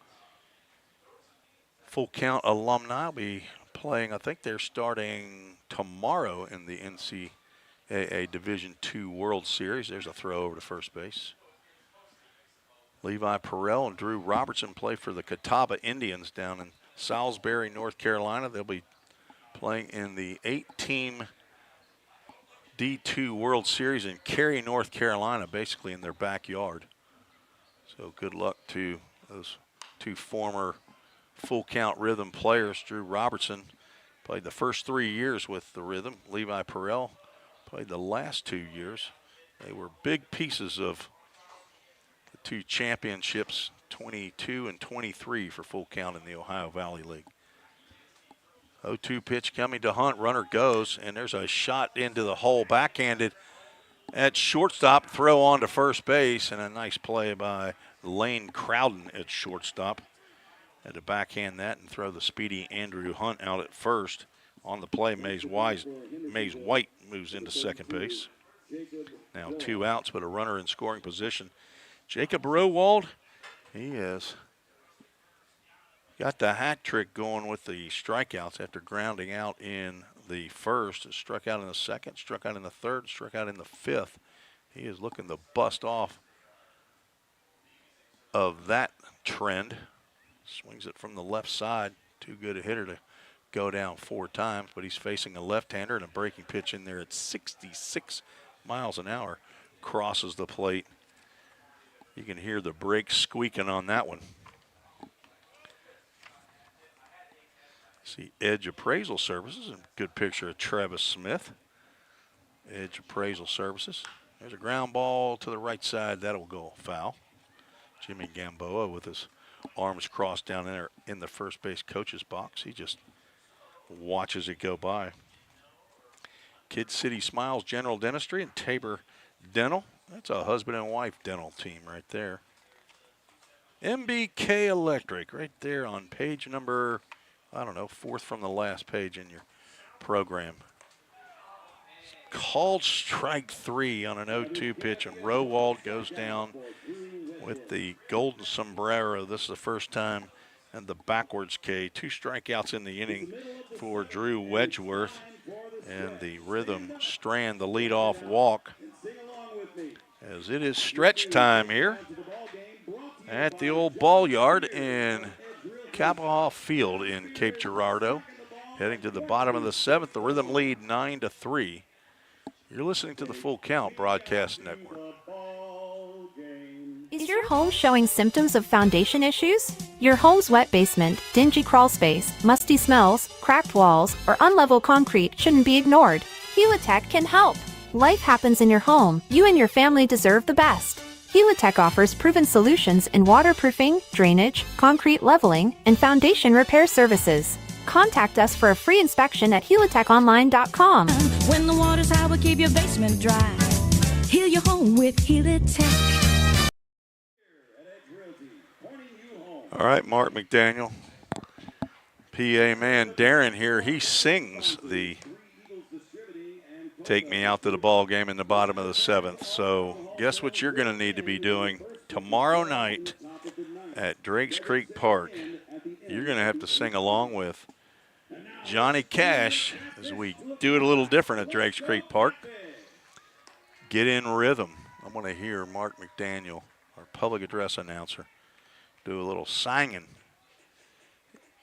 Full Count alumni will be playing. I think they're starting tomorrow in the NCAA Division II World Series. There's a throw over to first base. Levi Perrell and Drew Robertson play for the Catawba Indians down in Salisbury, North Carolina. They'll be playing in the 8-team D2 World Series in Cary, North Carolina, basically in their backyard. So good luck to those 2 former Full Count Rhythm players. Drew Robertson played the first 3 years with the Rhythm. Levi Perrell played the last 2 years. They were big pieces of the 2 championships, 22 and 23 for Full Count in the Ohio Valley League. 0-2 pitch coming to Hunt. Runner goes, and there's a shot into the hole, backhanded at shortstop. Throw on to first base, and a nice play by Lane Crowden at shortstop. Had to backhand that and throw the speedy Andrew Hunt out at first. On the play, Mays White moves into second base. Now 2 outs, but a runner in scoring position. Jacob Rowald, he has got the hat trick going with the strikeouts after grounding out in the first. Struck out in the second, struck out in the third, struck out in the fifth. He is looking to bust off of that trend. Swings it from the left side. Too good a hitter to go down 4 times, but he's facing a left-hander, and a breaking pitch in there at 66 miles an hour. Crosses the plate. You can hear the brakes squeaking on that one. See Edge Appraisal Services, a good picture of Travis Smith. Edge Appraisal Services. There's a ground ball to the right side. That'll go foul. Jimmy Gamboa with his arms crossed down there in the first base coach's box. He just watches it go by. Kid City Smiles General Dentistry and Tabor Dental. That's a husband and wife dental team right there. MBK Electric right there on page number, I don't know, 4th from the last page in your program. Called strike 3 on an 0-2 pitch, and Rowald goes down with the golden sombrero. This is the first time, and the backwards K. 2 strikeouts in the inning for Drew Wedgeworth, and the Rhythm strand the leadoff walk as it is stretch time here at the old ball yard in Kappahoff Field in Cape Girardeau. Heading to the bottom of the 7th, the Rhythm lead 9-3. You're listening to the Full Count Broadcast Network. Is your home showing symptoms of foundation issues? Your home's wet basement, dingy crawl space, musty smells, cracked walls, or unlevel concrete shouldn't be ignored. Helitech can help. Life happens in your home. You and your family deserve the best. Helitech offers proven solutions in waterproofing, drainage, concrete leveling, and foundation repair services. Contact us for a free inspection at helitechonline.com. When the water's high, we'll keep your basement dry. Heal your home with Helitech. All right, Mark McDaniel, PA man. Darren here, he sings the Take Me Out to the Ball Game in the bottom of the 7th. So guess what you're going to need to be doing tomorrow night at Drakes Creek Park? You're going to have to sing along with Johnny Cash as we do it a little different at Drakes Creek Park. Get in rhythm. I want to hear Mark McDaniel, our public address announcer, do a little singing.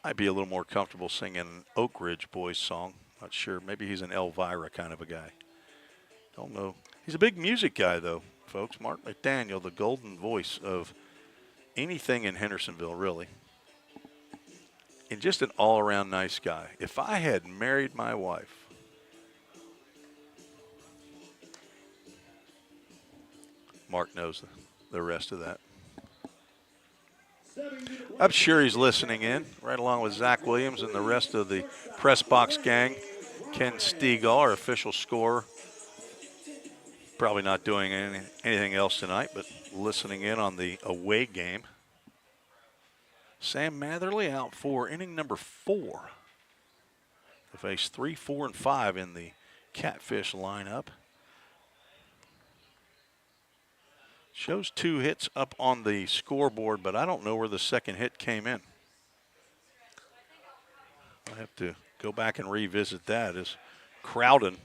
I'd be a little more comfortable singing an Oak Ridge Boys song. Not sure. Maybe he's an Elvira kind of a guy. Don't know. He's a big music guy, though, folks. Mark McDaniel, the golden voice of anything in Hendersonville, really. And just an all-around nice guy. If I had married my wife, Mark knows the rest of that. I'm sure he's listening in, right along with Zach Williams and the rest of the press box gang. Ken Stegall, our official scorer, probably not doing anything else tonight, but listening in on the away game. Sam Matherly out for inning number 4. To face 3, 4, and 5 in the Catfish lineup. Shows 2 hits up on the scoreboard, but I don't know where the second hit came in. I'll have to go back and revisit that as Crowden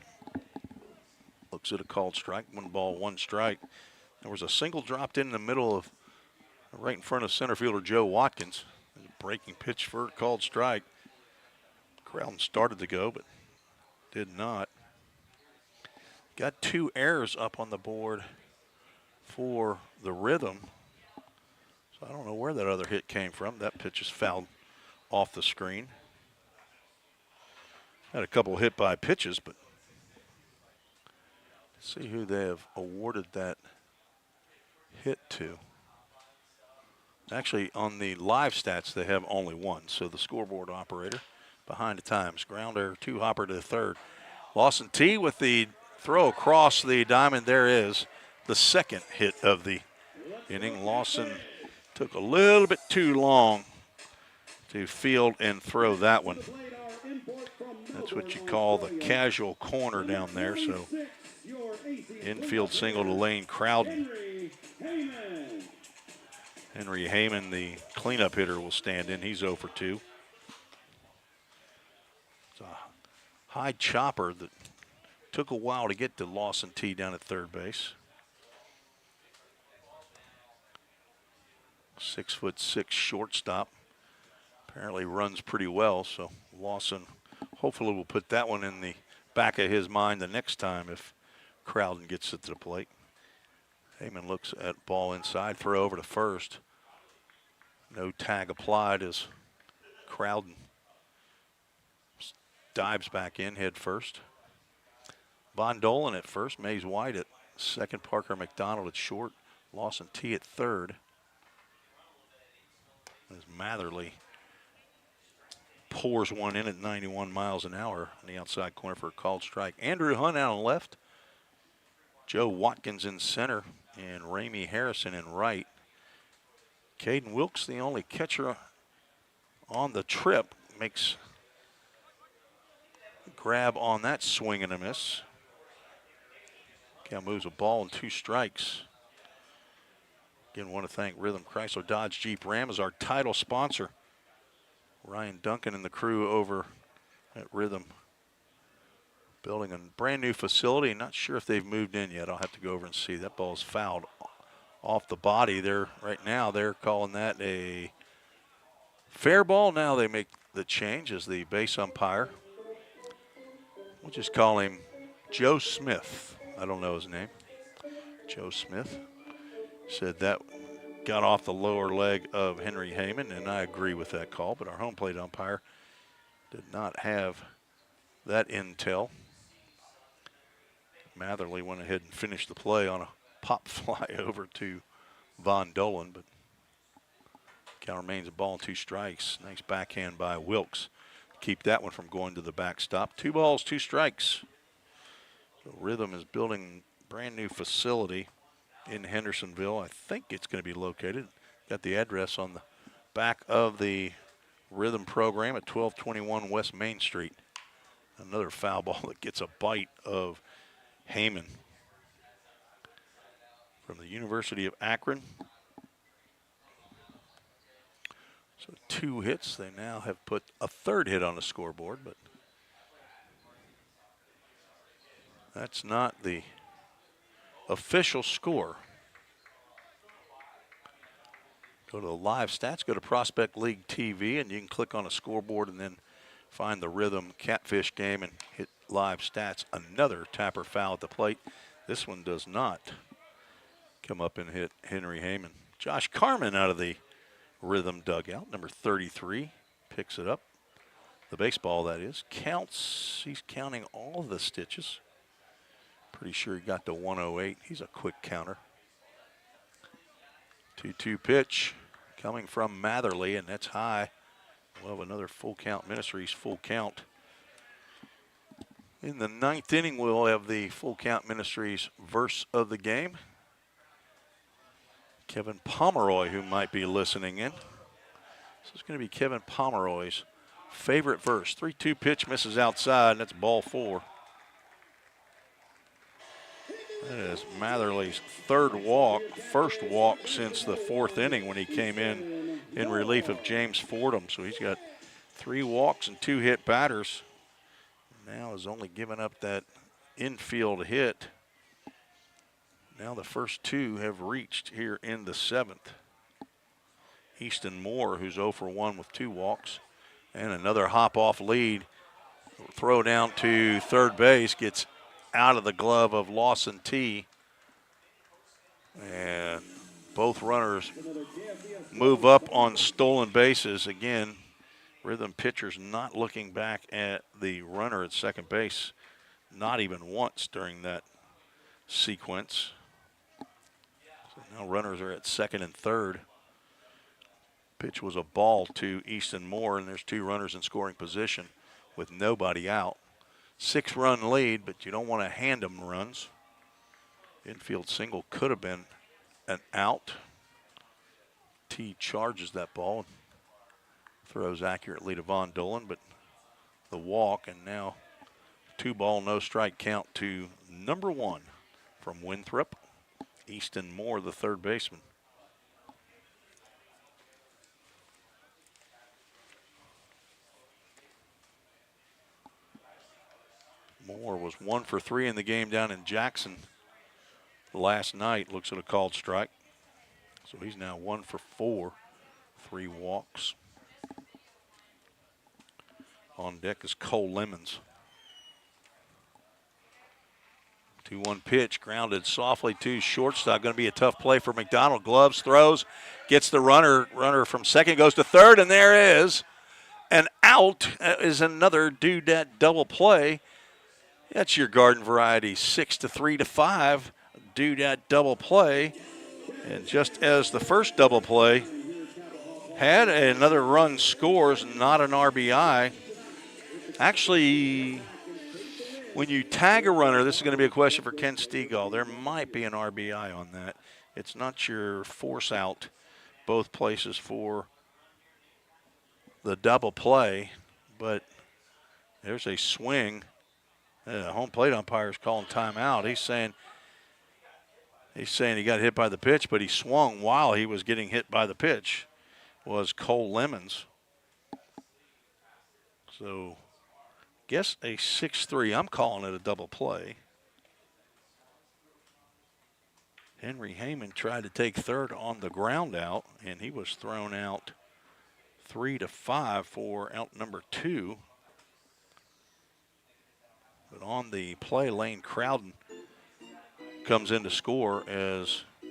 looks at a called strike. 1 ball, 1 strike. There was a single dropped in the middle of, right in front of center fielder Joe Watkins. A breaking pitch for a called strike. Crowden started to go, but did not. Got 2 errors up on the board for the Rhythm. So I don't know where that other hit came from. That pitch is fouled off the screen. Had a couple hit by pitches, but let's see who they have awarded that hit to. Actually, on the live stats, they have only 1. So the scoreboard operator behind the times. Grounder, 2 hopper to the 3rd. Lawson T with the throw across the diamond. There is the second hit of the inning. Lawson took a little bit too long to field and throw that one. That's what you call the casual corner down there. So infield single to Lane Crowden. Henry Heyman, the cleanup hitter, will stand in. He's 0 for 2. It's a high chopper that took a while to get to Lawson T down at third base. 6'6" shortstop. Apparently runs pretty well, so Lawson hopefully will put that one in the back of his mind the next time if Crowden gets it to the plate. Heyman looks at ball inside, throw over to first. No tag applied as Crowden dives back in head first. Von Dolan at first, Mays White at second, Parker McDonald at short, Lawson T at third. As Matherly pours one in at 91 miles an hour on the outside corner for a called strike. Andrew Hunt out on left, Joe Watkins in center, and Ramey Harrison in right. Caden Wilkes, the only catcher on the trip, makes a grab on that swing and a miss. Cal moves a ball and 2 strikes. Again, want to thank Rhythm Chrysler Dodge Jeep Ram as our title sponsor. Ryan Duncan and the crew over at Rhythm building a brand new facility. Not sure if they've moved in yet. I'll have to go over and see. That ball's fouled off the body there. Right now they're calling that a fair ball. Now they make the change as the base umpire. We'll just call him Joe Smith. I don't know his name. Joe Smith said that got off the lower leg of Henry Heyman, and I agree with that call, but our home plate umpire did not have that intel. Matherly went ahead and finished the play on a pop fly over to Von Dolan, but count remains a ball and 2 strikes. Nice backhand by Wilkes. Keep that one from going to the backstop. 2 balls, 2 strikes. So Rhythm is building a brand new facility in Hendersonville. I think it's going to be located. Got the address on the back of the Rhythm program at 1221 West Main Street. Another foul ball that gets a bite of Heyman from the University of Akron. So 2 hits. They now have put a 3rd hit on the scoreboard, but that's not the official score. Go to the live stats, go to Prospect League TV, and you can click on a scoreboard and then find the Rhythm Catfish game and hit live stats. Another tapper foul at the plate. This one does not come up and hit Henry Heyman. Josh Carmen out of the Rhythm dugout, number 33, picks it up. The baseball, that is, counts. He's counting all the stitches. Pretty sure he got to 108. He's a quick counter. 2-2 pitch coming from Matherly, and that's high. We'll have another Full Count Ministries full count. In the 9th inning, we'll have the Full Count Ministries verse of the game. Kevin Pomeroy, who might be listening in. This is going to be Kevin Pomeroy's favorite verse. 3-2 pitch misses outside, and that's ball 4. That is Matherly's 3rd walk, first walk since the 4th inning when he came in relief of James Fordham. So he's got 3 walks and 2 hit batters. Now has only given up that infield hit. Now the first 2 have reached here in the 7th. Easton Moore, who's 0 for 1 with 2 walks, and another hop-off lead. Throw down to third base, gets out of the glove of Lawson T. And both runners move up on stolen bases. Again, Rhythm pitchers not looking back at the runner at second base, not even once during that sequence. So now runners are at second and third. Pitch was a ball to Easton Moore, and there's 2 runners in scoring position with nobody out. 6-run lead, but you don't want to hand them runs. Infield single could have been an out. T charges that ball and throws accurately to Von Dolan, but the walk, and now 2-ball, no strike count to number 1 from Winthrop. Easton Moore, the third baseman. Moore was 1 for 3 in the game down in Jackson last night. Looks at a called strike. So he's now 1 for 4, 3 walks. On deck is Cole Lemons. 2-1 pitch, grounded softly to shortstop. Going to be a tough play for McDonald. Gloves, throws, gets the runner. Runner from second goes to third, and there is an out. out is another doodad double play. That's your garden variety 6 to 3 to 5 doodad double play. And just as the first double play had another run scores, not an RBI. Actually, when you tag a runner, this is going to be a question for Ken Stegall. There might be an RBI on that. It's not your force out both places for the double play, but there's a swing. The home plate umpire is calling timeout. He's saying he got hit by the pitch, but he swung while he was getting hit by the pitch. Was Cole Lemons. So, guess a 6-3. I'm calling it a double play. Henry Heyman tried to take third on the ground out, and he was thrown out 3 to 5 for out number 2. But on the play, Lane Crowden comes in to score as, I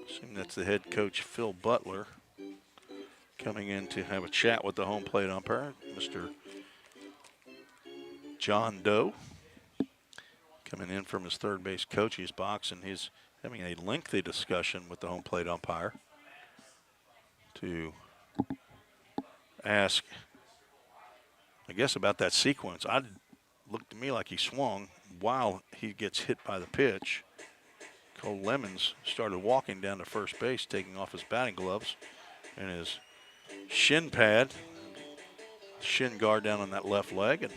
assume that's the head coach, Phil Butler, coming in to have a chat with the home plate umpire, Mr. John Doe, coming in from his third base coach's box, and he's having a lengthy discussion with the home plate umpire to ask, I guess, about that sequence. It looked to me like he swung while he gets hit by the pitch. Cole Lemons started walking down to first base, taking off his batting gloves and his shin pad, shin guard down on that left leg. And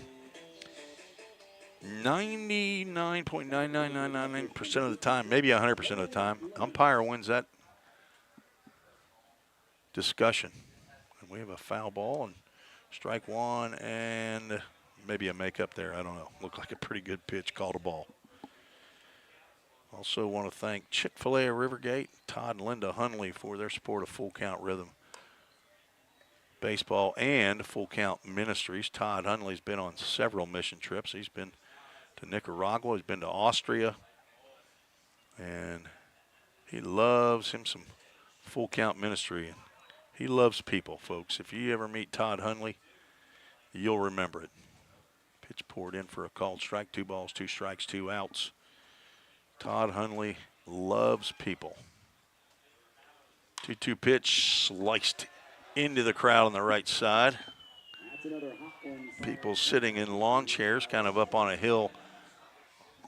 99.99999% of the time, maybe 100% of the time, umpire wins that discussion. And we have a foul ball and strike one and maybe a makeup there. I don't know. Looked like a pretty good pitch, called a ball. Also want to thank Chick-fil-A of Rivergate, Todd and Linda Hunley for their support of Full Count Rhythm Baseball and Full Count Ministries. Todd Hunley's been on several mission trips. He's been to Nicaragua. He's been to Austria. And he loves him some Full Count Ministry. He loves people, folks. If you ever meet Todd Hunley, you'll remember it. Pitch poured in for a called strike. 2 balls, 2 strikes, 2 outs. Todd Hunley loves people. 2-2 pitch sliced into the crowd on the right side. People sitting in lawn chairs kind of up on a hill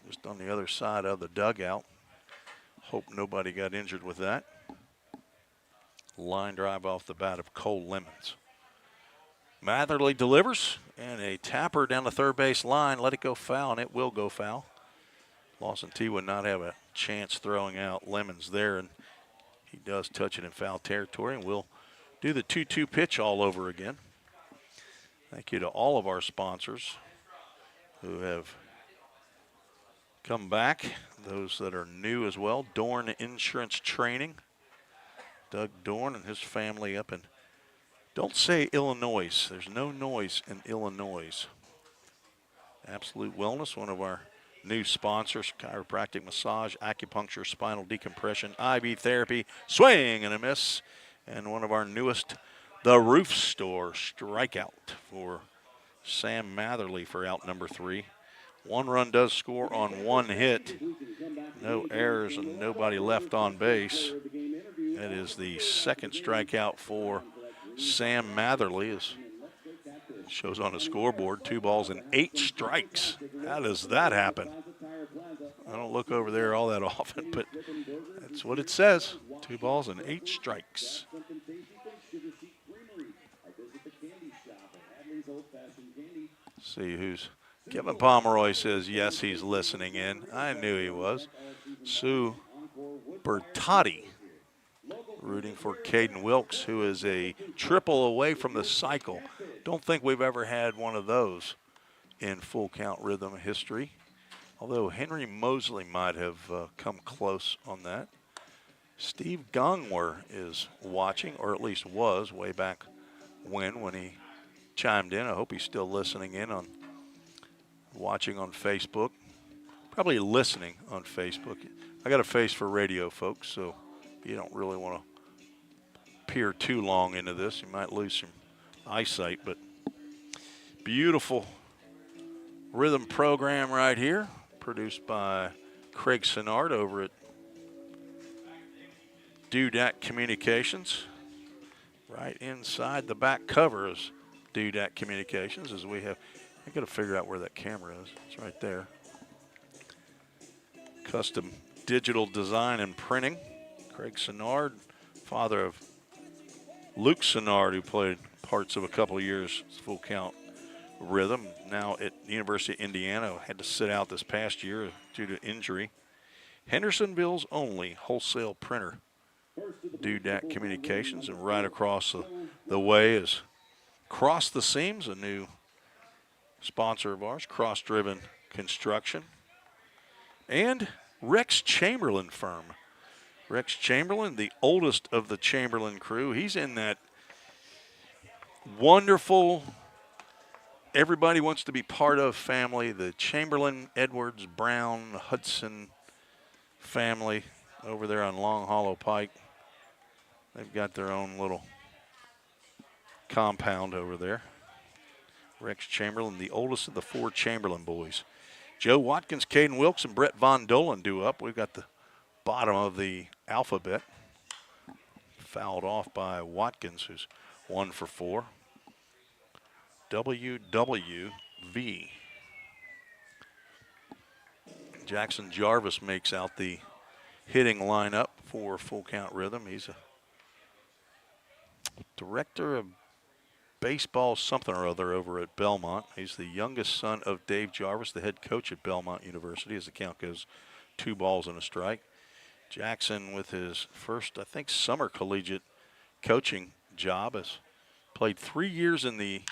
just on the other side of the dugout. Hope nobody got injured with that. Line drive off the bat of Cole Lemons. Matherly delivers, and a tapper down the third base line. Let it go foul, and it will go foul. Lawson T would not have a chance throwing out Lemons there, and he does touch it in foul territory, and we'll do the 2-2 pitch all over again. Thank you to all of our sponsors who have come back, those that are new as well. Dorn Insurance Training. Doug Dorn and his family up in, don't say Illinois. There's no noise in Illinois. Absolute Wellness, one of our new sponsors, chiropractic massage, acupuncture, spinal decompression, IV therapy, swing and a miss. And one of our newest, the Roof Store, strikeout for Sam Matherly for out number 3. 1 run does score on 1 hit. No errors and nobody left on base. That is the second strikeout for Sam Matherly. As shows on the scoreboard, 2 balls and 8 strikes. How does that happen? I don't look over there all that often, but that's what it says. 2 balls and 8 strikes. See who's Kevin Pomeroy says yes, he's listening in. I knew he was. Sue Bertotti rooting for Caden Wilkes, who is a triple away from the cycle. Don't think we've ever had one of those in Full Count Rhythm history, although Henry Mosley might have come close on that. Steve Gongwer is watching, or at least was way back when he chimed in. I hope he's still listening in on watching on Facebook. Probably listening on Facebook. I got a face for radio, folks, so you don't really want to peer too long into this. You might lose some eyesight, but beautiful rhythm program right here, produced by Craig Sinnard over at Dudat Communications. Right inside the back cover is Dudat Communications, as we have. I got to figure out where that camera is. It's right there. Custom digital design and printing. Craig Sinnard, father of Luke Sinnard, who played parts of a couple of years full count rhythm. Now at the University of Indiana, had to sit out this past year due to injury. Hendersonville's only wholesale printer, Dudat Communications, and right across the way is Cross the Seams, a new sponsor of ours, Cross Driven Construction, and Rex Chamberlain firm. Rex Chamberlain, the oldest of the Chamberlain crew. He's in that wonderful, everybody wants to be part of family, the Chamberlain, Edwards, Brown, Hudson family over there on Long Hollow Pike. They've got their own little compound over there. Rex Chamberlain, the oldest of the 4 Chamberlain boys. Joe Watkins, Caden Wilkes, and Brett Von Dolan due up. We've got the bottom of the alphabet. Fouled off by Watkins, who's 1 for 4. WWV. Jackson Jarvis makes out the hitting lineup for Full Count Rhythm. He's a director of baseball something or other over at Belmont. He's the youngest son of Dave Jarvis, the head coach at Belmont University, as the count goes 2 balls and a strike. Jackson, with his first, I think, summer collegiate coaching job, has played 3 years in the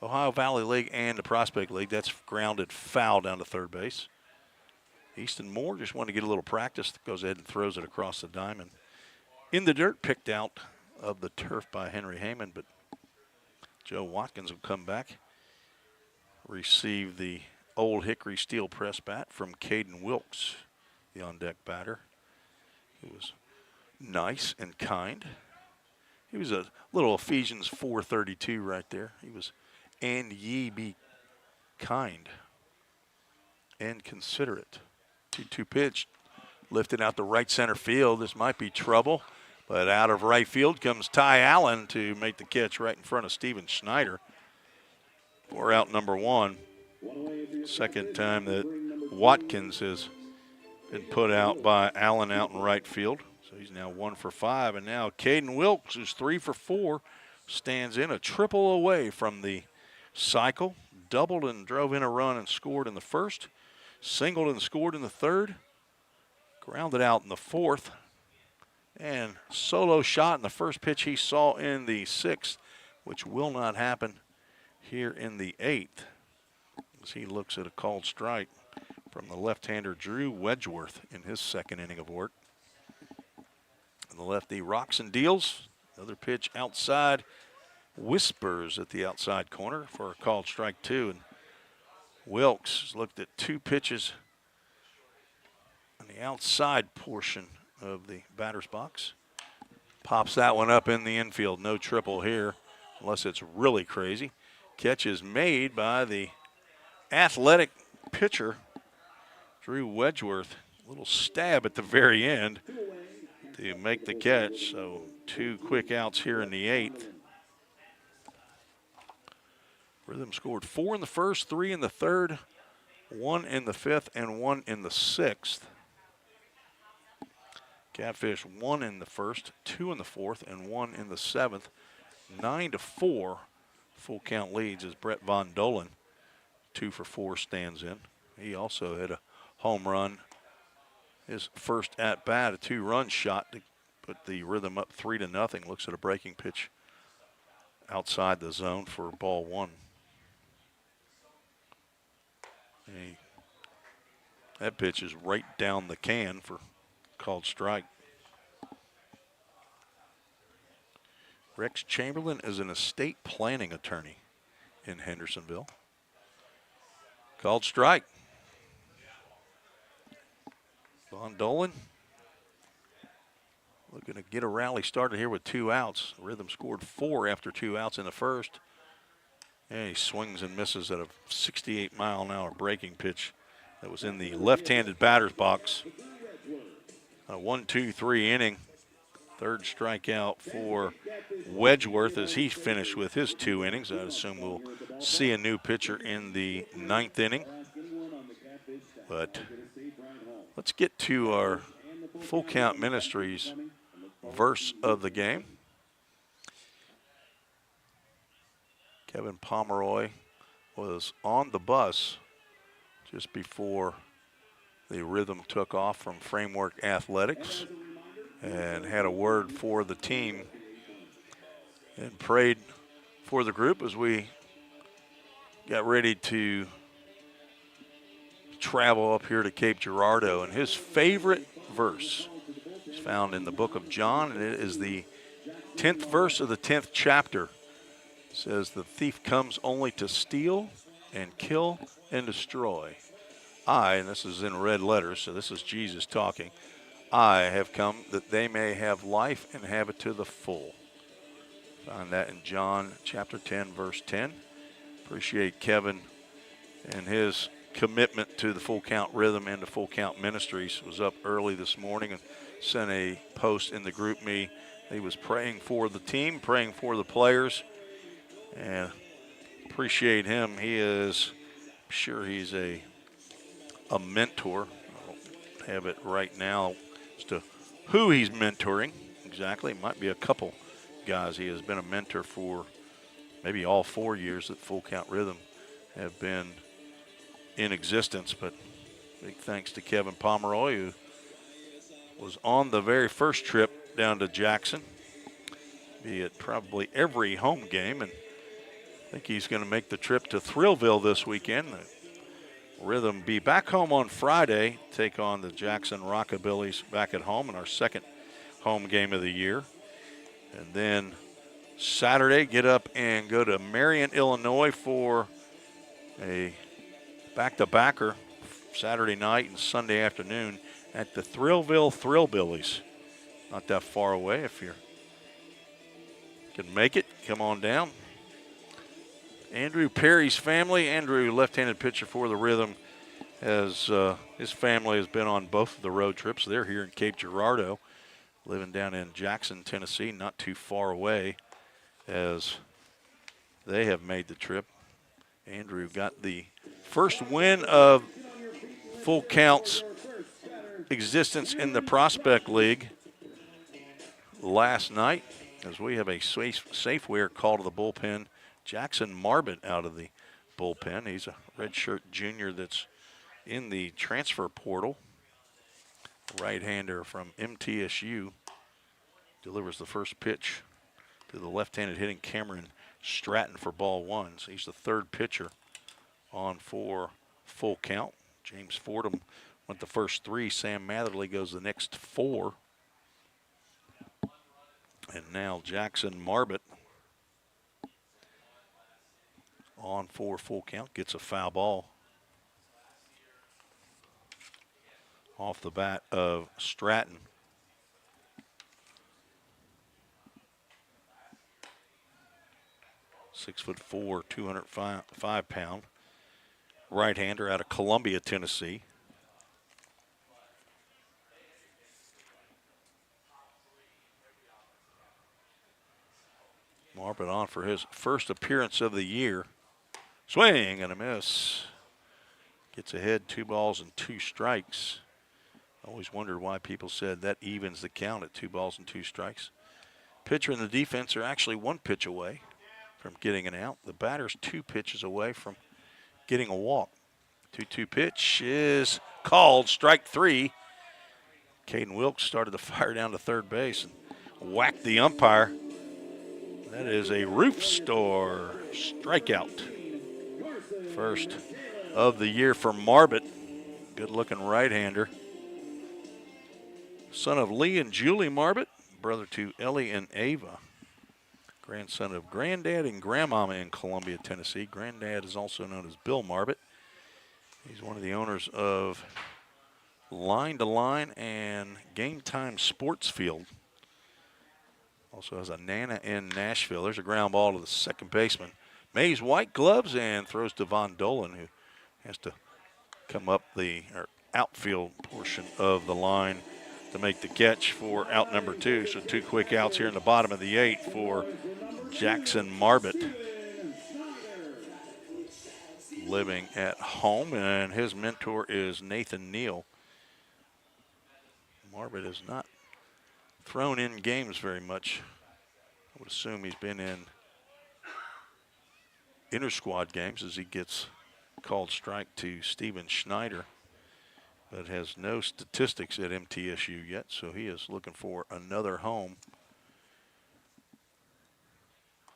Ohio Valley League and the Prospect League. That's grounded foul down to third base. Easton Moore just wanted to get a little practice, goes ahead and throws it across the diamond. In the dirt, picked out of the turf by Henry Heyman, but Joe Watkins will come back, receive the Old Hickory steel press bat from Caden Wilkes, the on-deck batter. He was nice and kind. He was a little Ephesians 4:32 right there. He was, and ye be kind and considerate. 2-2 pitch, lifted out to right center field. This might be trouble. But out of right field comes Ty Allen to make the catch right in front of Steven Schneider for out number 1. Second time that Watkins has been put out by Allen out in right field. So he's now 1 for 5. And now Caden Wilkes, who's 3 for 4, stands in a triple away from the cycle. Doubled and drove in a run and scored in the first. Singled and scored in the third. Grounded out in the fourth. And solo shot in the first pitch he saw in the 6th, which will not happen here in the 8th, as he looks at a called strike from the left-hander Drew Wedgeworth in his second inning of work. And the lefty rocks and deals. Another pitch outside, whispers at the outside corner for a called strike 2. And Wilkes looked at 2 pitches on the outside portion of the batter's box. Pops that one up in the infield. No triple here, unless it's really crazy. Catch is made by the athletic pitcher, Drew Wedgeworth. A little stab at the very end to make the catch. So 2 quick outs here in the 8th. Rhythm scored 4 in the first, 3 in the third, 1 in the 5th, and 1 in the 6th. Catfish 1 in the first, 2 in the 4th, and 1 in the 7th. 9-4 full count leads as Brett Von Dolan, 2 for 4, stands in. He also had a home run. His first at bat, a 2-run shot to put the Rhythm up 3-0. Looks at a breaking pitch outside the zone for ball 1. That pitch is right down the can for called strike. Rex Chamberlain is an estate planning attorney in Hendersonville. Called strike. Von Dolan looking to get a rally started here with 2 outs. Rhythm scored 4 after 2 outs in the first. And he swings and misses at a 68-mile-an-hour breaking pitch that was in the left-handed batter's box. A 1-2-3 inning. Third strikeout for Wedgeworth as he finished with his 2 innings. I assume we'll see a new pitcher in the 9th inning. But let's get to our Full Count Ministries verse of the game. Kevin Pomeroy was on the bus just before the Rhythm took off from Framework Athletics and had a word for the team and prayed for the group as we got ready to travel up here to Cape Girardeau. And his favorite verse is found in the book of John, and it is the 10th verse of the 10th chapter. It says, "The thief comes only to steal and kill and destroy. I," and this is in red letters, so this is Jesus talking, "I have come that they may have life and have it to the full." Find that in John chapter 10, verse 10. Appreciate Kevin and his commitment to the Full Count Rhythm and to Full Count Ministries. Was up early this morning and sent a post in the group me. He was praying for the team, praying for the players, and appreciate him. He is, I'm sure he's a mentor. I don't have it right now as to who he's mentoring exactly. Might be a couple guys. He has been a mentor for maybe all 4 years that Full Count Rhythm have been in existence. But big thanks to Kevin Pomeroy, who was on the very first trip down to Jackson, be at probably every home game, and I think he's going to make the trip to Thrillville this weekend. Rhythm be back home on Friday, take on the Jackson Rockabillys back at home in our second home game of the year. And then Saturday, get up and go to Marion, Illinois for a back-to-backer Saturday night and Sunday afternoon at the Thrillville Thrillbillies. Not that far away. If you can make it, come on down. Andrew Perry's family, Andrew, left-handed pitcher for the Rhythm, has his family has been on both of the road trips. They're here in Cape Girardeau, living down in Jackson, Tennessee, not too far away, as they have made the trip. Andrew got the first win of Full Count's existence in the Prospect League last night, as we have a Safeware call to the bullpen. Jackson Marbett out of the bullpen. He's a redshirt junior that's in the transfer portal. Right-hander from MTSU delivers the first pitch to the left-handed hitting Cameron Stratton for ball 1. So he's the third pitcher on for Full Count. James Fordham went the first 3. Sam Matherly goes the next 4. And now Jackson Marbett on for Full Count, gets a foul ball off the bat of Stratton. .6'4", 205-pound right-hander out of Columbia, Tennessee. Marbett on for his first appearance of the year. Swing and a miss. Gets ahead, 2 balls and 2 strikes. Always wondered why people said that evens the count at 2 balls and 2 strikes. Pitcher and the defense are actually 1 pitch away from getting an out. The batter's 2 pitches away from getting a walk. 2-2 pitch is called, strike 3. Caden Wilkes started to fire down to third base and whacked the umpire. That is a Roof Store strikeout. First of the year for Marbett. Good-looking right-hander. Son of Lee and Julie Marbett, brother to Ellie and Ava. Grandson of Granddad and Grandmama in Columbia, Tennessee. Granddad is also known as Bill Marbett. He's one of the owners of Line to Line and Game Time Sports Field. Also has a Nana in Nashville. There's a ground ball to the second baseman. Mays white gloves and throws to Von Dolan, who has to come up the outfield portion of the line to make the catch for out number 2. So 2 quick outs here in the bottom of the 8th for Jackson Marbett, living at home, and his mentor is Nathan Neal. Marbett has not thrown in games very much. I would assume he's been in inter-squad games as he gets called strike to Steven Schneider, but has no statistics at MTSU yet, so he is looking for another home.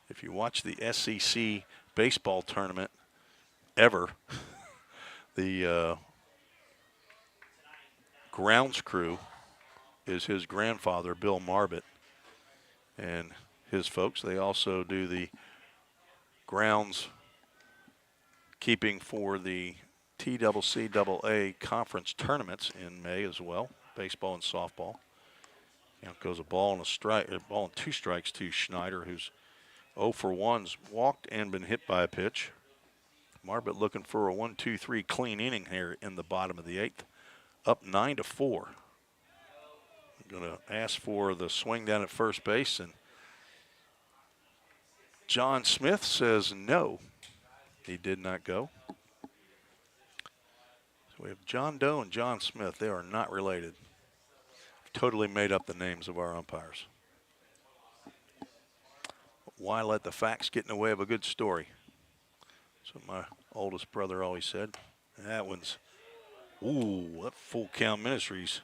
If you watch the SEC baseball tournament ever, the grounds crew is his grandfather, Bill Marbett, and his folks. They also do the grounds keeping for the TCCAA conference tournaments in May as well, baseball and softball. Out goes a ball and 2 strikes to Schneider, who's 0 for 1's walked and been hit by a pitch. Marbett looking for a 1-2-3 clean inning here in the bottom of the 8th, up 9-4. Going to ask for the swing down at first base, and John Smith says no. He did not go. So we have John Doe and John Smith. They are not related. Totally made up the names of our umpires. Why let the facts get in the way of a good story? That's what my oldest brother always said. That one's, that Full Count Ministries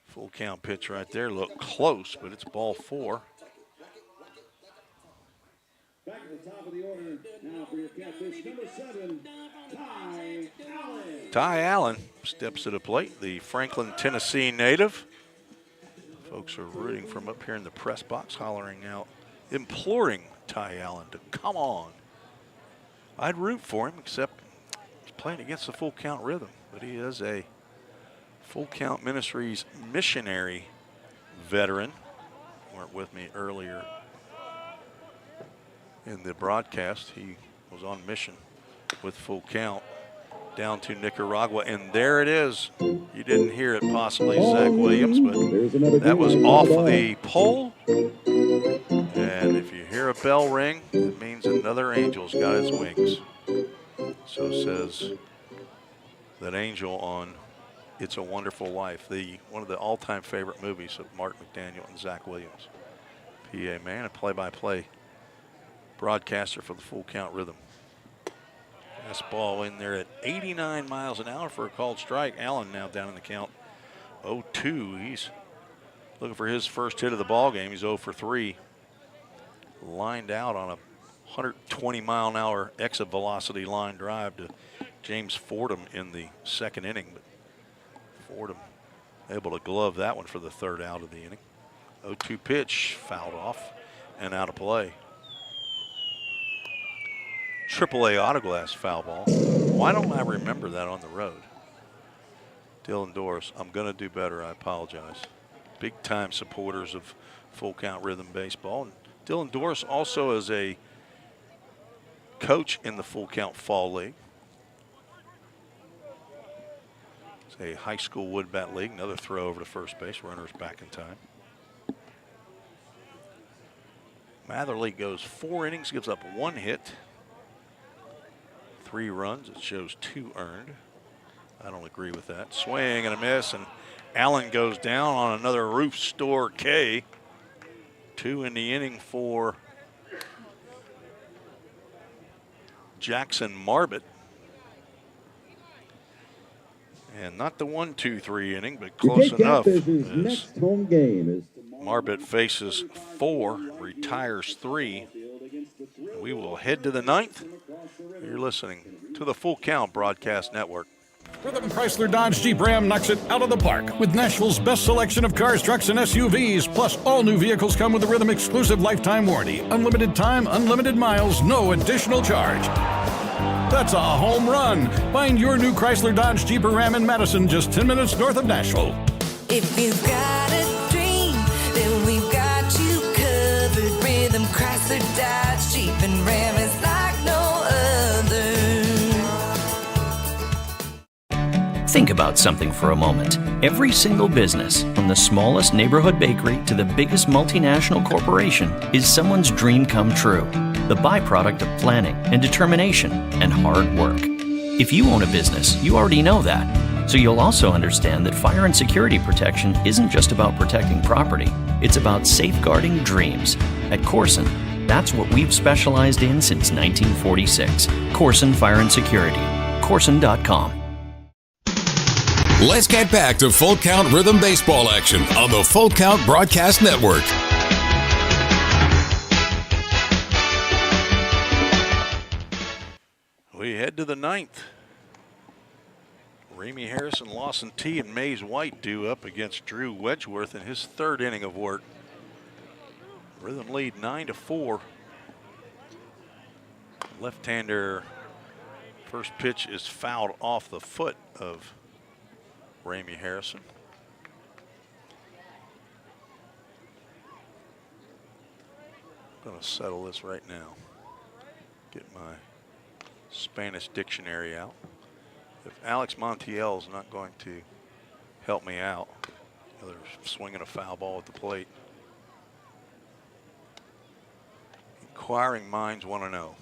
full count pitch right there. Looked close, but it's ball 4. Back at the top of the order now for your Catfish, number 7, Ty Allen. Ty Allen steps to the plate, the Franklin, Tennessee native. Folks are rooting from up here in the press box, hollering out, imploring Ty Allen to come on. I'd root for him, except he's playing against the Full Count Rhythm, but he is a Full Count Ministries missionary veteran. You weren't with me earlier in the broadcast. He was on mission with Full Count down to Nicaragua, and there it is. You didn't hear it, possibly Zach Williams, but that was off the pole. And if you hear a bell ring, it means another angel's got his wings. So says that angel on It's a Wonderful Life, one of the all-time favorite movies of Mark McDaniel and Zach Williams. PA man, a play-by-play broadcaster for the Full Count Rhythm. Fastball in there at 89 miles an hour for a called strike. Allen now down in the count 0-2. He's looking for his first hit of the ball game. He's 0 for 3. Lined out on a 120-mile-an-hour exit velocity line drive to James Fordham in the second inning. But Fordham able to glove that one for the third out of the inning. 0-2 pitch, fouled off and out of play. AAA Autoglass foul ball. Why don't I remember that on the road? Dylan Doris, I'm going to do better. I apologize. Big time supporters of Full Count Rhythm Baseball. And Dylan Doris also is a coach in the Full Count Fall League. It's a high school wood bat league. Another throw over to first base. Runners back in time. Matherly goes 4 innings, gives up 1 hit. 3 runs. It shows 2 earned. I don't agree with that. Swing and a miss, and Allen goes down on another Roof Store K. 2 in the inning for Jackson Marbett. And not the 1-2-3 inning, but close enough. Next home game is Marbett faces 4, retires 3. We will head to the 9th. You're listening to the Full Count Broadcast Network. Rhythm Chrysler Dodge Jeep Ram knocks it out of the park with Nashville's best selection of cars, trucks, and SUVs. Plus, all new vehicles come with a Rhythm exclusive lifetime warranty. Unlimited time, unlimited miles, no additional charge. That's a home run. Find your new Chrysler Dodge Jeep Ram in Madison, just 10 minutes north of Nashville. If you've got a dream, then we've got you covered. Rhythm Chrysler Dodge Jeep and Ram is like no about something for a moment. Every single business, from the smallest neighborhood bakery to the biggest multinational corporation, is someone's dream come true. The byproduct of planning and determination and hard work. If you own a business, you already know that. So you'll also understand that fire and security protection isn't just about protecting property. It's about safeguarding dreams. At Corson, that's what we've specialized in since 1946. Corson Fire and Security. Corson.com. Let's get back to Full Count Rhythm Baseball action on the Full Count Broadcast Network. We head to the ninth. Ramey Harrison, Lawson T, and Mays White due up against Drew Wedgeworth in his third inning of work. Rhythm lead 9-4. Left-hander, first pitch is fouled off the foot of Ramey Harrison. I'm going to settle this right now. Get my Spanish dictionary out. If Alex Montiel is not going to help me out, they're swinging a foul ball at the plate. Inquiring minds want to know.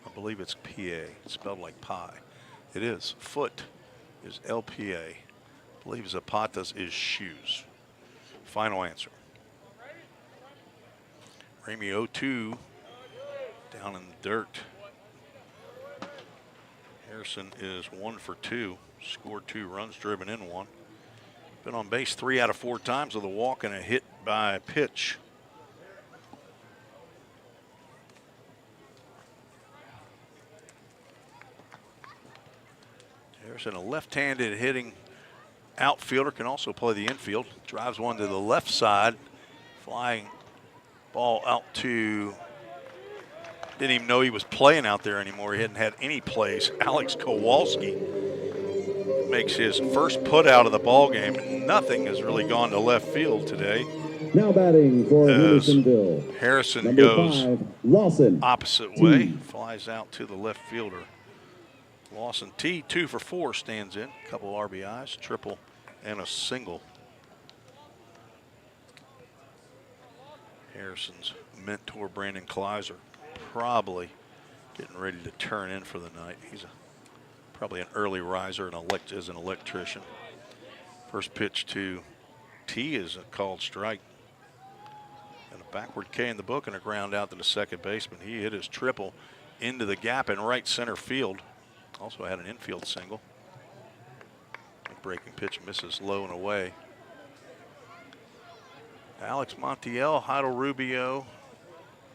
I believe it's PA. It's spelled like pie. It is. Foot is LPA. I believe Zapatas is shoes. Final answer. Ramey 0-2 down in the dirt. Harrison is 1 for 2. Scored 2 runs, driven in 1. Been on base 3 out of 4 times with a walk and a hit by pitch. Harrison, a left-handed hitting outfielder, can also play the infield. Drives one to the left side. Flying ball out to, didn't even know he was playing out there anymore. He hadn't had any plays. Alex Kowalski makes his first put out of the ball game. Nothing has really gone to left field today. Now batting for Hendersonville. Harrison Number goes 5, Lawson opposite T. way, flies out to the left fielder. Lawson T, 2 for 4, stands in. A couple RBIs, triple, and a single. Harrison's mentor, Brandon Kleiser, probably getting ready to turn in for the night. He's probably an early riser and as an electrician. First pitch to T is a called strike. And a backward K in the book and a ground out to the second baseman. He hit his triple into the gap in right center field. Also had an infield single. The breaking pitch misses low and away. Alex Montiel, Heidel Rubio,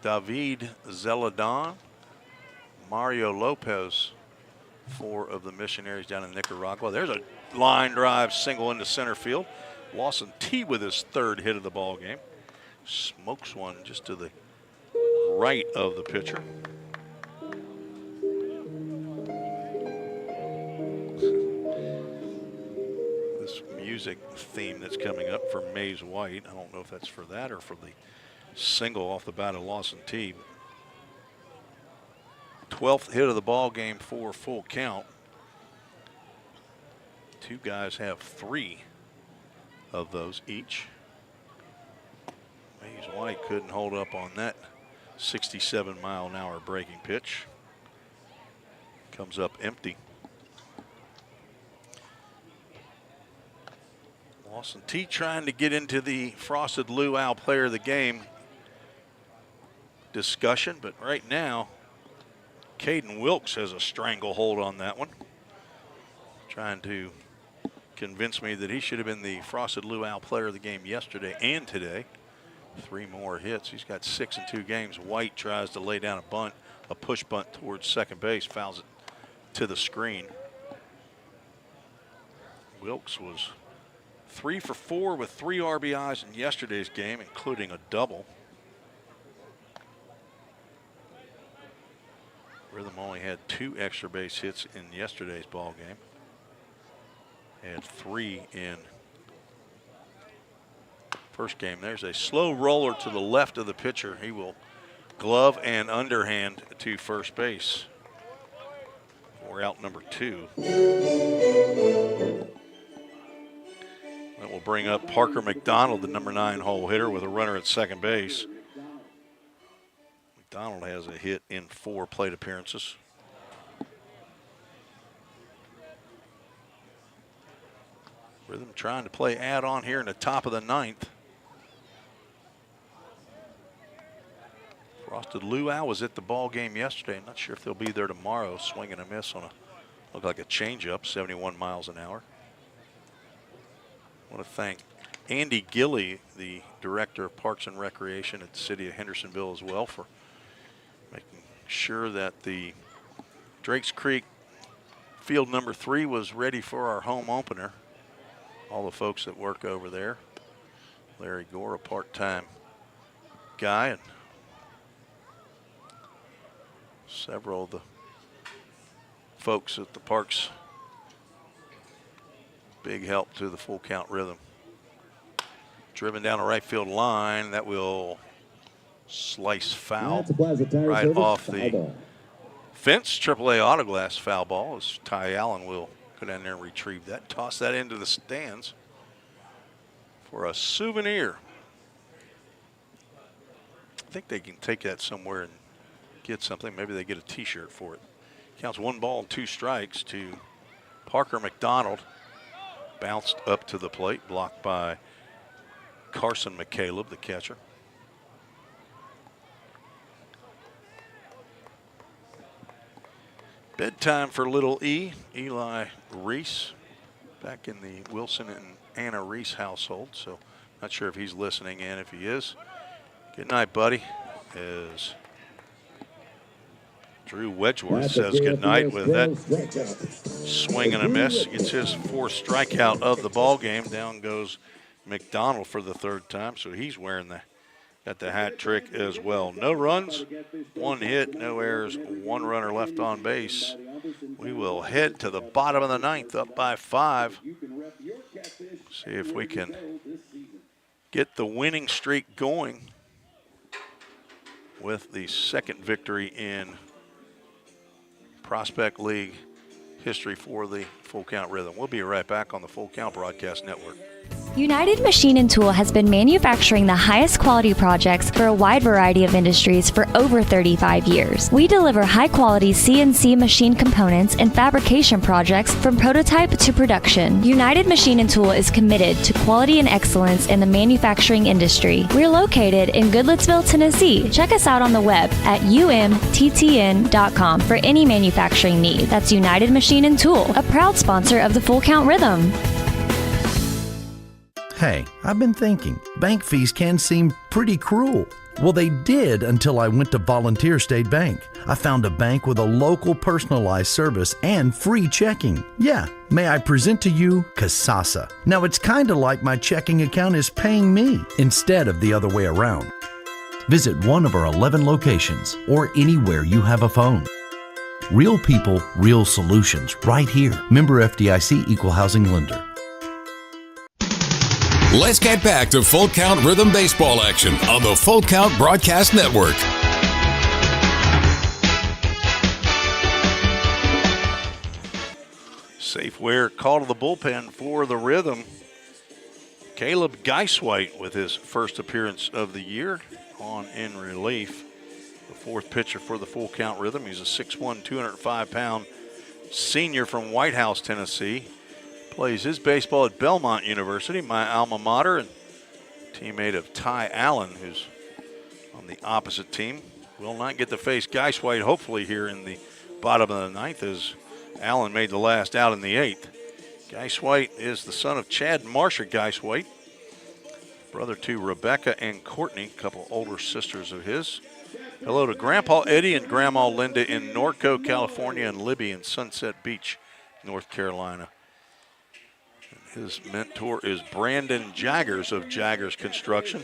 David Zeladon, Mario Lopez, 4 of the missionaries down in Nicaragua. There's a line drive single into center field. Lawson T with his 3rd hit of the ball game. Smokes one just to the right of the pitcher. This music theme that's coming up for Mays White, I don't know if that's for that or for the single off the bat of Lawson T. 12th hit of the ball game for Full Count. 2 guys have 3 of those each. Mays White couldn't hold up on that 67-mile-an-hour breaking pitch. Comes up empty. Lawson T trying to get into the Frosted Luau Player of the Game discussion, but right now, Caden Wilkes has a stranglehold on that one. Trying to convince me that he should have been the Frosted Luau Player of the Game yesterday and today. 3 more hits. He's got 6 in 2 games. White tries to lay down a bunt, a push bunt towards second base, fouls it to the screen. Wilkes was 3 for 4 with 3 RBIs in yesterday's game, including a double. Rhythm only had 2 extra base hits in yesterday's ball game. Had 3 in first game. There's a slow roller to the left of the pitcher. He will glove and underhand to first base. For route number 2. That will bring up Parker McDonald, the number 9 hole hitter, with a runner at second base. McDonald has a hit in 4 plate appearances. Rhythm trying to play add-on here in the top of the 9th. Frosted Luau was at the ball game yesterday. I'm not sure if they'll be there tomorrow. Swing and a miss on look like a changeup, 71 miles an hour. I want to thank Andy Gilley, the Director of Parks and Recreation at the City of Hendersonville as well, for making sure that the Drakes Creek field number 3 was ready for our home opener. All the folks that work over there. Larry Gore, a part-time guy, and several of the folks at the parks. Big help to the full count rhythm. Driven down the right field line. That will slice foul right off the fence. AAA Autoglass foul ball as Ty Allen will go down there and retrieve that. Toss that into the stands for a souvenir. I think they can take that somewhere and get something. Maybe they get a t-shirt for it. Counts 1 ball and 2 strikes to Parker McDonald. Bounced up to the plate, blocked by Carson McCaleb, the catcher. Bedtime for little E, Eli Reese, back in the Wilson and Anna Reese household. So not sure if he's listening in. If he is, good night, buddy. As Drew Wedgeworth says good night with that swing and a miss. Gets his 4th strikeout of the ball game. Down goes McDonald for the 3rd time, so he's wearing got the hat trick as well. No runs, 1 hit, no errors, 1 runner left on base. We will head to the bottom of the 9th, up by 5. See if we can get the winning streak going with the 2nd victory in Prospect League history for the Full Count Rhythm. We'll be right back on the Full Count Broadcast Network. United Machine and Tool has been manufacturing the highest quality projects for a wide variety of industries for over 35 years. We deliver high-quality CNC machine components and fabrication projects from prototype to production. United Machine and Tool is committed to quality and excellence in the manufacturing industry. We're located in Goodlettsville, Tennessee. Check us out on the web at umttn.com for any manufacturing need. That's United Machine and Tool, a proud sponsor of the Full Count Rhythm. Hey, I've been thinking, bank fees can seem pretty cruel. Well, they did until I went to Volunteer State Bank. I found a bank with a local personalized service and free checking. Yeah, may I present to you Kasasa. Now, it's kind of like my checking account is paying me instead of the other way around. Visit one of our 11 locations or anywhere you have a phone. Real people, real solutions right here. Member FDIC Equal Housing Lender. Let's get back to Full Count Rhythm Baseball action on the Full Count Broadcast Network. Safeware call to the bullpen for the Rhythm. Caleb Geiswhite with his first appearance of the year on in relief. The 4th pitcher for the Full Count Rhythm. He's a 6'1", 205-pound senior from White House, Tennessee. Plays his baseball at Belmont University, my alma mater, and teammate of Ty Allen, who's on the opposite team. Will not get to face Geiswhite, hopefully, here in the bottom of the 9th, as Allen made the last out in the 8th. Geiswhite is the son of Chad and Marcia Geiswhite, brother to Rebecca and Courtney, a couple older sisters of his. Hello to Grandpa Eddie and Grandma Linda in Norco, California, and Libby in Sunset Beach, North Carolina. His mentor is Brandon Jaggers of Jaggers Construction.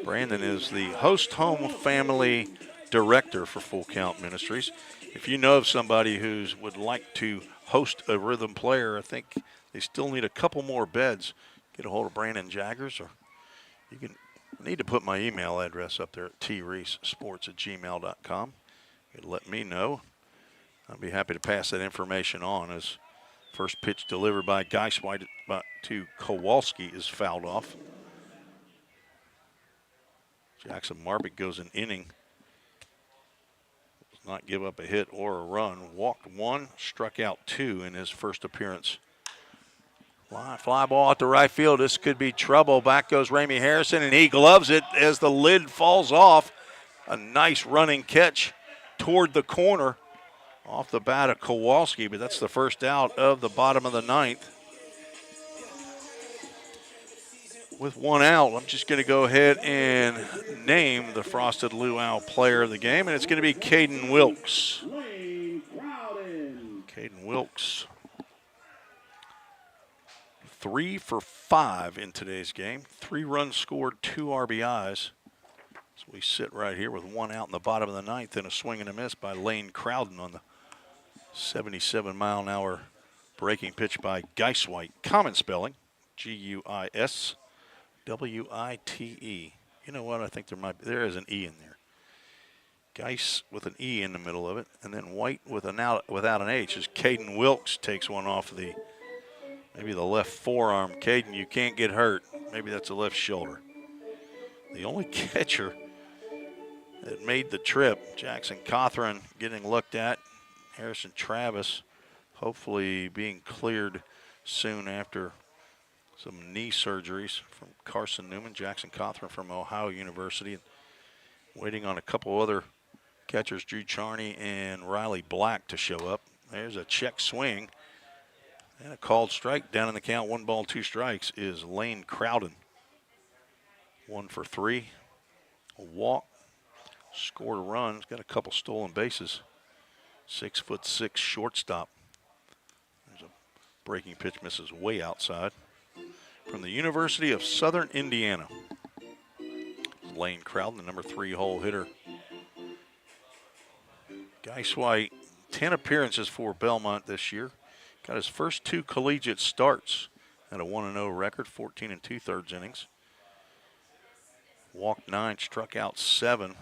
Brandon is the host home family director for Full Count Ministries. If you know of somebody who would like to host a rhythm player, I think they still need a couple more beds. Get a hold of Brandon Jaggers, or you can need to put my email address up there at treesesports@gmail.com. Let me know. I'll be happy to pass that information on as first pitch delivered by Geisweit to Kowalski is fouled off. Jackson Marbick goes an inning. Does not give up a hit or a run. Walked 1, struck out 2 in his first appearance. Fly ball out to right field. This could be trouble. Back goes Ramey Harrison, and he gloves it as the lid falls off. A nice running catch toward the corner off the bat of Kowalski, but that's the first out of the bottom of the 9th. With 1 out, I'm just going to go ahead and name the Frosted Luau player of the game, and it's going to be Caden Wilkes. Caden Wilkes, 3 for 5 in today's game. 3 runs scored, 2 RBIs. So we sit right here with 1 out in the bottom of the 9th and a swing and a miss by Lane Crowden on the 77-mile-an-hour breaking pitch by Geisweit. Common spelling, Guiswite. You know what? I think there is an E in there. Geis with an E in the middle of it, and then White without an H. As Caden Wilkes takes one off maybe the left forearm. Caden, you can't get hurt. Maybe that's the left shoulder. The only catcher that made the trip, Jackson Cothran, getting looked at. Harrison Travis hopefully being cleared soon after some knee surgeries from Carson Newman. Jackson Cothran from Ohio University. And waiting on a couple other catchers, Drew Charney and Riley Black, to show up. There's a check swing and a called strike. Down in the count, 1 ball, 2 strikes is Lane Crowden. 1 for 3. A walk. Scored a run. He's got a couple stolen bases. 6'6" shortstop. There's a breaking pitch, misses way outside. From the University of Southern Indiana, Lane Crowden, the number 3 hole hitter. Geisweit, 10 appearances for Belmont this year. Got his first 2 collegiate starts at a 1-0 record, 14 2/3 innings. Walked 9, struck out 7.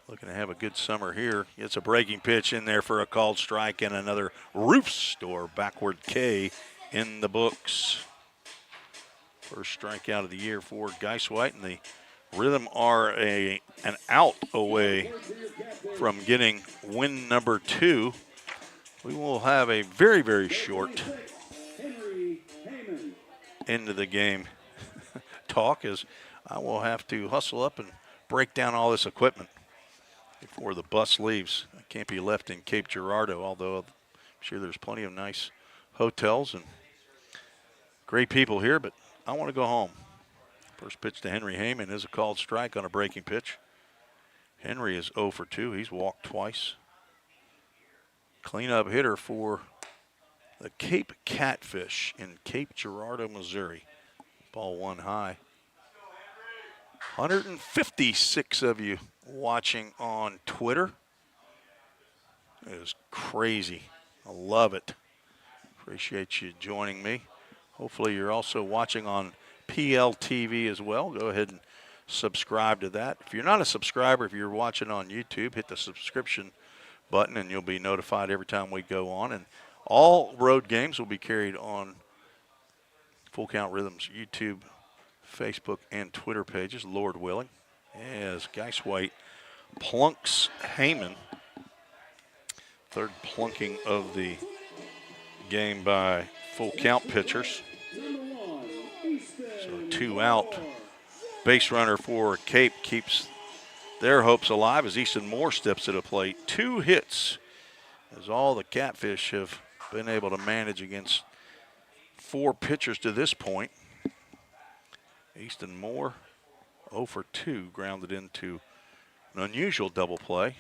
Looking to have a good summer here. Gets a breaking pitch in there for a called strike and another roof store backward K in the books. First strikeout of the year for Geisweit, and the Rhythm are an out away from getting win number 2. We will have a very, very short end of the game talk, as I will have to hustle up and break down all this equipment before the bus leaves. I can't be left in Cape Girardeau, although I'm sure there's plenty of nice hotels and great people here, but I want to go home. First pitch to Henry Heyman is a called strike on a breaking pitch. Henry is 0 for 2. He's walked twice. Cleanup hitter for the Cape Catfish in Cape Girardeau, Missouri. Ball 1 high. 156 of you watching on Twitter. It is crazy. I love it. Appreciate you joining me. Hopefully you're also watching on PLTV as well. Go ahead and subscribe to that. If you're not a subscriber, if you're watching on YouTube, hit the subscription button and you'll be notified every time we go on. And all road games will be carried on Full Count Rhythm's YouTube, Facebook, and Twitter pages, Lord willing, as Geisweit plunks Heyman. Third plunking of the game by Full Count pitchers. So 2 out. Base runner for Cape keeps their hopes alive as Easton Moore steps to the plate. 2 hits as all the Catfish have been able to manage against 4 pitchers to this point. Easton Moore 0 for 2, grounded into an unusual double play.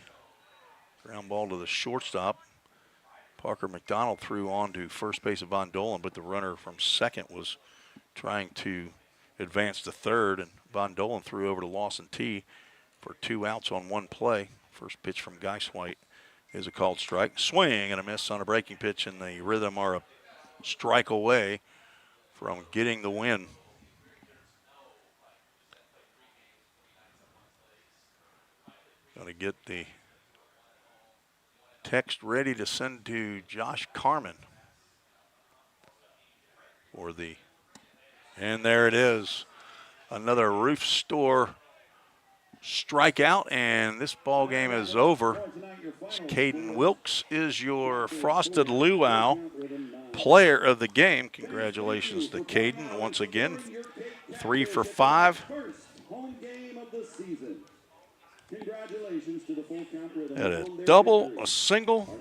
Ground ball to the shortstop. Parker McDonald threw on to first base of Von Dolan, but the runner from second was trying to advance to third, and Von Dolan threw over to Lawson T for 2 outs on 1 play. First pitch from Geisweit is a called strike. Swing and a miss on a breaking pitch, and the Rhythm are a strike away from getting the win. Going to get the Text ready to send to Josh Carmen and there it is. Another Roof Store strikeout, and this ball game is over. Caden Wilkes is your Frosted Luau player of the game. Congratulations to Caden once again. 3 for 5. Had a double, a single,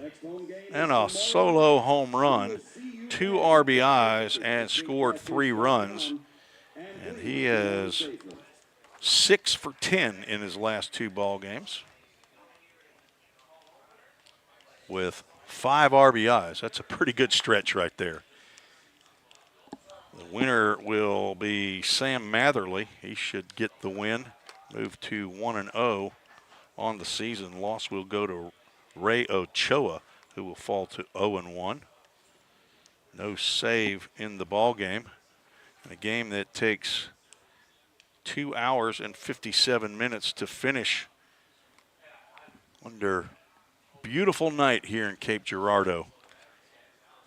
and a solo home run. 2 RBIs and scored 3 runs. And he is 6 for 10 in his last 2 ball games with 5 RBIs. That's a pretty good stretch right there. The winner will be Sam Matherly. He should get the win, move to 1-0 on the season. Loss will go to Ray Ochoa, who will fall to 0-1. No save in the ball game. A game that takes 2 hours and 57 minutes to finish under beautiful night here in Cape Girardeau.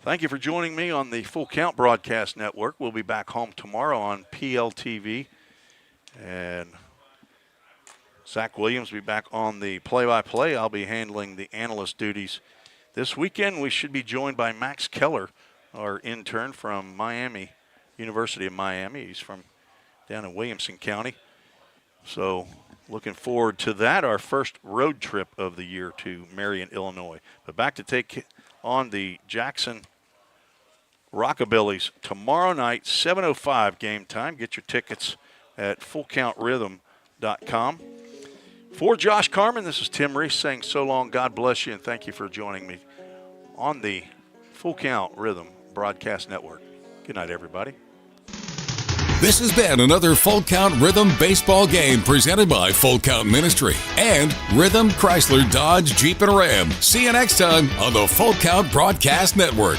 Thank you for joining me on the Full Count Broadcast Network. We'll be back home tomorrow on PLTV. And Zach Williams will be back on the play-by-play. I'll be handling the analyst duties. This weekend we should be joined by Max Keller, our intern from Miami, University of Miami. He's from down in Williamson County. So looking forward to that, our first road trip of the year to Marion, Illinois. But back to take on the Jackson Rockabillys tomorrow night, 7:05 game time. Get your tickets at fullcountrhythm.com. For Josh Carmen, this is Tim Reese saying so long, God bless you, and thank you for joining me on the Full Count Rhythm Broadcast Network. Good night, everybody. This has been another Full Count Rhythm baseball game presented by Full Count Ministry and Rhythm Chrysler Dodge Jeep and Ram. See you next time on the Full Count Broadcast Network.